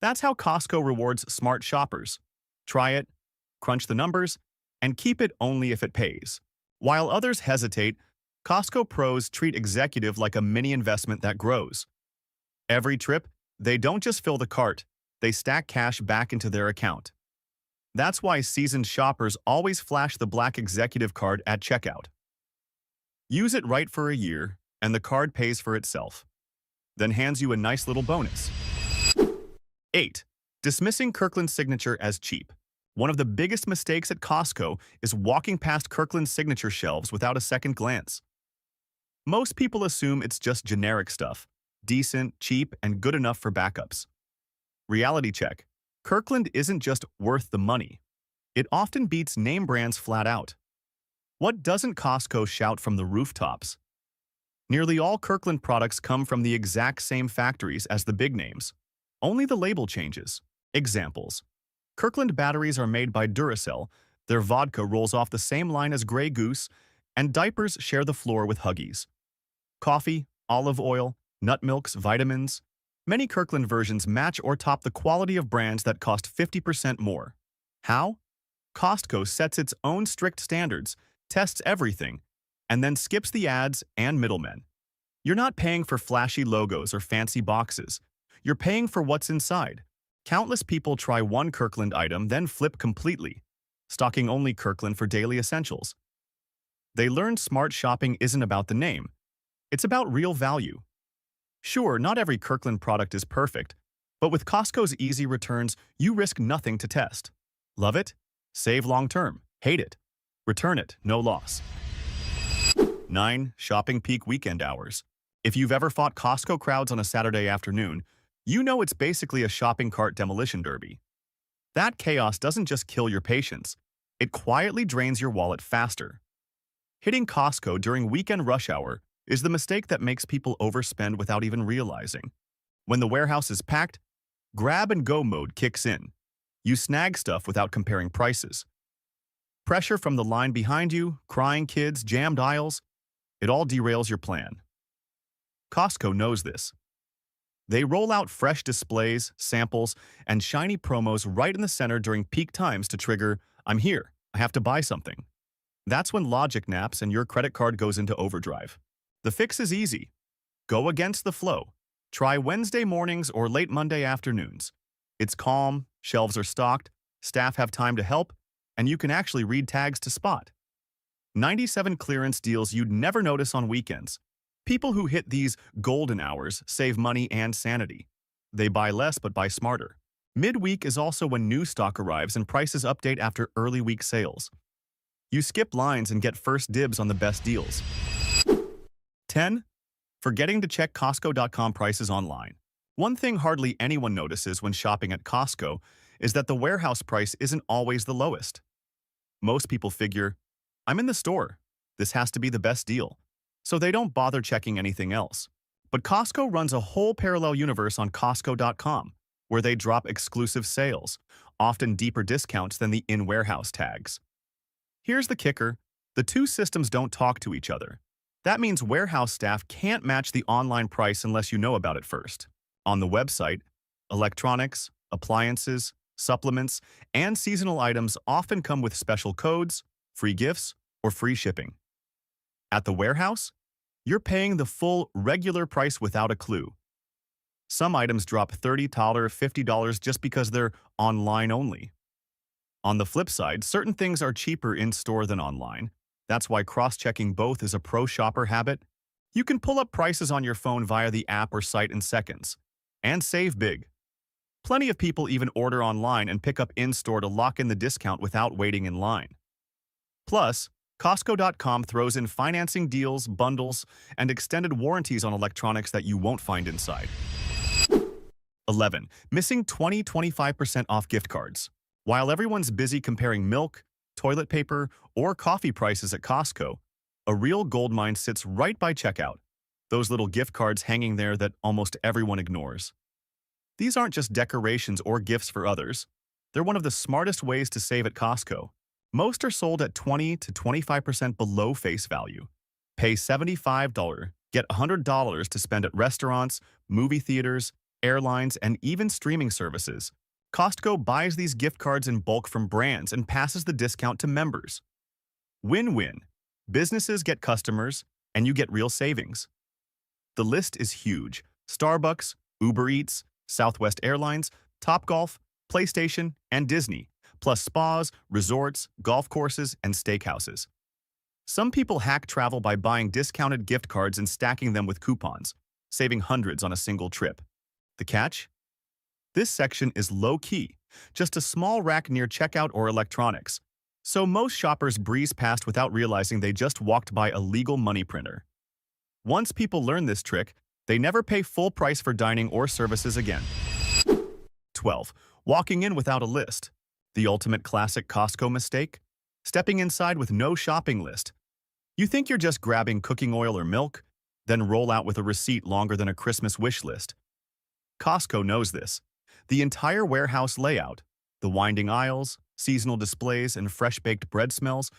That's how Costco rewards smart shoppers. Try it, crunch the numbers, and keep it only if it pays. While others hesitate, Costco pros treat executive like a mini investment that grows. Every trip, they don't just fill the cart, they stack cash back into their account. That's why seasoned shoppers always flash the black executive card at checkout. Use it right for a year, and the card pays for itself. Then hands you a nice little bonus. 8. Dismissing Kirkland's signature as cheap. One of the biggest mistakes at Costco is walking past Kirkland's signature shelves without a second glance. Most people assume it's just generic stuff, decent, cheap, and good enough for backups. Reality check. Kirkland isn't just worth the money. It often beats name brands flat out. What doesn't Costco shout from the rooftops? Nearly all Kirkland products come from the exact same factories as the big names. Only the label changes. Examples. Kirkland batteries are made by Duracell, their vodka rolls off the same line as Grey Goose, and diapers share the floor with Huggies. Coffee, olive oil, nut milks, vitamins. Many Kirkland versions match or top the quality of brands that cost 50% more. How? Costco sets its own strict standards, tests everything, and then skips the ads and middlemen. You're not paying for flashy logos or fancy boxes. You're paying for what's inside. Countless people try one Kirkland item, then flip completely, stocking only Kirkland for daily essentials. They learned smart shopping isn't about the name. It's about real value. Sure, not every Kirkland product is perfect, but with Costco's easy returns, you risk nothing to test. Love it? Save long-term. Hate it? Return it, no loss. 9. Shopping peak weekend hours. If you've ever fought Costco crowds on a Saturday afternoon, you know it's basically a shopping cart demolition derby. That chaos doesn't just kill your patience, it quietly drains your wallet faster. Hitting Costco during weekend rush hour is the mistake that makes people overspend without even realizing. When the warehouse is packed, grab-and-go mode kicks in. You snag stuff without comparing prices. Pressure from the line behind you, crying kids, jammed aisles, it all derails your plan. Costco knows this. They roll out fresh displays, samples, and shiny promos right in the center during peak times to trigger, "I'm here, I have to buy something. That's when logic naps and your credit card goes into overdrive. The fix is easy. Go against the flow. Try Wednesday mornings or late Monday afternoons. It's calm, shelves are stocked, staff have time to help, and you can actually read tags to spot 97 clearance deals you'd never notice on weekends. People who hit these golden hours save money and sanity. They buy less but buy smarter. Midweek is also when new stock arrives and prices update after early week sales. You skip lines and get first dibs on the best deals. 10. Forgetting to check Costco.com prices online. One thing hardly anyone notices when shopping at Costco is that the warehouse price isn't always the lowest. Most people figure, I'm in the store. This has to be the best deal. So they don't bother checking anything else. But Costco runs a whole parallel universe on Costco.com, where they drop exclusive sales, often deeper discounts than the in-warehouse tags. Here's the kicker. The two systems don't talk to each other. That means warehouse staff can't match the online price unless you know about it first. On the website, electronics, appliances, supplements, and seasonal items often come with special codes, free gifts, or free shipping. At the warehouse, you're paying the full regular price without a clue. Some items drop $30, $50 just because they're online only. On the flip side, certain things are cheaper in-store than online. That's why cross-checking both is a pro shopper habit. You can pull up prices on your phone via the app or site in seconds, and save big. Plenty of people even order online and pick up in-store to lock in the discount without waiting in line. Plus, Costco.com throws in financing deals, bundles, and extended warranties on electronics that you won't find inside. 11. Missing 20-25% off gift cards. While everyone's busy comparing milk, toilet paper, or coffee prices at Costco, a real goldmine sits right by checkout, those little gift cards hanging there that almost everyone ignores. These aren't just decorations or gifts for others. They're one of the smartest ways to save at Costco. Most are sold at 20 to 25% below face value. Pay $75, get $100 to spend at restaurants, movie theaters, airlines, and even streaming services. Costco buys these gift cards in bulk from brands and passes the discount to members. Win-win. Businesses get customers, and you get real savings. The list is huge. Starbucks, Uber Eats, Southwest Airlines, Topgolf, PlayStation, and Disney, plus spas, resorts, golf courses, and steakhouses. Some people hack travel by buying discounted gift cards and stacking them with coupons, saving hundreds on a single trip. The catch? This section is low-key, just a small rack near checkout or electronics, so most shoppers breeze past without realizing they just walked by a legal money printer. Once people learn this trick, they never pay full price for dining or services again. 12. Walking in without a list. The ultimate classic Costco mistake? Stepping inside with no shopping list. You think you're just grabbing cooking oil or milk, then roll out with a receipt longer than a Christmas wish list. Costco knows this. The entire warehouse layout, the winding aisles, seasonal displays, and fresh-baked bread smells,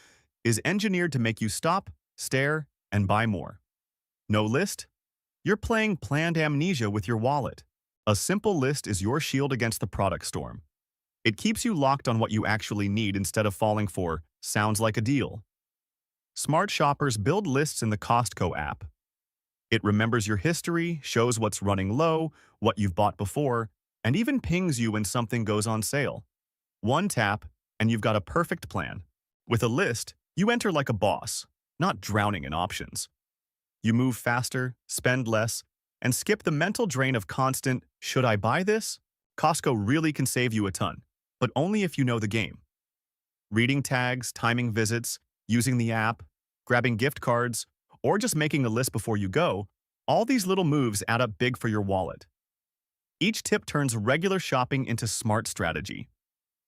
is engineered to make you stop, stare, and buy more. No list? You're playing planned amnesia with your wallet. A simple list is your shield against the product storm. It keeps you locked on what you actually need instead of falling for "sounds like a deal." Smart shoppers build lists in the Costco app. It remembers your history, shows what's running low, what you've bought before, and even pings you when something goes on sale. One tap, and you've got a perfect plan. With a list, you enter like a boss, not drowning in options. You move faster, spend less, and skip the mental drain of constant, "should I buy this?" Costco really can save you a ton, but only if you know the game. Reading tags, timing visits, using the app, grabbing gift cards, or just making a list before you go, all these little moves add up big for your wallet. Each tip turns regular shopping into smart strategy.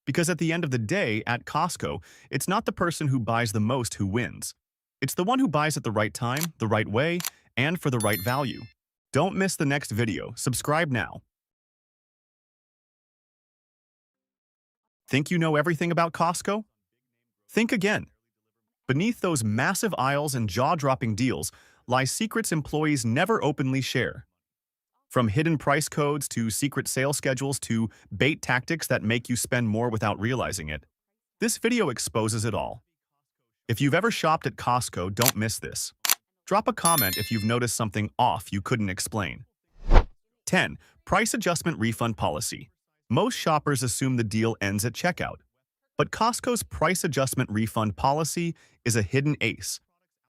Because at the end of the day, at Costco, it's not the person who buys the most who wins. It's the one who buys at the right time, the right way, and for the right value. Don't miss the next video. Subscribe now. Think you know everything about Costco? Think again. Beneath those massive aisles and jaw-dropping deals lie secrets employees never openly share. From hidden price codes to secret sale schedules to bait tactics that make you spend more without realizing it. This video exposes it all. If you've ever shopped at Costco, don't miss this. Drop a comment if you've noticed something off you couldn't explain. 10. Price Adjustment Refund Policy. Most shoppers assume the deal ends at checkout. But Costco's Price Adjustment Refund Policy is a hidden ace.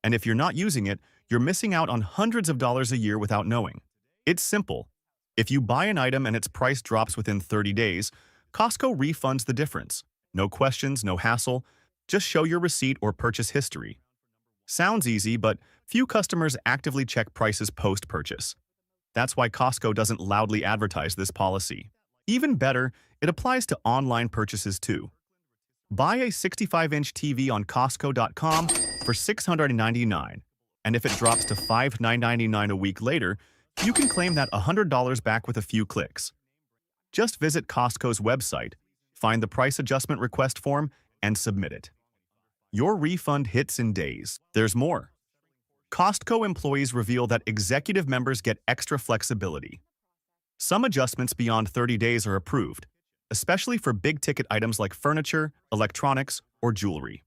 And if you're not using it, you're missing out on hundreds of dollars a year without knowing. It's simple. If you buy an item and its price drops within 30 days, Costco refunds the difference. No questions, no hassle. Just show your receipt or purchase history. Sounds easy, but few customers actively check prices post-purchase. That's why Costco doesn't loudly advertise this policy. Even better, it applies to online purchases too. Buy a 65-inch TV on Costco.com for $699, and if it drops to $599 a week later, you can claim that $100 back with a few clicks. Just visit Costco's website, find the price adjustment request form, and submit it. Your refund hits in days. There's more. Costco employees reveal that executive members get extra flexibility. Some adjustments beyond 30 days are approved, especially for big-ticket items like furniture, electronics, or jewelry.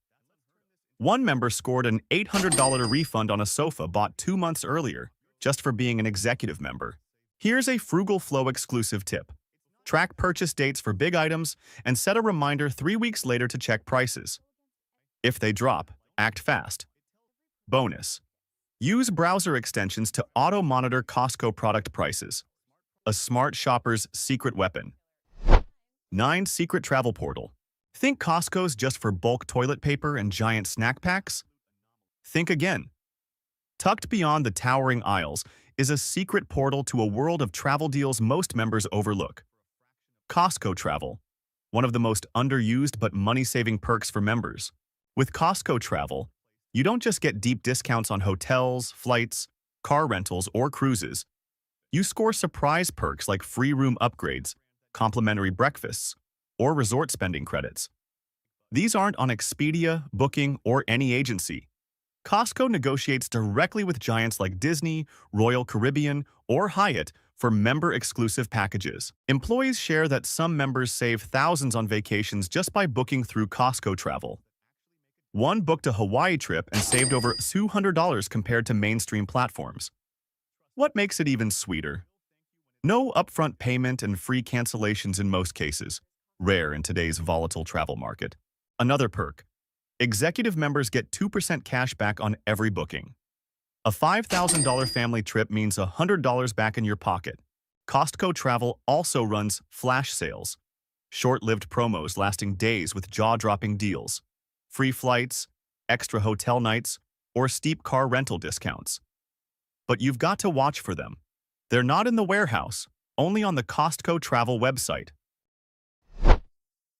One member scored an $800 refund on a sofa bought 2 months earlier, just for being an executive member. Here's a Frugal Flow exclusive tip. Track purchase dates for big items and set a reminder 3 weeks later to check prices. If they drop, act fast. Bonus. Use browser extensions to auto-monitor Costco product prices. A smart shopper's secret weapon. 9. Secret Travel Portal. Think Costco's just for bulk toilet paper and giant snack packs? Think again. Tucked beyond the towering aisles is a secret portal to a world of travel deals most members overlook. Costco Travel, one of the most underused but money-saving perks for members. With Costco Travel, you don't just get deep discounts on hotels, flights, car rentals, or cruises. You score surprise perks like free room upgrades, complimentary breakfasts, or resort spending credits. These aren't on Expedia, Booking, or any agency. Costco negotiates directly with giants like Disney, Royal Caribbean, or Hyatt for member-exclusive packages. Employees share that some members save thousands on vacations just by booking through Costco Travel. One booked a Hawaii trip and saved over $200 compared to mainstream platforms. What makes it even sweeter? No upfront payment and free cancellations in most cases, rare in today's volatile travel market. Another perk. Executive members get 2% cash back on every booking. A $5,000 family trip means $100 back in your pocket. Costco Travel also runs flash sales, short-lived promos lasting days with jaw-dropping deals, free flights, extra hotel nights, or steep car rental discounts. But you've got to watch for them. They're not in the warehouse, only on the Costco Travel website.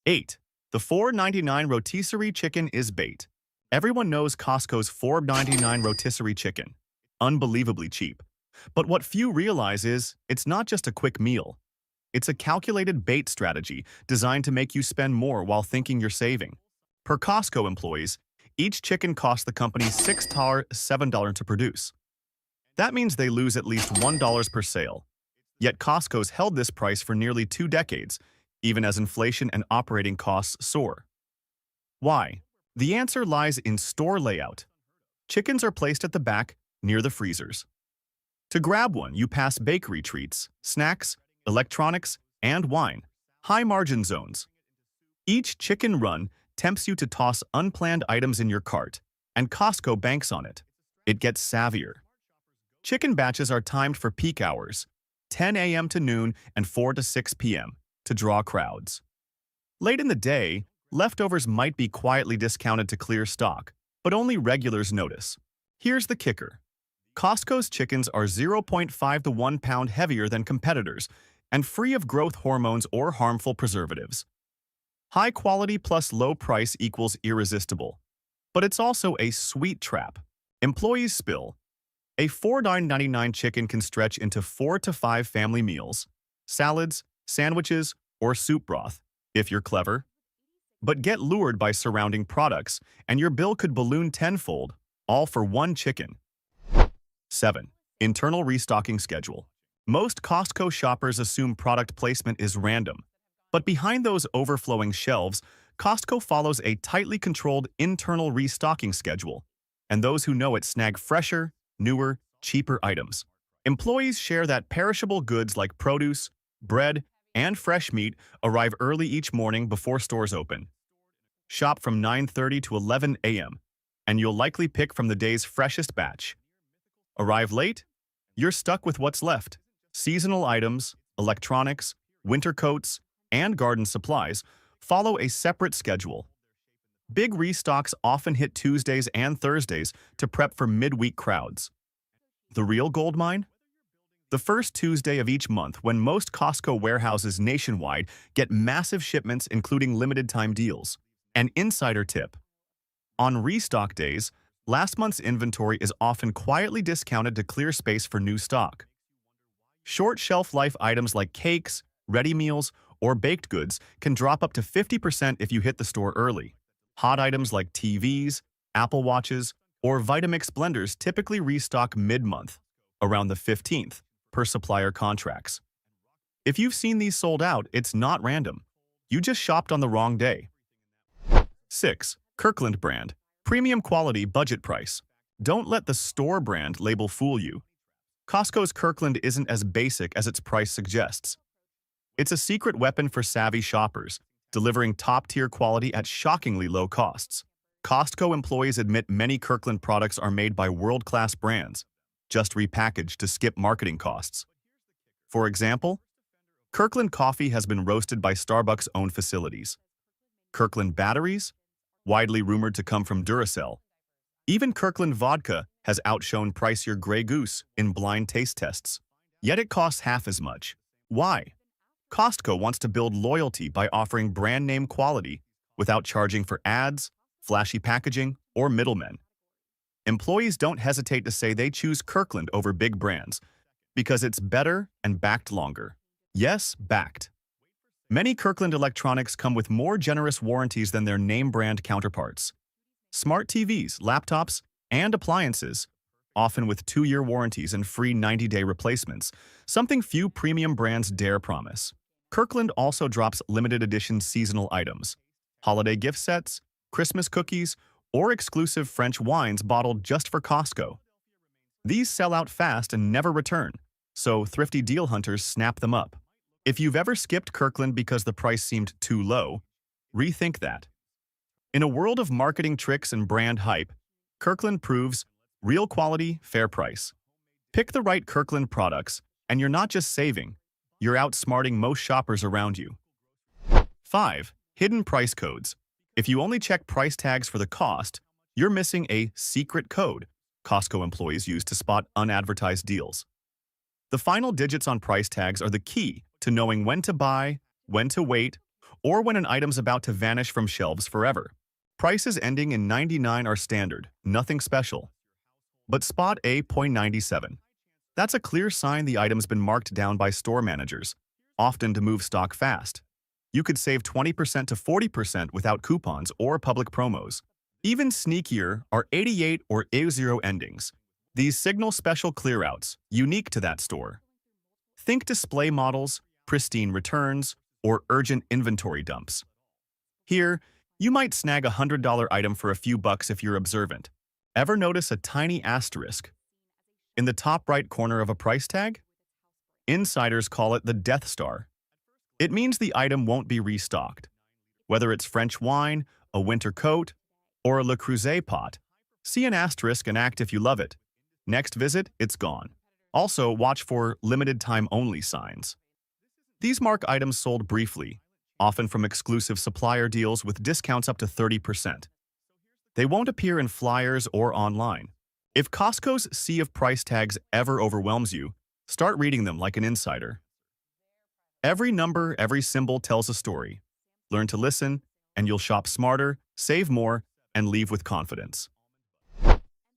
8. The $4.99 rotisserie chicken is bait. Everyone knows Costco's $4.99 rotisserie chicken. Unbelievably cheap. But what few realize is, it's not just a quick meal. It's a calculated bait strategy designed to make you spend more while thinking you're saving. Per Costco employees, each chicken costs the company $7 to produce. That means they lose at least $1 per sale. Yet Costco's held this price for nearly 2 decades, even as inflation and operating costs soar. Why? The answer lies in store layout. Chickens are placed at the back, near the freezers. To grab one, you pass bakery treats, snacks, electronics, and wine, high-margin zones. Each chicken run tempts you to toss unplanned items in your cart, and Costco banks on it. It gets savvier. Chicken batches are timed for peak hours, 10 a.m. to noon and 4 to 6 p.m., to draw crowds. Late in the day, leftovers might be quietly discounted to clear stock, but only regulars notice. Here's the kicker. Costco's chickens are 0.5 to 1 pound heavier than competitors and free of growth hormones or harmful preservatives. High quality plus low price equals irresistible. But it's also a sweet trap. Employees spill. A $4.99 chicken can stretch into 4 to 5 family meals, salads, sandwiches, or soup broth, if you're clever. But get lured by surrounding products, and your bill could balloon tenfold, all for one chicken. 7. Internal restocking schedule. Most Costco shoppers assume product placement is random. But behind those overflowing shelves, Costco follows a tightly controlled internal restocking schedule, and those who know it snag fresher, newer, cheaper items. Employees share that perishable goods like produce, bread, and fresh meat arrive early each morning before stores open. Shop from 9:30 to 11 a.m., and you'll likely pick from the day's freshest batch. Arrive late? You're stuck with what's left. Seasonal items, electronics, winter coats, and garden supplies follow a separate schedule. Big restocks often hit Tuesdays and Thursdays to prep for midweek crowds. The real gold mine? The first Tuesday of each month, when most Costco warehouses nationwide get massive shipments including limited-time deals. An insider tip: on restock days, last month's inventory is often quietly discounted to clear space for new stock. Short shelf life items like cakes, ready meals, or baked goods can drop up to 50% if you hit the store early. Hot items like TVs, Apple Watches, or Vitamix blenders typically restock mid-month, around the 15th, per supplier contracts. If you've seen these sold out, it's not random. You just shopped on the wrong day. 6. Kirkland brand. Premium quality, budget price. Don't let the store brand label fool you. Costco's Kirkland isn't as basic as its price suggests. It's a secret weapon for savvy shoppers, delivering top-tier quality at shockingly low costs. Costco employees admit many Kirkland products are made by world-class brands, just repackaged to skip marketing costs. For example, Kirkland coffee has been roasted by Starbucks' own facilities. Kirkland batteries, widely rumored to come from Duracell. Even Kirkland vodka has outshone pricier Grey Goose in blind taste tests. Yet it costs half as much. Why? Costco wants to build loyalty by offering brand-name quality without charging for ads, flashy packaging, or middlemen. Employees don't hesitate to say they choose Kirkland over big brands because it's better and backed longer. Yes, backed. Many Kirkland electronics come with more generous warranties than their name-brand counterparts. Smart TVs, laptops, and appliances, often with 2-year warranties and free 90-day replacements, something few premium brands dare promise. Kirkland also drops limited edition seasonal items, holiday gift sets, Christmas cookies, or exclusive French wines bottled just for Costco. These sell out fast and never return, so thrifty deal hunters snap them up. If you've ever skipped Kirkland because the price seemed too low, rethink that. In a world of marketing tricks and brand hype, Kirkland proves real quality, fair price. Pick the right Kirkland products, and you're not just saving, you're outsmarting most shoppers around you. 5. Hidden price codes. If you only check price tags for the cost, you're missing a secret code Costco employees use to spot unadvertised deals. The final digits on price tags are the key to knowing when to buy, when to wait, or when an item's about to vanish from shelves forever. Prices ending in 99 are standard, nothing special. But spot a .97. That's a clear sign the item's been marked down by store managers, often to move stock fast. You could save 20% to 40% without coupons or public promos. Even sneakier are 88 or A0 endings. These signal special clearouts, unique to that store. Think display models, pristine returns, or urgent inventory dumps. Here, you might snag a $100 item for a few bucks if you're observant. Ever notice a tiny asterisk in the top right corner of a price tag? Insiders call it the Death Star. It means the item won't be restocked. Whether it's French wine, a winter coat, or a Le Creuset pot, see an asterisk and act if you love it. Next visit, it's gone. Also, watch for limited time only signs. These mark items sold briefly, often from exclusive supplier deals with discounts up to 30%. They won't appear in flyers or online. If Costco's sea of price tags ever overwhelms you, start reading them like an insider. Every number, every symbol tells a story. Learn to listen, and you'll shop smarter, save more, and leave with confidence.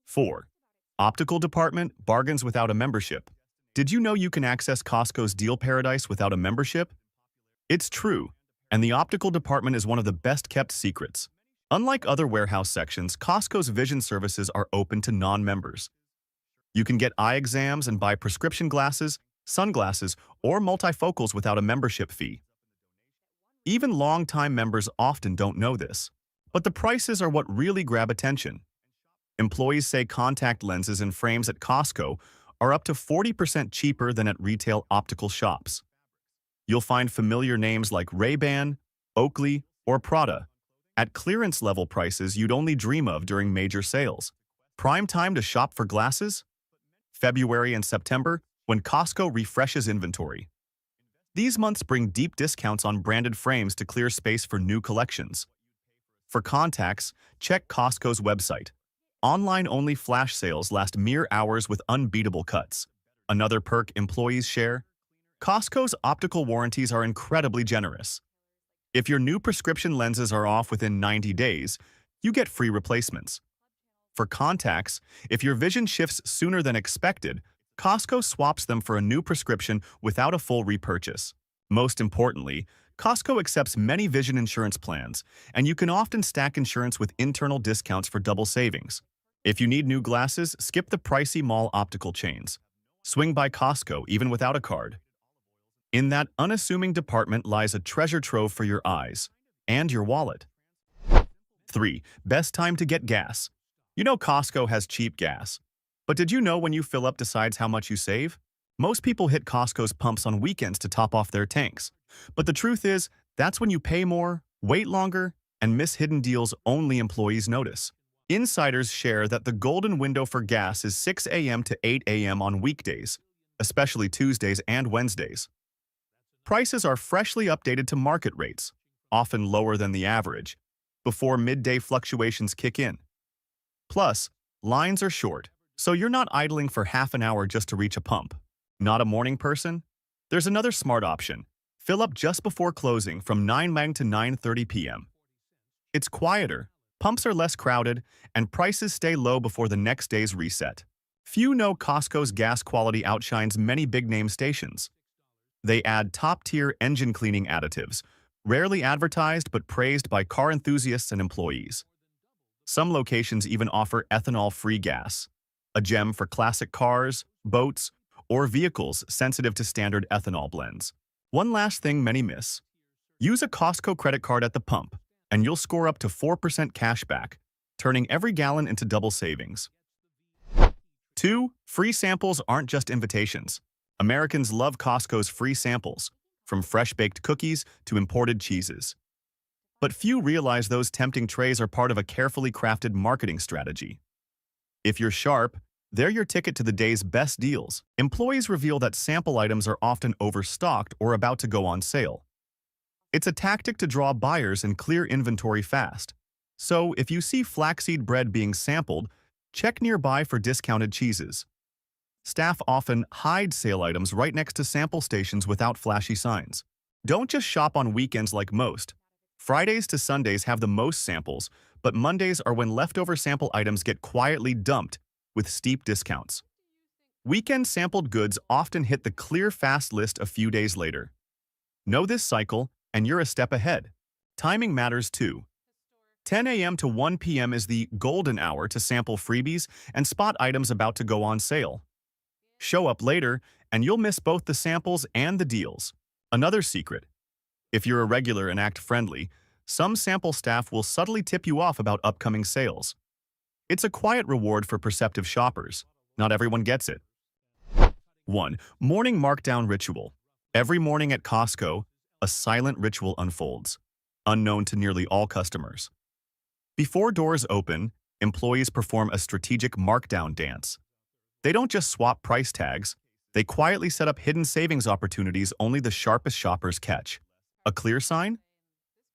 4. Optical department, bargains without a membership. Did you know you can access Costco's deal paradise without a membership? It's true, and the optical department is one of the best-kept secrets. Unlike other warehouse sections, Costco's vision services are open to non-members. You can get eye exams and buy prescription glasses, sunglasses, or multifocals without a membership fee. Even longtime members often don't know this. But the prices are what really grab attention. Employees say contact lenses and frames at Costco are up to 40% cheaper than at retail optical shops. You'll find familiar names like Ray-Ban, Oakley, or Prada at clearance-level prices you'd only dream of during major sales. Prime time to shop for glasses? February and September, when Costco refreshes inventory. These months bring deep discounts on branded frames to clear space for new collections. For contacts, check Costco's website. Online-only flash sales last mere hours with unbeatable cuts. Another perk employees share? Costco's optical warranties are incredibly generous. If your new prescription lenses are off within 90 days, you get free replacements. For contacts, if your vision shifts sooner than expected, Costco swaps them for a new prescription without a full repurchase. Most importantly, Costco accepts many vision insurance plans, and you can often stack insurance with internal discounts for double savings. If you need new glasses, skip the pricey mall optical chains. Swing by Costco even without a card. In that unassuming department lies a treasure trove for your eyes and your wallet. 3. Best time to get gas. You know Costco has cheap gas. But did you know when you fill up decides how much you save? Most people hit Costco's pumps on weekends to top off their tanks. But the truth is, that's when you pay more, wait longer, and miss hidden deals only employees notice. Insiders share that the golden window for gas is 6 a.m. to 8 a.m. on weekdays, especially Tuesdays and Wednesdays. Prices are freshly updated to market rates, often lower than the average, before midday fluctuations kick in. Plus, lines are short, so you're not idling for half an hour just to reach a pump. Not a morning person? There's another smart option. Fill up just before closing from 9 a.m. to 9:30 p.m. It's quieter, pumps are less crowded, and prices stay low before the next day's reset. Few know Costco's gas quality outshines many big-name stations. They add top-tier engine cleaning additives, rarely advertised but praised by car enthusiasts and employees. Some locations even offer ethanol-free gas, a gem for classic cars, boats, or vehicles sensitive to standard ethanol blends. One last thing many miss. Use a Costco credit card at the pump, and you'll score up to 4% cash back, turning every gallon into double savings. 2. Free samples aren't just invitations. Americans love Costco's free samples, from fresh-baked cookies to imported cheeses. But few realize those tempting trays are part of a carefully crafted marketing strategy. If you're sharp, they're your ticket to the day's best deals. Employees reveal that sample items are often overstocked or about to go on sale. It's a tactic to draw buyers and clear inventory fast. So, if you see flaxseed bread being sampled, check nearby for discounted cheeses. Staff often hide sale items right next to sample stations without flashy signs. Don't just shop on weekends like most. Fridays to Sundays have the most samples, but Mondays are when leftover sample items get quietly dumped with steep discounts. Weekend sampled goods often hit the clear fast list a few days later. Know this cycle, and you're a step ahead. Timing matters too. 10 a.m. to 1 p.m. is the golden hour to sample freebies and spot items about to go on sale. Show up later, and you'll miss both the samples and the deals. Another secret. If you're a regular and act friendly, some sample staff will subtly tip you off about upcoming sales. It's a quiet reward for perceptive shoppers. Not everyone gets it. 1. Morning Markdown Ritual. Every morning at Costco, a silent ritual unfolds, unknown to nearly all customers. Before doors open, employees perform a strategic markdown dance. They don't just swap price tags, they quietly set up hidden savings opportunities only the sharpest shoppers catch. A clear sign?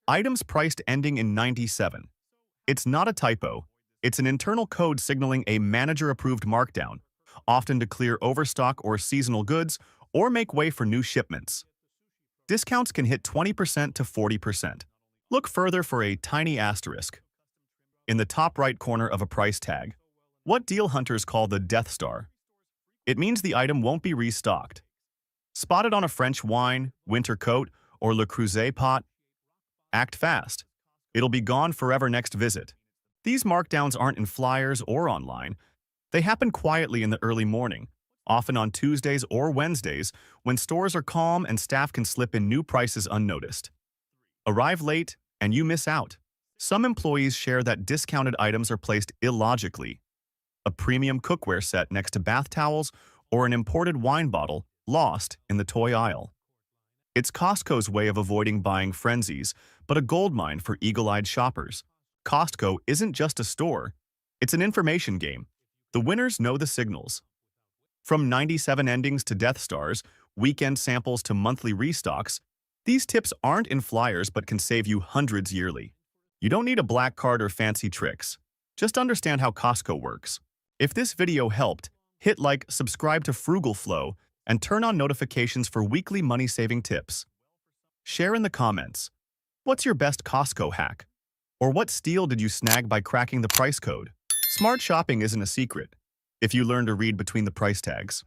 Items priced ending in 97. It's not a typo. It's an internal code signaling a manager-approved markdown, often to clear overstock or seasonal goods or make way for new shipments. Discounts can hit 20% to 40%. Look further for a tiny asterisk. In the top right corner of a price tag, what deal hunters call the Death Star. It means the item won't be restocked. Spot it on a French wine, winter coat, or Le Creuset pot. Act fast. It'll be gone forever next visit. These markdowns aren't in flyers or online. They happen quietly in the early morning, often on Tuesdays or Wednesdays when stores are calm and staff can slip in new prices unnoticed. Arrive late, and you miss out. Some employees share that discounted items are placed illogically. A premium cookware set next to bath towels or an imported wine bottle lost in the toy aisle. It's Costco's way of avoiding buying frenzies, but a goldmine for eagle-eyed shoppers. Costco isn't just a store, it's an information game. The winners know the signals. From 97 endings to Death Stars, weekend samples to monthly restocks, these tips aren't in flyers but can save you hundreds yearly. You don't need a black card or fancy tricks. Just understand how Costco works. If this video helped, hit like, subscribe to Frugal Flow, and turn on notifications for weekly money-saving tips. Share in the comments. What's your best Costco hack? Or what steal did you snag by cracking the price code? Smart shopping isn't a secret, if you learn to read between the price tags.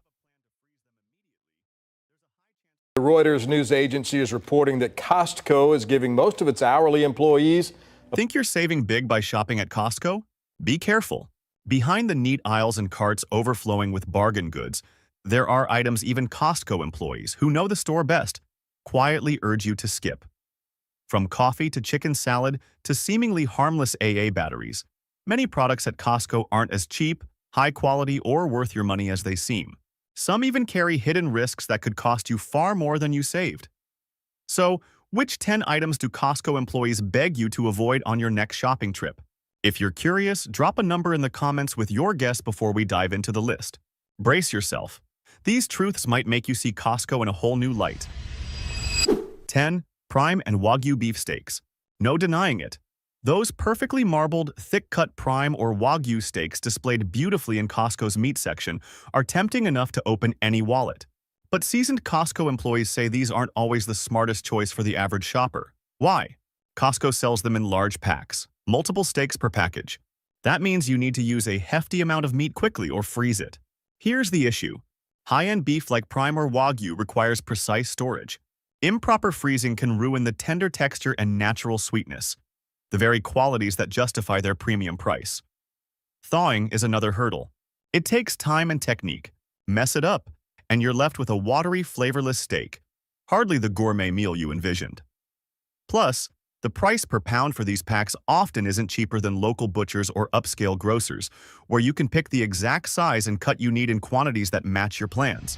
The Reuters news agency is reporting that Costco is giving most of its hourly employees. Think you're saving big by shopping at Costco? Be careful. Behind the neat aisles and carts overflowing with bargain goods, there are items even Costco employees, who know the store best, quietly urge you to skip. From coffee to chicken salad to seemingly harmless AA batteries, many products at Costco aren't as cheap, high quality, or worth your money as they seem. Some even carry hidden risks that could cost you far more than you saved. So, which 10 items do Costco employees beg you to avoid on your next shopping trip? If you're curious, drop a number in the comments with your guess before we dive into the list. Brace yourself. These truths might make you see Costco in a whole new light. 10. Prime and Wagyu beef steaks. No denying it. Those perfectly marbled, thick-cut prime or Wagyu steaks displayed beautifully in Costco's meat section are tempting enough to open any wallet. But seasoned Costco employees say these aren't always the smartest choice for the average shopper. Why? Costco sells them in large packs, multiple steaks per package. That means you need to use a hefty amount of meat quickly or freeze it. Here's the issue. High-end beef like prime or Wagyu requires precise storage. Improper freezing can ruin the tender texture and natural sweetness, the very qualities that justify their premium price. Thawing is another hurdle. It takes time and technique. Mess it up, and you're left with a watery, flavorless steak, hardly the gourmet meal you envisioned. Plus, the price per pound for these packs often isn't cheaper than local butchers or upscale grocers, where you can pick the exact size and cut you need in quantities that match your plans.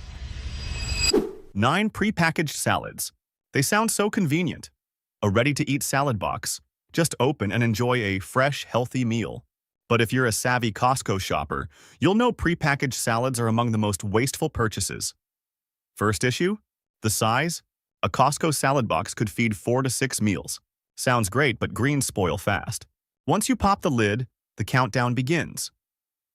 9. Prepackaged salads. They sound so convenient. A ready-to-eat salad box. Just open and enjoy a fresh, healthy meal. But if you're a savvy Costco shopper, you'll know prepackaged salads are among the most wasteful purchases. First issue? The size? A Costco salad box could feed 4 to 6 meals. Sounds great, but greens spoil fast. Once you pop the lid, the countdown begins.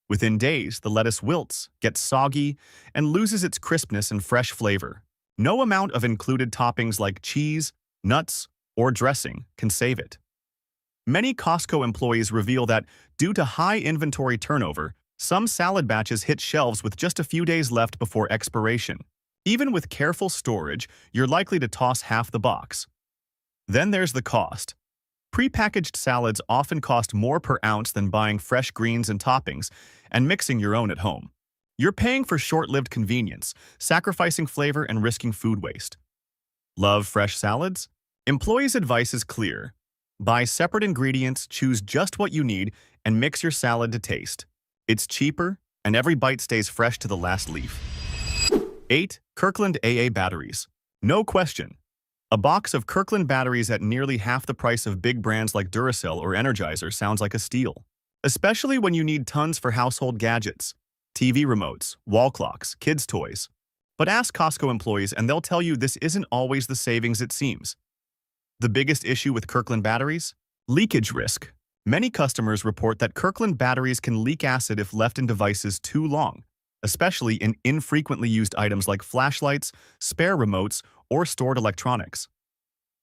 Within days, the lettuce wilts, gets soggy, and loses its crispness and fresh flavor. No amount of included toppings like cheese, nuts, or dressing can save it. Many Costco employees reveal that, due to high inventory turnover, some salad batches hit shelves with just a few days left before expiration. Even with careful storage, you're likely to toss half the box. Then there's the cost. Prepackaged salads often cost more per ounce than buying fresh greens and toppings and mixing your own at home. You're paying for short-lived convenience, sacrificing flavor and risking food waste. Love fresh salads? Employees' advice is clear. Buy separate ingredients, choose just what you need, and mix your salad to taste. It's cheaper, and every bite stays fresh to the last leaf. 8. Kirkland AA batteries. No question. A box of Kirkland batteries at nearly half the price of big brands like Duracell or Energizer sounds like a steal, especially when you need tons for household gadgets, TV remotes, wall clocks, kids' toys. But ask Costco employees and they'll tell you this isn't always the savings it seems. The biggest issue with Kirkland batteries? Leakage risk. Many customers report that Kirkland batteries can leak acid if left in devices too long, especially in infrequently used items like flashlights, spare remotes, or stored electronics.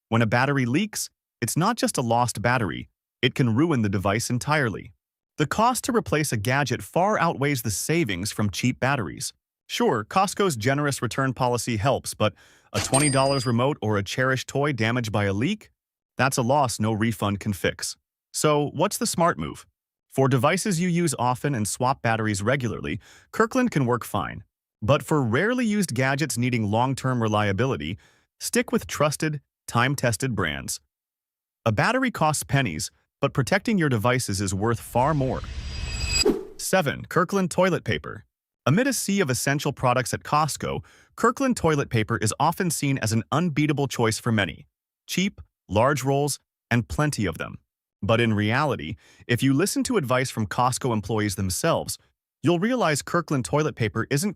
When a battery leaks, it's not just a lost battery, it can ruin the device entirely. The cost to replace a gadget far outweighs the savings from cheap batteries. Sure, Costco's generous return policy helps, but a $20 remote or a cherished toy damaged by a leak? That's a loss no refund can fix. So, what's the smart move? For devices you use often and swap batteries regularly, Kirkland can work fine. But for rarely used gadgets needing long-term reliability, stick with trusted, time-tested brands. A battery costs pennies, but protecting your devices is worth far more. 7. Kirkland toilet paper. Amid a sea of essential products at Costco, Kirkland toilet paper is often seen as an unbeatable choice for many. Cheap, large rolls, and plenty of them. But in reality, if you listen to advice from Costco employees themselves, you'll realize Kirkland toilet paper isn't